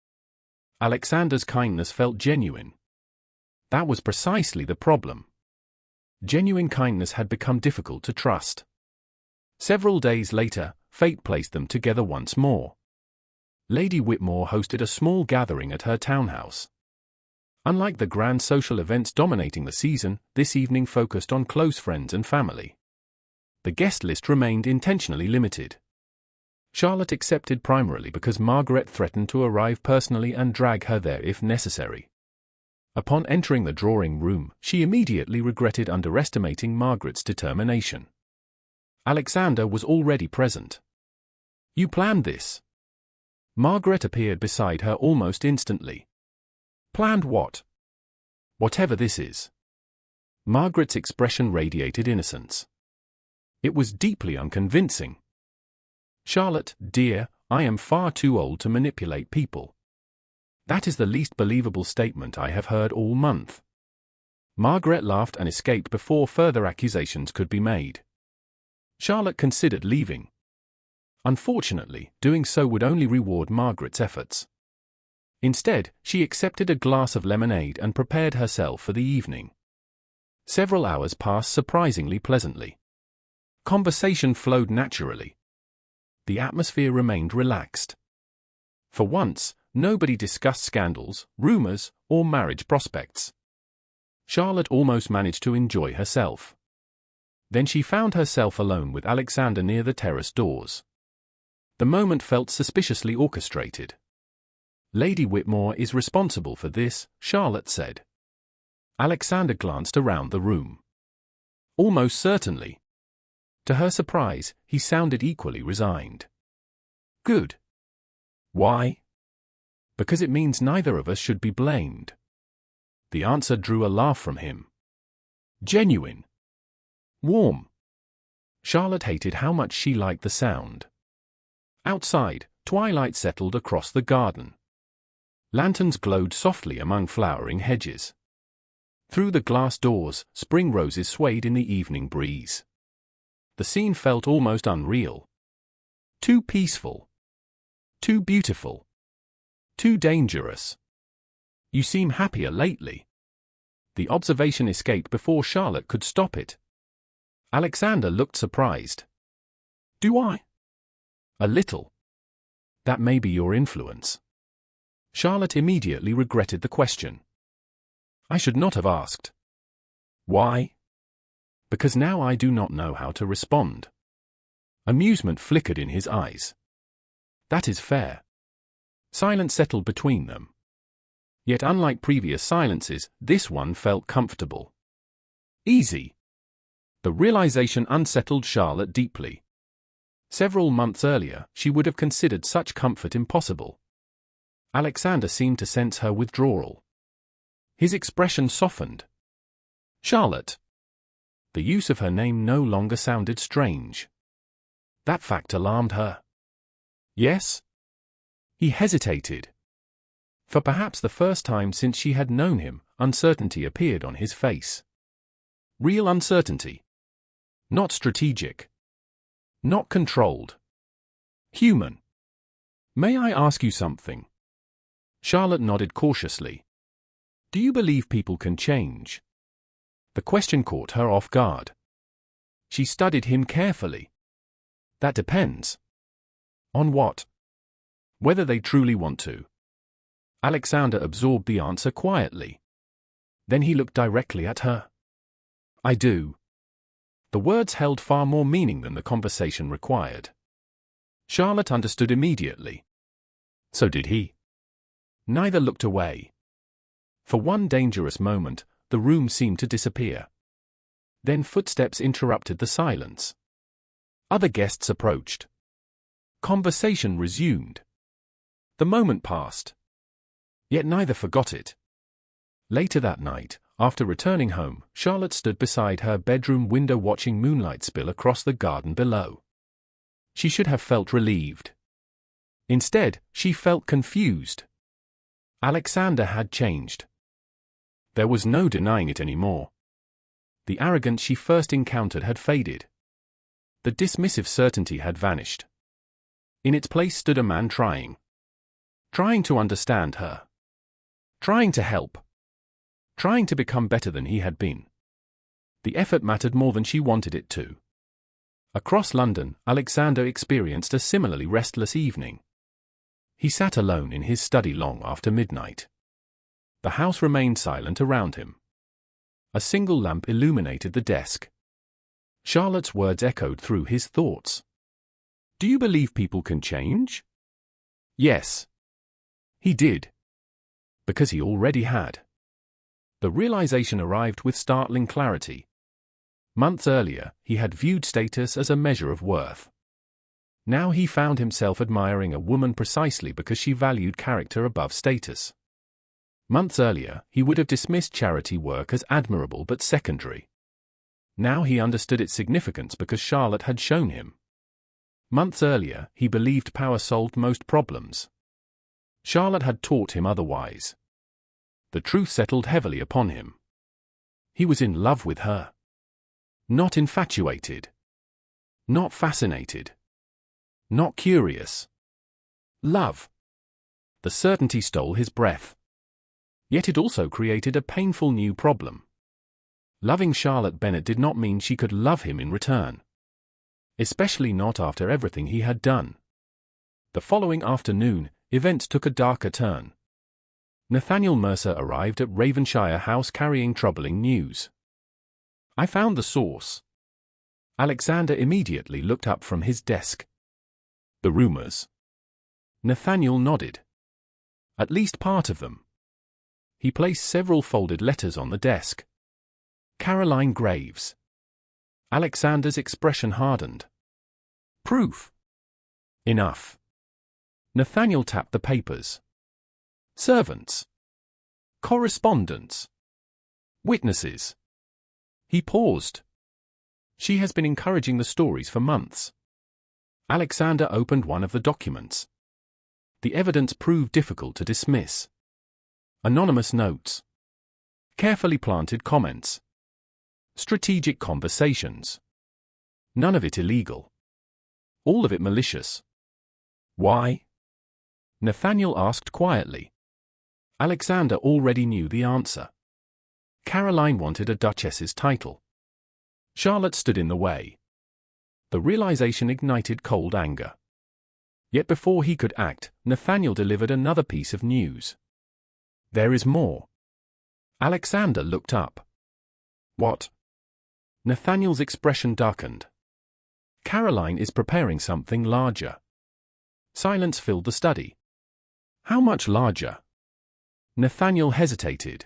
Alexander's kindness felt genuine. That was precisely the problem. Genuine kindness had become difficult to trust. Several days later, fate placed them together once more. Lady Whitmore hosted a small gathering at her townhouse. Unlike the grand social events dominating the season, this evening focused on close friends and family. The guest list remained intentionally limited. Charlotte accepted primarily because Margaret threatened to arrive personally and drag her there if necessary. Upon entering the drawing room, she immediately regretted underestimating Margaret's determination. Alexander was already present. "You planned this?" Margaret appeared beside her almost instantly. "Planned what?" "Whatever this is." Margaret's expression radiated innocence. It was deeply unconvincing. "Charlotte, dear, I am far too old to manipulate people." That is the least believable statement I have heard all month. Margaret laughed and escaped before further accusations could be made. Charlotte considered leaving. Unfortunately, doing so would only reward Margaret's efforts. Instead, she accepted a glass of lemonade and prepared herself for the evening. Several hours passed surprisingly pleasantly. Conversation flowed naturally. The atmosphere remained relaxed. For once, nobody discussed scandals, rumors, or marriage prospects. Charlotte almost managed to enjoy herself. Then she found herself alone with Alexander near the terrace doors. The moment felt suspiciously orchestrated. Lady Whitmore is responsible for this, Charlotte said. Alexander glanced around the room. Almost certainly. To her surprise, he sounded equally resigned. Good. Why? Because it means neither of us should be blamed. The answer drew a laugh from him. Genuine. Warm. Charlotte hated how much she liked the sound. Outside, twilight settled across the garden. Lanterns glowed softly among flowering hedges. Through the glass doors, spring roses swayed in the evening breeze. The scene felt almost unreal. Too peaceful. Too beautiful. Too dangerous. You seem happier lately. The observation escaped before Charlotte could stop it. Alexander looked surprised. Do I? A little. That may be your influence. Charlotte immediately regretted the question. I should not have asked. Why? Because now I do not know how to respond. Amusement flickered in his eyes. That is fair. Silence settled between them. Yet unlike previous silences, this one felt comfortable. Easy. The realization unsettled Charlotte deeply. Several months earlier, she would have considered such comfort impossible. Alexander seemed to sense her withdrawal. His expression softened. Charlotte. The use of her name no longer sounded strange. That fact alarmed her. Yes? He hesitated. For perhaps the first time since she had known him, uncertainty appeared on his face. Real uncertainty. Not strategic. Not controlled. Human. May I ask you something? Charlotte nodded cautiously. Do you believe people can change? The question caught her off guard. She studied him carefully. That depends. On what? Whether they truly want to. Alexander absorbed the answer quietly. Then he looked directly at her. I do. The words held far more meaning than the conversation required. Charlotte understood immediately. So did he. Neither looked away. For one dangerous moment, the room seemed to disappear. Then footsteps interrupted the silence. Other guests approached. Conversation resumed. The moment passed. Yet neither forgot it. Later that night, after returning home, Charlotte stood beside her bedroom window watching moonlight spill across the garden below. She should have felt relieved. Instead, she felt confused. Alexander had changed. There was no denying it anymore. The arrogance she first encountered had faded. The dismissive certainty had vanished. In its place stood a man trying. Trying to understand her. Trying to help. Trying to become better than he had been. The effort mattered more than she wanted it to. Across London, Alexander experienced a similarly restless evening. He sat alone in his study long after midnight. The house remained silent around him. A single lamp illuminated the desk. Charlotte's words echoed through his thoughts. Do you believe people can change? Yes. He did. Because he already had. The realization arrived with startling clarity. Months earlier, he had viewed status as a measure of worth. Now he found himself admiring a woman precisely because she valued character above status. Months earlier, he would have dismissed charity work as admirable but secondary. Now he understood its significance because Charlotte had shown him. Months earlier, he believed power solved most problems. Charlotte had taught him otherwise. The truth settled heavily upon him. He was in love with her. Not infatuated. Not fascinated. Not curious. Love. The certainty stole his breath. Yet it also created a painful new problem. Loving Charlotte Bennett did not mean she could love him in return. Especially not after everything he had done. The following afternoon, events took a darker turn. Nathaniel Mercer arrived at Raven-shire House carrying troubling news. I found the source. Alexander immediately looked up from his desk. The rumors. Nathaniel nodded. At least part of them. He placed several folded letters on the desk. Caroline Graves. Alexander's expression hardened. Proof. Enough. Nathaniel tapped the papers. Servants. Correspondence. Witnesses. He paused. She has been encouraging the stories for months. Alexander opened one of the documents. The evidence proved difficult to dismiss. Anonymous notes. Carefully planted comments. Strategic conversations. None of it illegal. All of it malicious. Why? Nathaniel asked quietly. Alexander already knew the answer. Caroline wanted a duchess's title. Charlotte stood in the way. The realization ignited cold anger. Yet before he could act, Nathaniel delivered another piece of news. There is more. Alexander looked up. What? Nathaniel's expression darkened. Caroline is preparing something larger. Silence filled the study. How much larger? Nathaniel hesitated.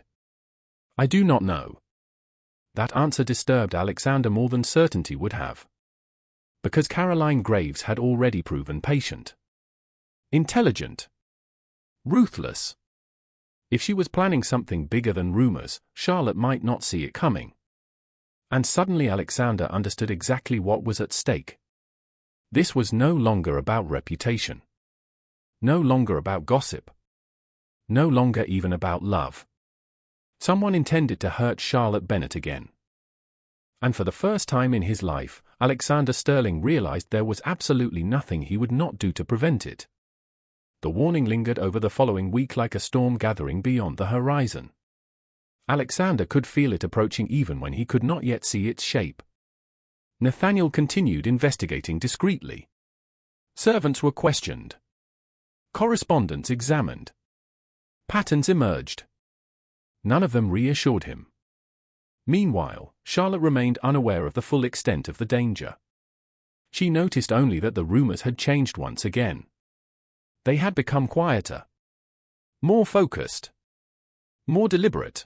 I do not know. That answer disturbed Alexander more than certainty would have. Because Caroline Graves had already proven patient. Intelligent. Ruthless. If she was planning something bigger than rumors, Charlotte might not see it coming. And suddenly Alexander understood exactly what was at stake. This was no longer about reputation. No longer about gossip. No longer even about love. Someone intended to hurt Charlotte Bennett again. And for the first time in his life, Alexander Sterling realized there was absolutely nothing he would not do to prevent it. The warning lingered over the following week like a storm gathering beyond the horizon. Alexander could feel it approaching even when he could not yet see its shape. Nathaniel continued investigating discreetly. Servants were questioned. Correspondence examined. Patterns emerged. None of them reassured him. Meanwhile, Charlotte remained unaware of the full extent of the danger. She noticed only that the rumors had changed once again. They had become quieter. More focused. More deliberate.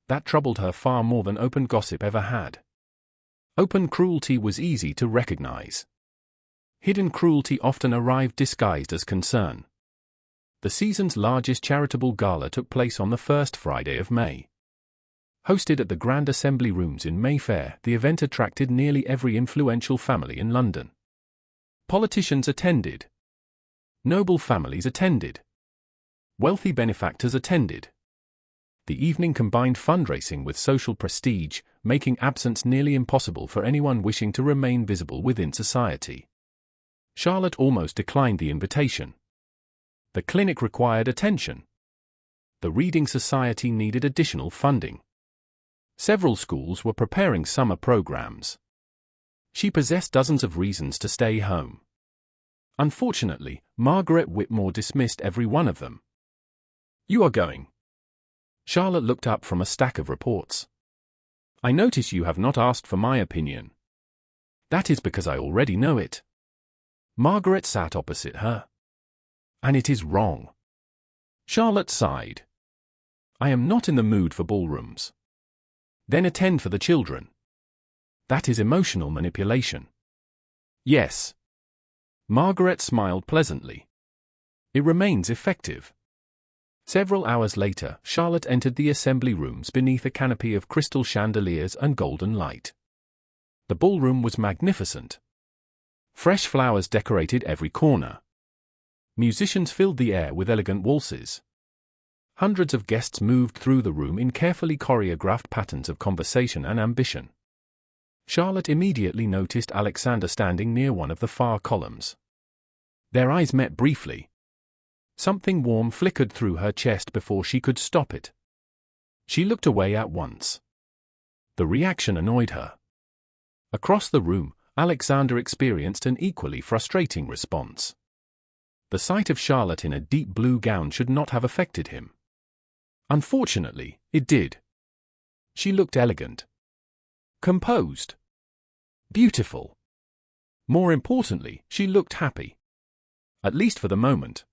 That troubled her far more than open gossip ever had. Open cruelty was easy to recognize. Hidden cruelty often arrived disguised as concern. The season's largest charitable gala took place on the first Friday of May. Hosted at the Grand Assembly Rooms in Mayfair, the event attracted nearly every influential family in London. Politicians attended. Noble families attended. Wealthy benefactors attended. The evening combined fundraising with social prestige, making absence nearly impossible for anyone wishing to remain visible within society. Charlotte almost declined the invitation. The clinic required attention. The Reading Society needed additional funding. Several schools were preparing summer programs. She possessed dozens of reasons to stay home. Unfortunately, Margaret Whitmore dismissed every one of them. You are going. Charlotte looked up from a stack of reports. I notice you have not asked for my opinion. That is because I already know it. Margaret sat opposite her. And it is wrong. Charlotte sighed. I am not in the mood for ballrooms. Then attend for the children. That is emotional manipulation. Yes. Margaret smiled pleasantly. It remains effective. Several hours later, Charlotte entered the assembly rooms beneath a canopy of crystal chandeliers and golden light. The ballroom was magnificent. Fresh flowers decorated every corner. Musicians filled the air with elegant waltzes. Hundreds of guests moved through the room in carefully choreographed patterns of conversation and ambition. Charlotte immediately noticed Alexander standing near one of the far columns. Their eyes met briefly. Something warm flickered through her chest before she could stop it. She looked away at once. The reaction annoyed her. Across the room, Alexander experienced an equally frustrating response. The sight of Charlotte in a deep blue gown should not have affected him. Unfortunately, it did. She looked elegant. Composed. Beautiful. More importantly, she looked happy. At least for the moment.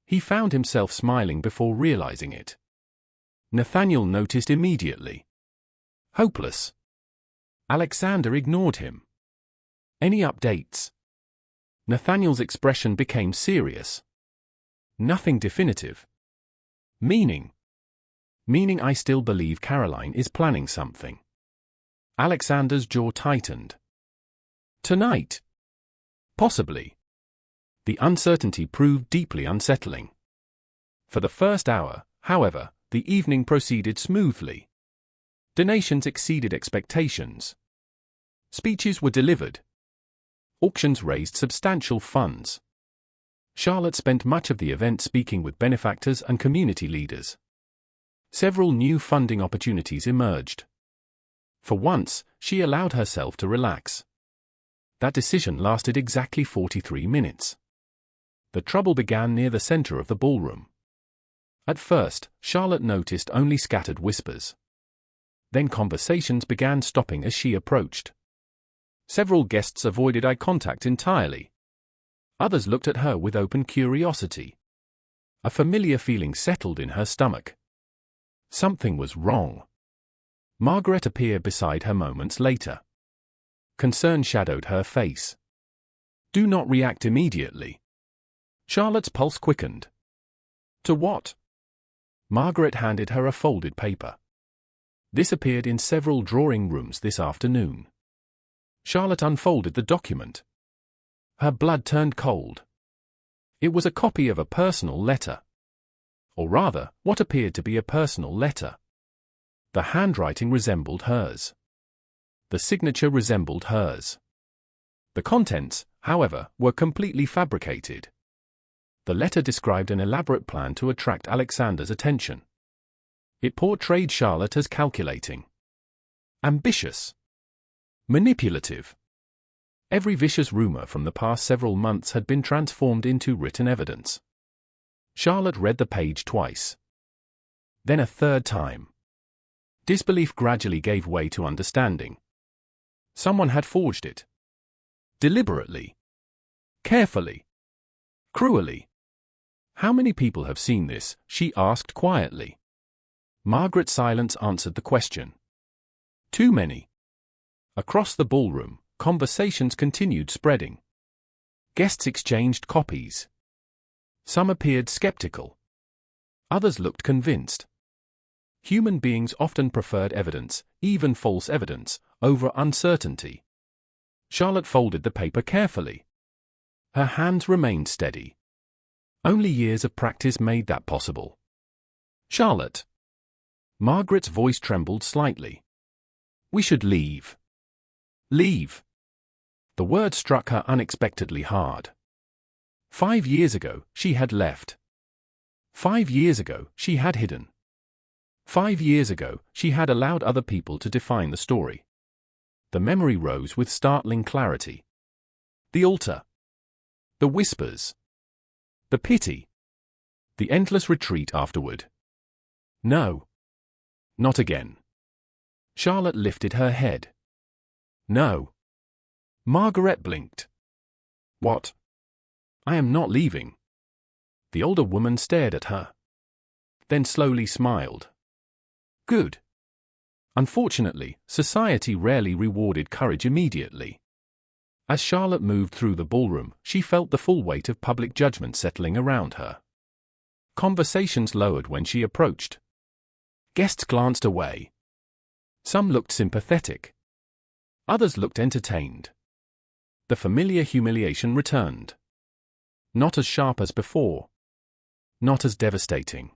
He found himself smiling before realizing it. Nathaniel noticed immediately. Hopeless. Alexander ignored him. Any updates? Nathaniel's expression became serious. Nothing definitive. Meaning I still believe Caroline is planning something. Alexander's jaw tightened. Tonight? Possibly. The uncertainty proved deeply unsettling. For the first hour, however, the evening proceeded smoothly. Donations exceeded expectations. Speeches were delivered. Auctions raised substantial funds. Charlotte spent much of the event speaking with benefactors and community leaders. Several new funding opportunities emerged. For once, she allowed herself to relax. That decision lasted exactly 43 minutes. The trouble began near the center of the ballroom. At first, Charlotte noticed only scattered whispers. Then conversations began stopping as she approached. Several guests avoided eye contact entirely. Others looked at her with open curiosity. A familiar feeling settled in her stomach. Something was wrong. Margaret appeared beside her moments later. Concern shadowed her face. Do not react immediately. Charlotte's pulse quickened. To what? Margaret handed her a folded paper. This appeared in several drawing rooms this afternoon. Charlotte unfolded the document. Her blood turned cold. It was a copy of a personal letter. Or rather, what appeared to be a personal letter. The handwriting resembled hers. The signature resembled hers. The contents, however, were completely fabricated. The letter described an elaborate plan to attract Alexander's attention. It portrayed Charlotte as calculating, ambitious, manipulative. Every vicious rumor from the past several months had been transformed into written evidence. Charlotte read the page twice. Then a third time. Disbelief gradually gave way to understanding. Someone had forged it. Deliberately. Carefully. Cruelly. How many people have seen this? She asked quietly. Margaret's silence answered the question. Too many. Across the ballroom, conversations continued spreading. Guests exchanged copies. Some appeared skeptical. Others looked convinced. Human beings often preferred evidence, even false evidence, over uncertainty. Charlotte folded the paper carefully. Her hands remained steady. Only years of practice made that possible. Charlotte. Margaret's voice trembled slightly. We should leave. Leave. The word struck her unexpectedly hard. 5 years ago, she had left. 5 years ago, she had hidden. 5 years ago, she had allowed other people to define the story. The memory rose with startling clarity. The altar. The whispers. The pity. The endless retreat afterward. No. Not again. Charlotte lifted her head. No. Margaret blinked. What? I am not leaving. The older woman stared at her. Then slowly smiled. Good. Unfortunately, society rarely rewarded courage immediately. As Charlotte moved through the ballroom, she felt the full weight of public judgment settling around her. Conversations lowered when she approached. Guests glanced away. Some looked sympathetic. Others looked entertained. The familiar humiliation returned. Not as sharp as before. Not as devastating.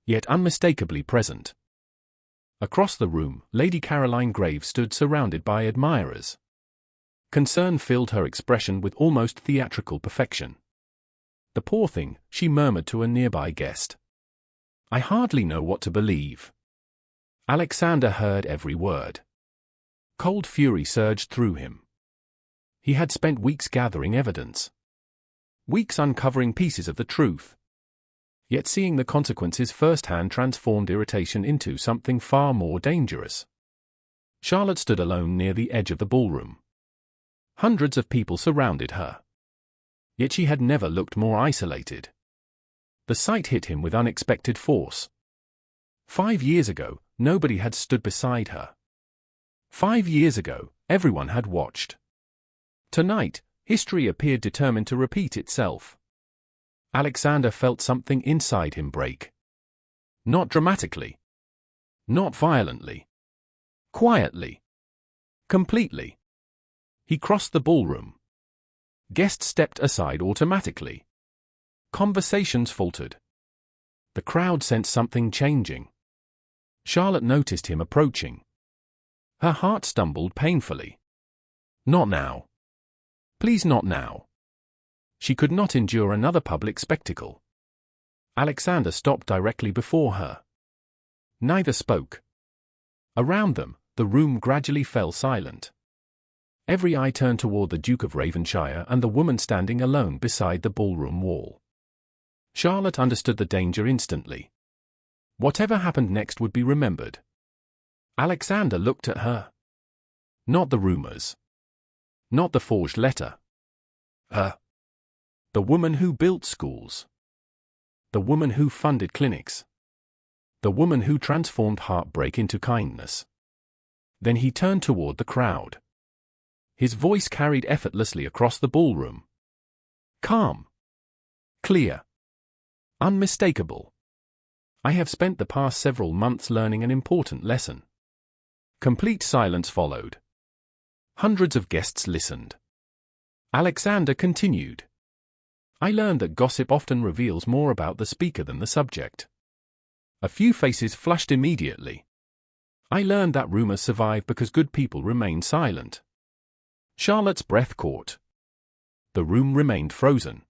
Yet unmistakably present. Across the room, Lady Caroline Graves stood surrounded by admirers. Concern filled her expression with almost theatrical perfection. The poor thing, she murmured to a nearby guest. I hardly know what to believe. Alexander heard every word. Cold fury surged through him. He had spent weeks gathering evidence. Weeks uncovering pieces of the truth. Yet seeing the consequences firsthand transformed irritation into something far more dangerous. Charlotte stood alone near the edge of the ballroom. Hundreds of people surrounded her. Yet she had never looked more isolated. The sight hit him with unexpected force. 5 years ago, nobody had stood beside her. 5 years ago, everyone had watched. Tonight, history appeared determined to repeat itself. Alexander felt something inside him break. Not dramatically. Not violently. Quietly. Completely. He crossed the ballroom. Guests stepped aside automatically. Conversations faltered. The crowd sensed something changing. Charlotte noticed him approaching. Her heart stumbled painfully. Not now. Please, not now. She could not endure another public spectacle. Alexander stopped directly before her. Neither spoke. Around them, the room gradually fell silent. Every eye turned toward the Duke of Raven-shire and the woman standing alone beside the ballroom wall. Charlotte understood the danger instantly. Whatever happened next would be remembered. Alexander looked at her. Not the rumors. Not the forged letter. Her. The woman who built schools. The woman who funded clinics. The woman who transformed heartbreak into kindness. Then he turned toward the crowd. His voice carried effortlessly across the ballroom. Calm. Clear. Unmistakable. I have spent the past several months learning an important lesson. Complete silence followed. Hundreds of guests listened. Alexander continued. I learned that gossip often reveals more about the speaker than the subject. A few faces flushed immediately. I learned that rumors survive because good people remain silent. Charlotte's breath caught. The room remained frozen.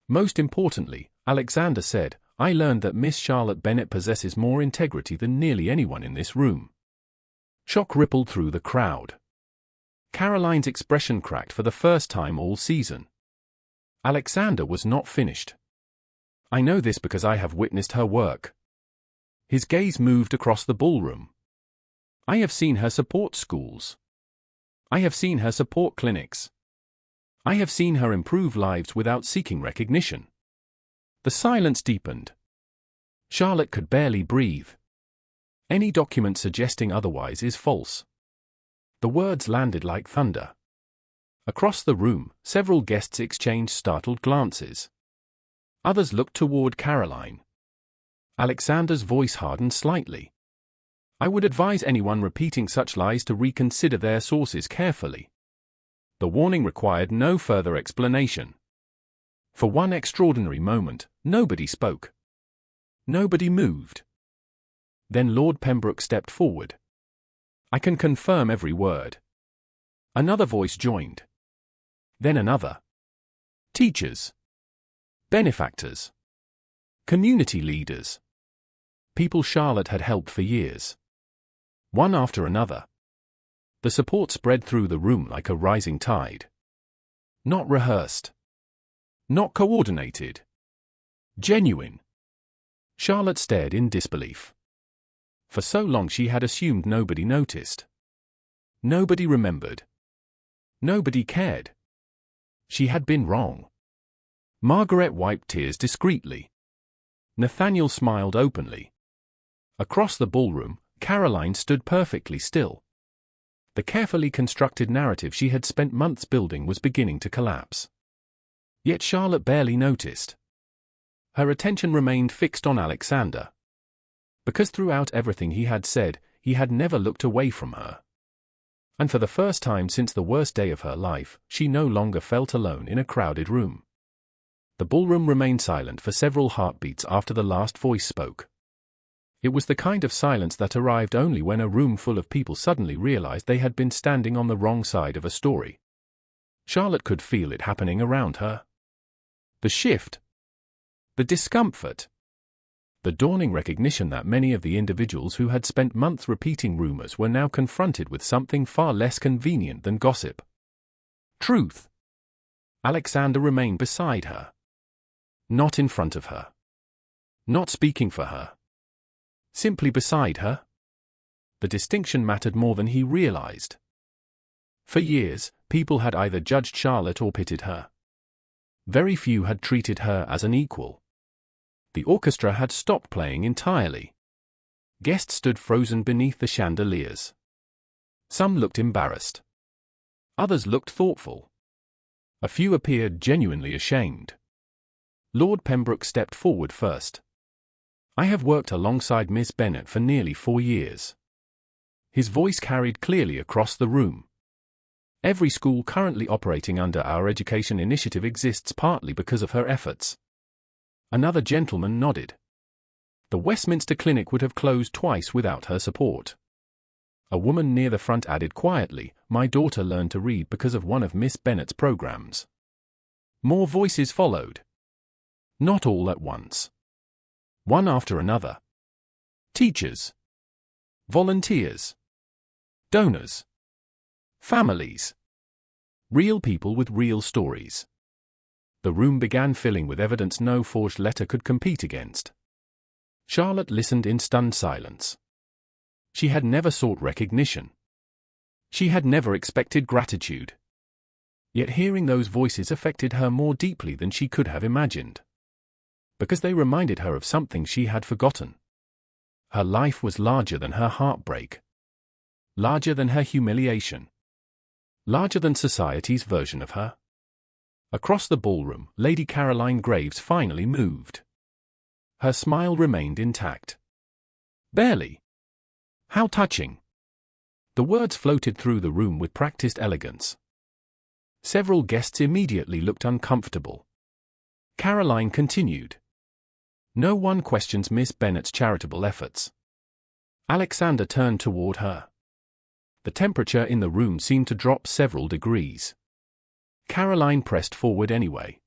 Most importantly, Alexander said, I learned that Miss Charlotte Bennett possesses more integrity than nearly anyone in this room. Shock rippled through the crowd. Caroline's expression cracked for the first time all season. Alexander was not finished. I know this because I have witnessed her work. His gaze moved across the ballroom. I have seen her support schools. I have seen her support clinics. I have seen her improve lives without seeking recognition. The silence deepened. Charlotte could barely breathe. Any document suggesting otherwise is false. The words landed like thunder. Across the room, several guests exchanged startled glances. Others looked toward Caroline. Alexander's voice hardened slightly. I would advise anyone repeating such lies to reconsider their sources carefully. The warning required no further explanation. For one extraordinary moment, nobody spoke. Nobody moved. Then Lord Pembroke stepped forward. I can confirm every word. Another voice joined. Then another. Teachers. Benefactors. Community leaders. People Charlotte had helped for years. One after another. The support spread through the room like a rising tide. Not rehearsed. Not coordinated. Genuine. Charlotte stared in disbelief. For so long she had assumed nobody noticed. Nobody remembered. Nobody cared. She had been wrong. Margaret wiped tears discreetly. Nathaniel smiled openly. Across the ballroom, Caroline stood perfectly still. The carefully constructed narrative she had spent months building was beginning to collapse. Yet Charlotte barely noticed. Her attention remained fixed on Alexander. Because throughout everything he had said, he had never looked away from her. And for the first time since the worst day of her life, she no longer felt alone in a crowded room. The ballroom remained silent for several heartbeats after the last voice spoke. It was the kind of silence that arrived only when a room full of people suddenly realized they had been standing on the wrong side of a story. Charlotte could feel it happening around her. The shift. The discomfort. The dawning recognition that many of the individuals who had spent months repeating rumors were now confronted with something far less convenient than gossip. Truth. Alexander remained beside her. Not in front of her. Not speaking for her. Simply beside her. The distinction mattered more than he realized. For years, people had either judged Charlotte or pitied her. Very few had treated her as an equal. The orchestra had stopped playing entirely. Guests stood frozen beneath the chandeliers. Some looked embarrassed. Others looked thoughtful. A few appeared genuinely ashamed. Lord Pembroke stepped forward first. "I have worked alongside Miss Bennett for nearly 4 years." His voice carried clearly across the room. "Every school currently operating under our education initiative exists partly because of her efforts." Another gentleman nodded. "The Westminster Clinic would have closed twice without her support." A woman near the front added quietly, "My daughter learned to read because of one of Miss Bennett's programs." More voices followed. Not all at once. One after another. Teachers. Volunteers. Donors. Families. Real people with real stories. The room began filling with evidence no forged letter could compete against. Charlotte listened in stunned silence. She had never sought recognition. She had never expected gratitude. Yet hearing those voices affected her more deeply than she could have imagined. Because they reminded her of something she had forgotten. Her life was larger than her heartbreak. Larger than her humiliation. Larger than society's version of her. Across the ballroom, Lady Caroline Graves finally moved. Her smile remained intact. "Barely. How touching." The words floated through the room with practiced elegance. Several guests immediately looked uncomfortable. Caroline continued. "No one questions Miss Bennett's charitable efforts." Alexander turned toward her. The temperature in the room seemed to drop several degrees. Caroline pressed forward anyway.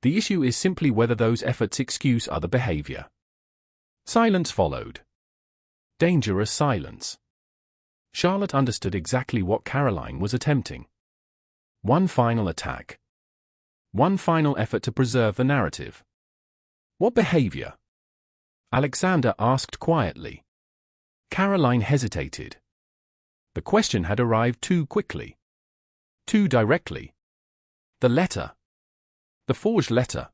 "The issue is simply whether those efforts excuse other behavior." Silence followed. Dangerous silence. Charlotte understood exactly what Caroline was attempting. One final attack. One final effort to preserve the narrative. "What behavior?" Alexander asked quietly. Caroline hesitated. The question had arrived too quickly. Too directly. The letter. The forged letter.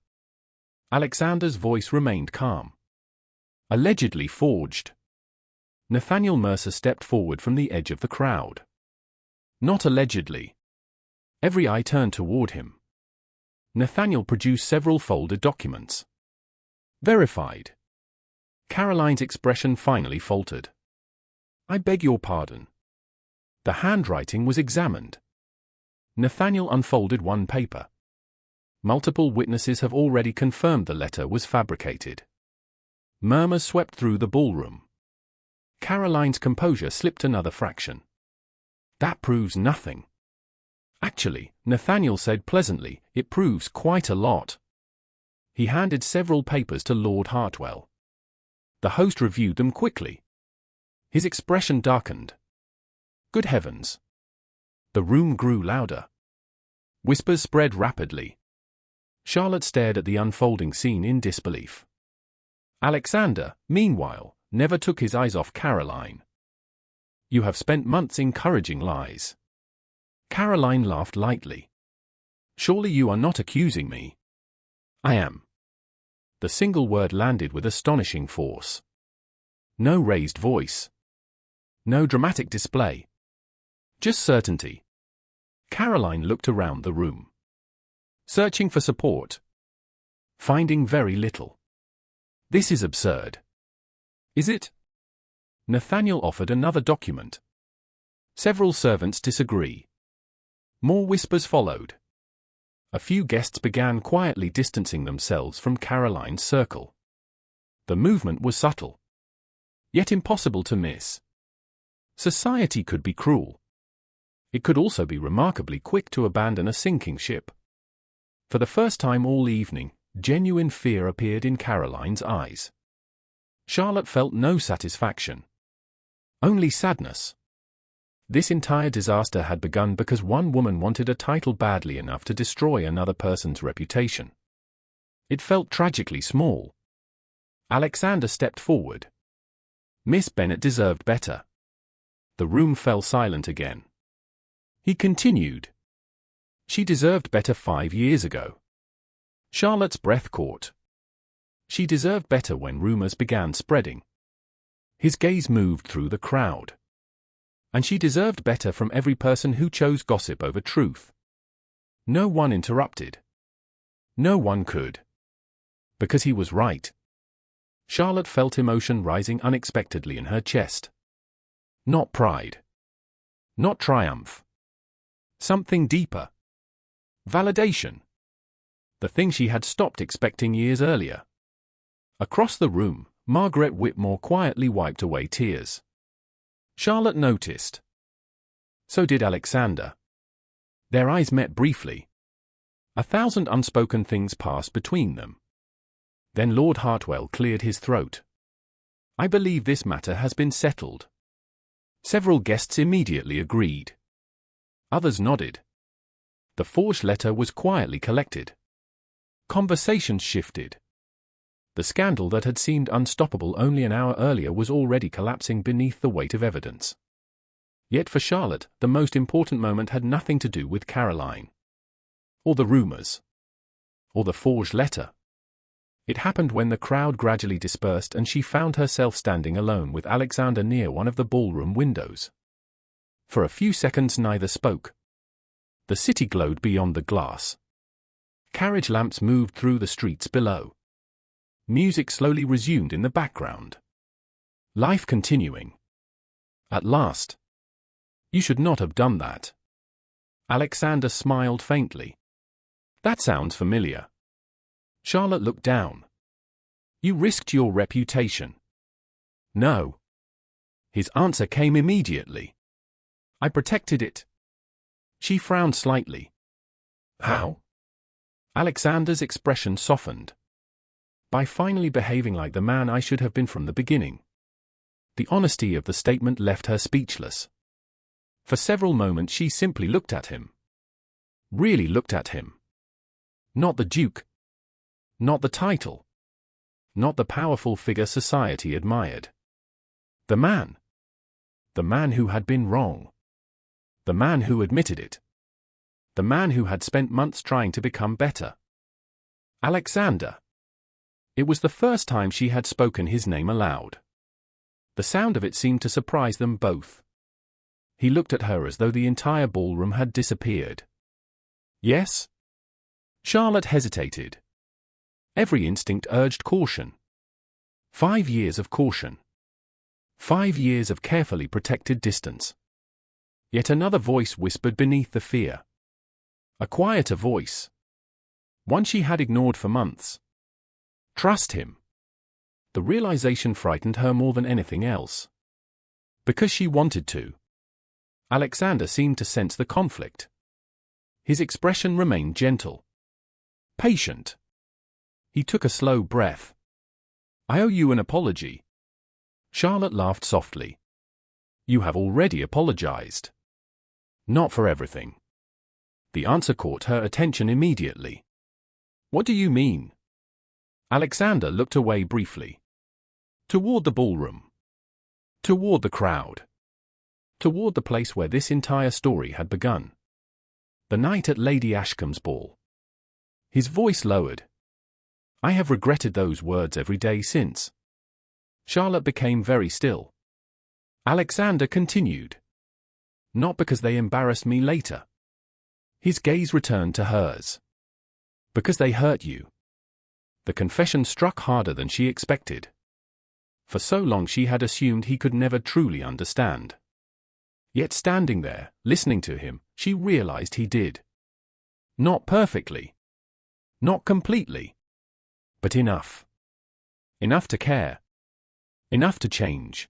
Alexander's voice remained calm. "Allegedly forged." Nathaniel Mercer stepped forward from the edge of the crowd. "Not allegedly." Every eye turned toward him. Nathaniel produced several folded documents. "Verified." Caroline's expression finally faltered. "I beg your pardon." The handwriting was examined. Nathaniel unfolded one paper. "Multiple witnesses have already confirmed the letter was fabricated." Murmurs swept through the ballroom. Caroline's composure slipped another fraction. "That proves nothing." "Actually," Nathaniel said pleasantly, "it proves quite a lot." He handed several papers to Lord Hartwell. The host reviewed them quickly. His expression darkened. "Good heavens." The room grew louder. Whispers spread rapidly. Charlotte stared at the unfolding scene in disbelief. Alexander, meanwhile, never took his eyes off Caroline. "You have spent months encouraging lies." Caroline laughed lightly. "Surely you are not accusing me." "I am." The single word landed with astonishing force. No raised voice. No dramatic display. Just certainty. Caroline looked around the room. Searching for support. Finding very little. "This is absurd." "Is it?" Nathaniel offered another document. Several servants disagree. More whispers followed. A few guests began quietly distancing themselves from Caroline's circle. The movement was subtle, yet impossible to miss. Society could be cruel. It could also be remarkably quick to abandon a sinking ship. For the first time all evening, genuine fear appeared in Caroline's eyes. Charlotte felt no satisfaction. Only sadness. This entire disaster had begun because one woman wanted a title badly enough to destroy another person's reputation. It felt tragically small. Alexander stepped forward. Miss Bennett deserved better. The room fell silent again. He continued. She deserved better 5 years ago. Charlotte's breath caught. She deserved better when rumors began spreading. His gaze moved through the crowd. And she deserved better from every person who chose gossip over truth. No one interrupted. No one could. Because he was right. Charlotte felt emotion rising unexpectedly in her chest. Not pride. Not triumph. Something deeper. Validation. The thing she had stopped expecting years earlier. Across the room, Margaret Whitmore quietly wiped away tears. Charlotte noticed. So did Alexander. Their eyes met briefly. 1,000 unspoken things passed between them. Then Lord Hartwell cleared his throat. I believe this matter has been settled. Several guests immediately agreed. Others nodded. The forged letter was quietly collected. Conversations shifted. The scandal that had seemed unstoppable only an hour earlier was already collapsing beneath the weight of evidence. Yet for Charlotte, the most important moment had nothing to do with Caroline. Or the rumors. Or the forged letter. It happened when the crowd gradually dispersed and she found herself standing alone with Alexander near one of the ballroom windows. For a few seconds neither spoke. The city glowed beyond the glass. Carriage lamps moved through the streets below. Music slowly resumed in the background. Life continuing. At last. You should not have done that. Alexander smiled faintly. That sounds familiar. Charlotte looked down. You risked your reputation. No. His answer came immediately. I protected it. She frowned slightly. How? Alexander's expression softened. By finally behaving like the man I should have been from the beginning. The honesty of the statement left her speechless. For several moments she simply looked at him. Really looked at him. Not the Duke. Not the title. Not the powerful figure society admired. The man. The man who had been wrong. The man who admitted it. The man who had spent months trying to become better. Alexander. It was the first time she had spoken his name aloud. The sound of it seemed to surprise them both. He looked at her as though the entire ballroom had disappeared. Yes? Charlotte hesitated. Every instinct urged caution. 5 years of caution. 5 years of carefully protected distance. Yet another voice whispered beneath the fear. A quieter voice. One she had ignored for months. Trust him. The realization frightened her more than anything else. Because she wanted to. Alexander seemed to sense the conflict. His expression remained gentle. Patient. He took a slow breath. I owe you an apology. Charlotte laughed softly. You have already apologized. Not for everything. The answer caught her attention immediately. What do you mean? Alexander looked away briefly. Toward the ballroom. Toward the crowd. Toward the place where this entire story had begun. The night at Lady Ashcombe's ball. His voice lowered. I have regretted those words every day since. Charlotte became very still. Alexander continued. Not because they embarrassed me later. His gaze returned to hers. Because they hurt you. The confession struck harder than she expected. For so long she had assumed he could never truly understand. Yet standing there, listening to him, she realized he did. Not perfectly. Not completely. But enough. Enough to care. Enough to change.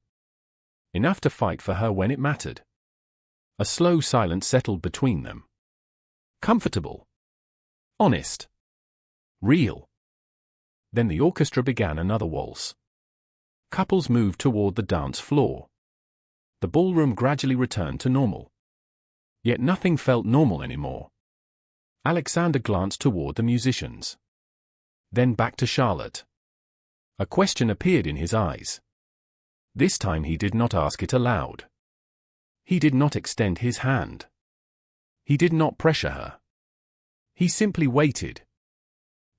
Enough to fight for her when it mattered. A slow silence settled between them. Comfortable. Honest. Real. Then the orchestra began another waltz. Couples moved toward the dance floor. The ballroom gradually returned to normal. Yet nothing felt normal anymore. Alexander glanced toward the musicians. Then back to Charlotte. A question appeared in his eyes. This time he did not ask it aloud. He did not extend his hand. He did not pressure her. He simply waited.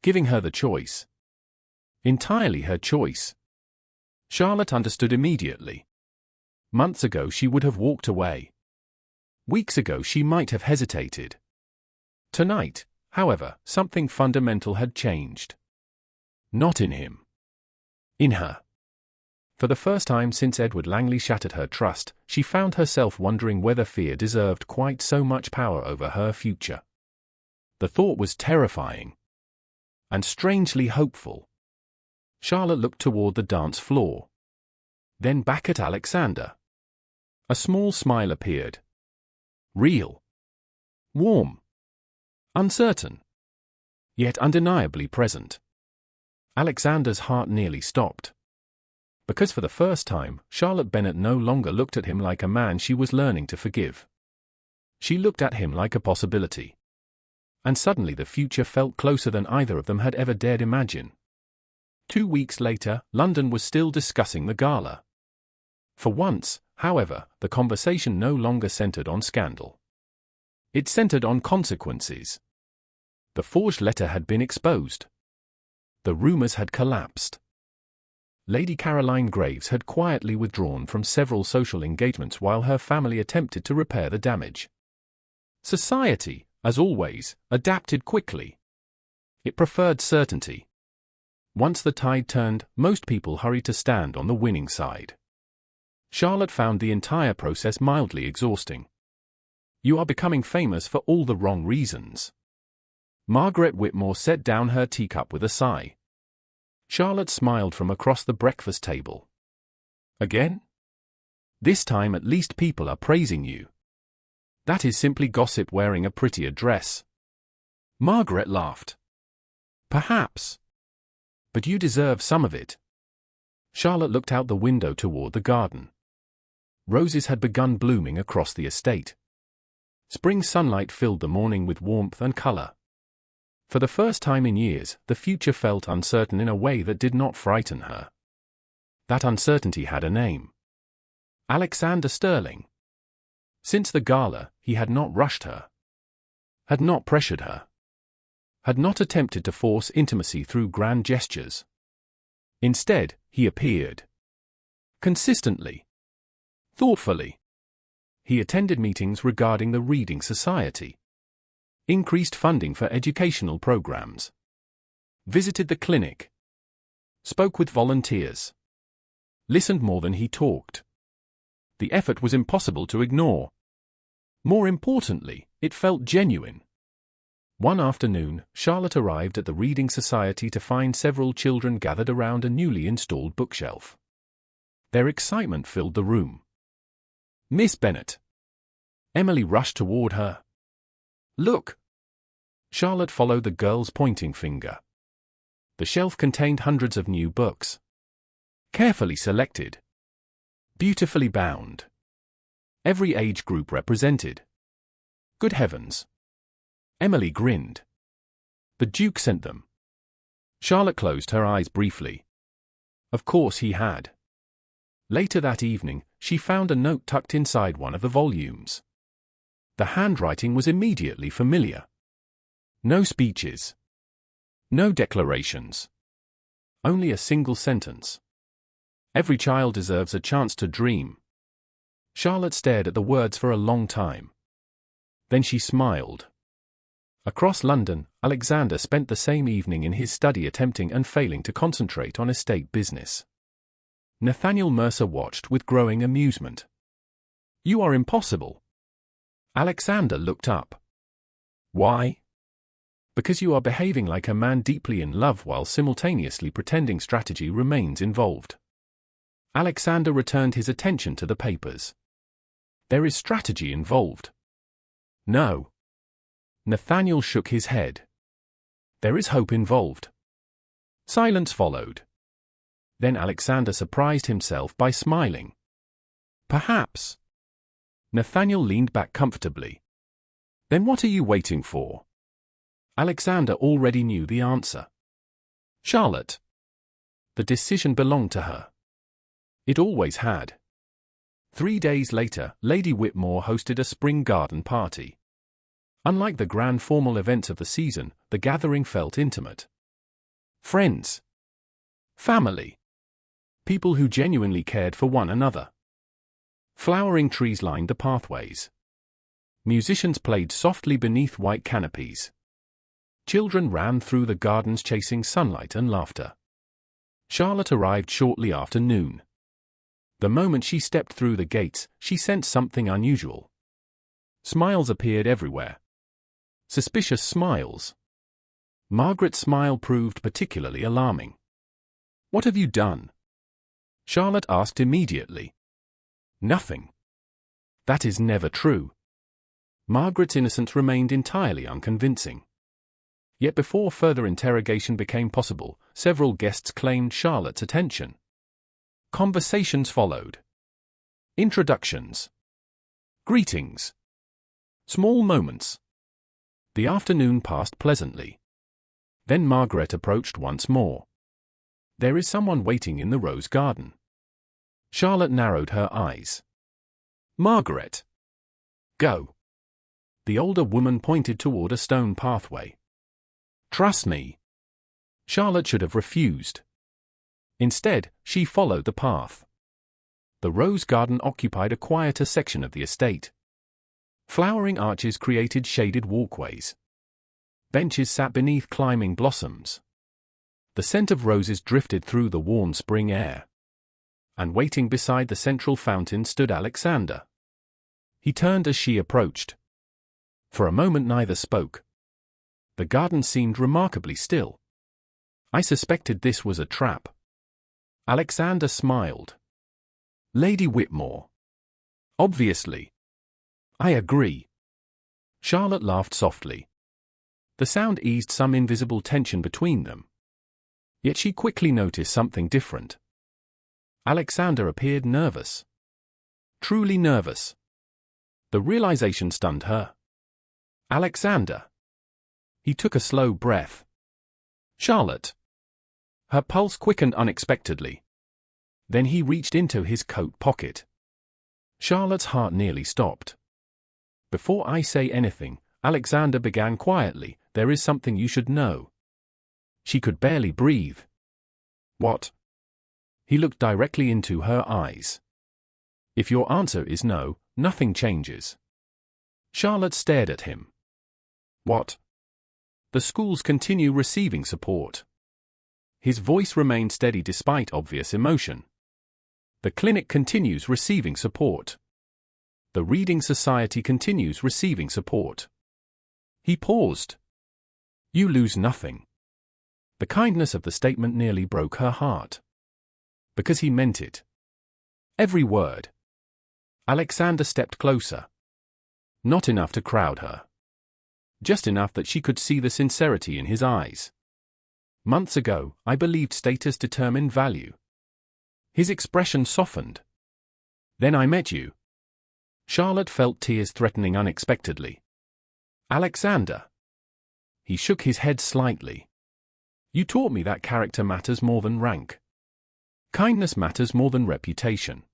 Giving her the choice. Entirely her choice. Charlotte understood immediately. Months ago she would have walked away. Weeks ago she might have hesitated. Tonight, however, something fundamental had changed. Not in him. In her. For the first time since Edward Langley shattered her trust, she found herself wondering whether fear deserved quite so much power over her future. The thought was terrifying. And strangely hopeful. Charlotte looked toward the dance floor. Then back at Alexander. A small smile appeared. Real. Warm. Uncertain. Yet undeniably present. Alexander's heart nearly stopped. Because for the first time, Charlotte Bennett no longer looked at him like a man she was learning to forgive. She looked at him like a possibility. And suddenly the future felt closer than either of them had ever dared imagine. 2 weeks later, London was still discussing the gala. For once, however, the conversation no longer centered on scandal. It centered on consequences. The forged letter had been exposed. The rumors had collapsed. Lady Caroline Graves had quietly withdrawn from several social engagements while her family attempted to repair the damage. Society, as always, adapted quickly. It preferred certainty. Once the tide turned, most people hurried to stand on the winning side. Charlotte found the entire process mildly exhausting. You are becoming famous for all the wrong reasons. Margaret Whitmore set down her teacup with a sigh. Charlotte smiled from across the breakfast table. Again? This time at least people are praising you. That is simply gossip wearing a prettier dress. Margaret laughed. Perhaps. But you deserve some of it. Charlotte looked out the window toward the garden. Roses had begun blooming across the estate. Spring sunlight filled the morning with warmth and color. For the first time in years, the future felt uncertain in a way that did not frighten her. That uncertainty had a name. Alexander Sterling. Since the gala, he had not rushed her. Had not pressured her. Had not attempted to force intimacy through grand gestures. Instead, he appeared. Consistently. Thoughtfully. He attended meetings regarding the Reading Society. Increased funding for educational programs. Visited the clinic. Spoke with volunteers. Listened more than he talked. The effort was impossible to ignore. More importantly, it felt genuine. One afternoon, Charlotte arrived at the Reading Society to find several children gathered around a newly installed bookshelf. Their excitement filled the room. Miss Bennett. Emily rushed toward her. Look. Charlotte followed the girl's pointing finger. The shelf contained hundreds of new books. Carefully selected. Beautifully bound. Every age group represented. Good heavens. Emily grinned. The Duke sent them. Charlotte closed her eyes briefly. Of course he had. Later that evening, she found a note tucked inside one of the volumes. The handwriting was immediately familiar. No speeches. No declarations. Only a single sentence. Every child deserves a chance to dream. Charlotte stared at the words for a long time. Then she smiled. Across London, Alexander spent the same evening in his study attempting and failing to concentrate on estate business. Nathaniel Mercer watched with growing amusement. You are impossible. Alexander looked up. Why? Because you are behaving like a man deeply in love while simultaneously pretending strategy remains involved. Alexander returned his attention to the papers. There is strategy involved. No. Nathaniel shook his head. There is hope involved. Silence followed. Then Alexander surprised himself by smiling. Perhaps. Nathaniel leaned back comfortably. Then what are you waiting for? Alexander already knew the answer. Charlotte. The decision belonged to her. It always had. 3 days later, Lady Whitmore hosted a spring garden party. Unlike the grand formal events of the season, the gathering felt intimate. Friends. Family. People who genuinely cared for one another. Flowering trees lined the pathways. Musicians played softly beneath white canopies. Children ran through the gardens chasing sunlight and laughter. Charlotte arrived shortly after noon. The moment she stepped through the gates, she sensed something unusual. Smiles appeared everywhere. Suspicious smiles. Margaret's smile proved particularly alarming. "What have you done?" Charlotte asked immediately. "Nothing." "That is never true." Margaret's innocence remained entirely unconvincing. Yet before further interrogation became possible, several guests claimed Charlotte's attention. Conversations followed. Introductions. Greetings. Small moments. The afternoon passed pleasantly. Then Margaret approached once more. "There is someone waiting in the rose garden." Charlotte narrowed her eyes. "Margaret. Go." The older woman pointed toward a stone pathway. "Trust me." Charlotte should have refused. Instead, she followed the path. The rose garden occupied a quieter section of the estate. Flowering arches created shaded walkways. Benches sat beneath climbing blossoms. The scent of roses drifted through the warm spring air. And waiting beside the central fountain stood Alexander. He turned as she approached. For a moment neither spoke. The garden seemed remarkably still. "I suspected this was a trap." Alexander smiled. "Lady Whitmore." "Obviously." "I agree." Charlotte laughed softly. The sound eased some invisible tension between them. Yet she quickly noticed something different. Alexander appeared nervous. Truly nervous. The realization stunned her. "Alexander." He took a slow breath. "Charlotte." Her pulse quickened unexpectedly. Then he reached into his coat pocket. Charlotte's heart nearly stopped. "Before I say anything," Alexander began quietly, "there is something you should know." She could barely breathe. "What?" He looked directly into her eyes. "If your answer is no, nothing changes." Charlotte stared at him. "What?" "The schools continue receiving support." His voice remained steady despite obvious emotion. "The clinic continues receiving support. The Reading Society continues receiving support." He paused. "You lose nothing." The kindness of the statement nearly broke her heart. Because he meant it. Every word. Alexander stepped closer. Not enough to crowd her. Just enough that she could see the sincerity in his eyes. "Months ago, I believed status determined value." His expression softened. "Then I met you." Charlotte felt tears threatening unexpectedly. "Alexander." He shook his head slightly. "You taught me that character matters more than rank. Kindness matters more than reputation.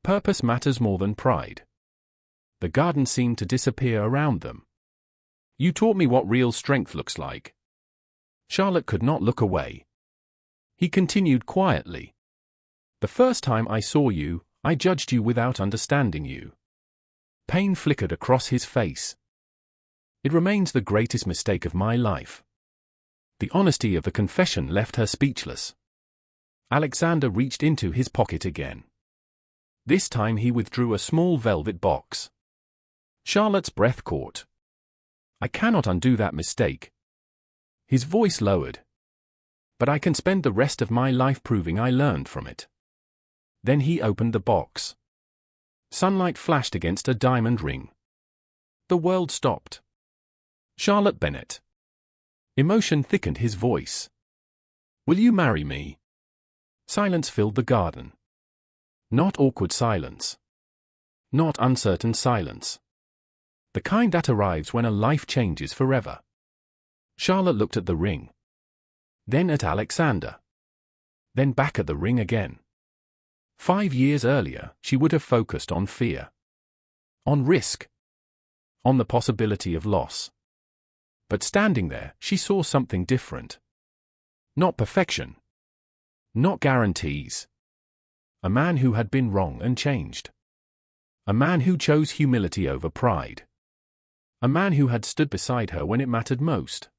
Purpose matters more than pride." The garden seemed to disappear around them. "You taught me what real strength looks like." Charlotte could not look away. He continued quietly. "The first time I saw you, I judged you without understanding you." Pain flickered across his face. "It remains the greatest mistake of my life." The honesty of the confession left her speechless. Alexander reached into his pocket again. This time he withdrew a small velvet box. Charlotte's breath caught. "I cannot undo that mistake." His voice lowered. "But I can spend the rest of my life proving I learned from it." Then he opened the box. Sunlight flashed against a diamond ring. The world stopped. "Charlotte Bennett." Emotion thickened his voice. "Will you marry me?" Silence filled the garden. Not awkward silence. Not uncertain silence. The kind that arrives when a life changes forever. Charlotte looked at the ring. Then at Alexander. Then back at the ring again. 5 years earlier, she would have focused on fear. On risk. On the possibility of loss. But standing there, she saw something different. Not perfection. Not guarantees. A man who had been wrong and changed. A man who chose humility over pride. A man who had stood beside her when it mattered most.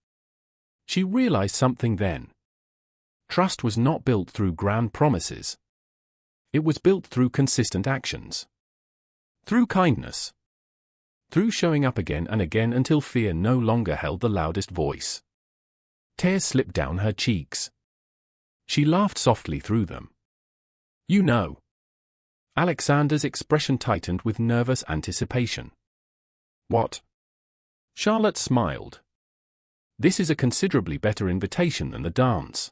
She realized something then. Trust was not built through grand promises. It was built through consistent actions. Through kindness. Through showing up again and again until fear no longer held the loudest voice. Tears slipped down her cheeks. She laughed softly through them. You know. Alexander's expression tightened with nervous anticipation. What? Charlotte smiled. This is a considerably better invitation than the dance.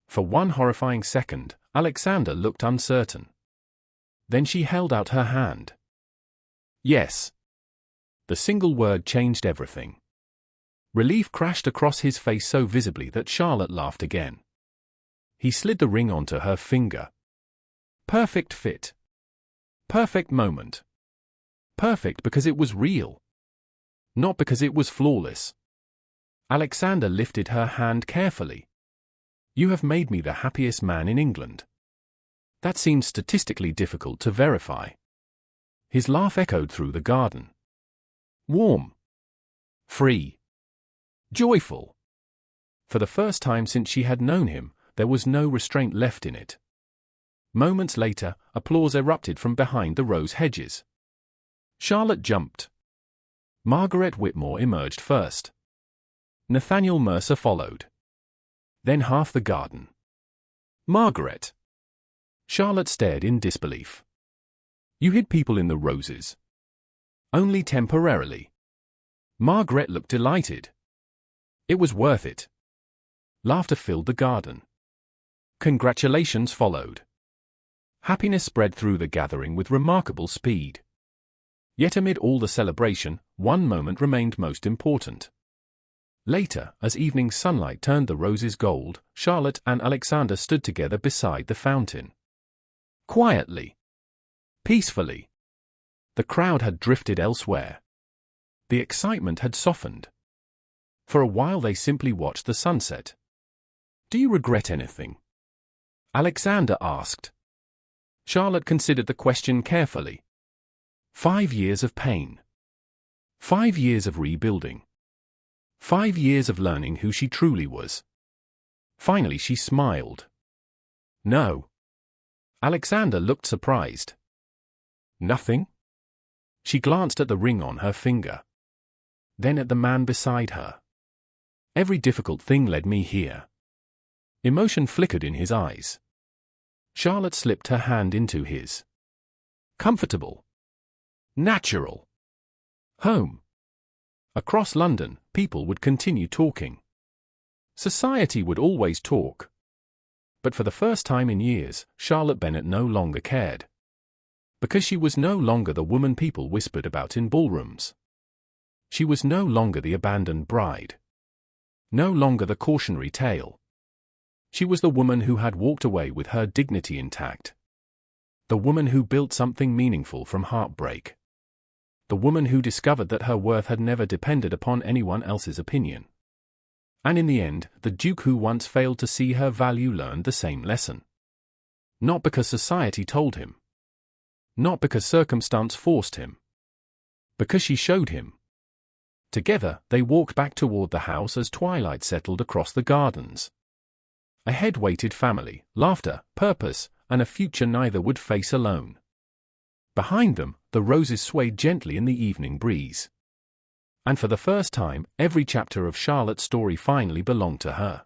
For one horrifying second, Alexander looked uncertain. Then she held out her hand. Yes. The single word changed everything. Relief crashed across his face so visibly that Charlotte laughed again. He slid the ring onto her finger. Perfect fit. Perfect moment. Perfect because it was real. Not because it was flawless. Alexander lifted her hand carefully. You have made me the happiest man in England. That seems statistically difficult to verify. His laugh echoed through the garden. Warm. Free. Joyful. For the first time since she had known him, there was no restraint left in it. Moments later, applause erupted from behind the rose hedges. Charlotte jumped. Margaret Whitmore emerged first. Nathaniel Mercer followed. Then half the garden. Margaret. Charlotte stared in disbelief. You hid people in the roses. Only temporarily. Margaret looked delighted. It was worth it. Laughter filled the garden. Congratulations followed. Happiness spread through the gathering with remarkable speed. Yet amid all the celebration, one moment remained most important. Later, as evening sunlight turned the roses gold, Charlotte and Alexander stood together beside the fountain. Quietly. Peacefully. The crowd had drifted elsewhere. The excitement had softened. For a while they simply watched the sunset. Do you regret anything? Alexander asked. Charlotte considered the question carefully. 5 years of pain. 5 years of rebuilding. 5 years of learning who she truly was. Finally she smiled. No. Alexander looked surprised. Nothing? She glanced at the ring on her finger. Then at the man beside her. Every difficult thing led me here. Emotion flickered in his eyes. Charlotte slipped her hand into his. Comfortable. Natural. Home. Across London, people would continue talking. Society would always talk. But for the first time in years, Charlotte Bennett no longer cared. Because she was no longer the woman people whispered about in ballrooms. She was no longer the abandoned bride. No longer the cautionary tale. She was the woman who had walked away with her dignity intact. The woman who built something meaningful from heartbreak. The woman who discovered that her worth had never depended upon anyone else's opinion. And in the end, the Duke who once failed to see her value learned the same lesson. Not because society told him. Not because circumstance forced him. Because she showed him. Together, they walked back toward the house as twilight settled across the gardens. Ahead waited family, laughter, purpose, and a future neither would face alone. Behind them, the roses swayed gently in the evening breeze. And for the first time, every chapter of Charlotte's story finally belonged to her.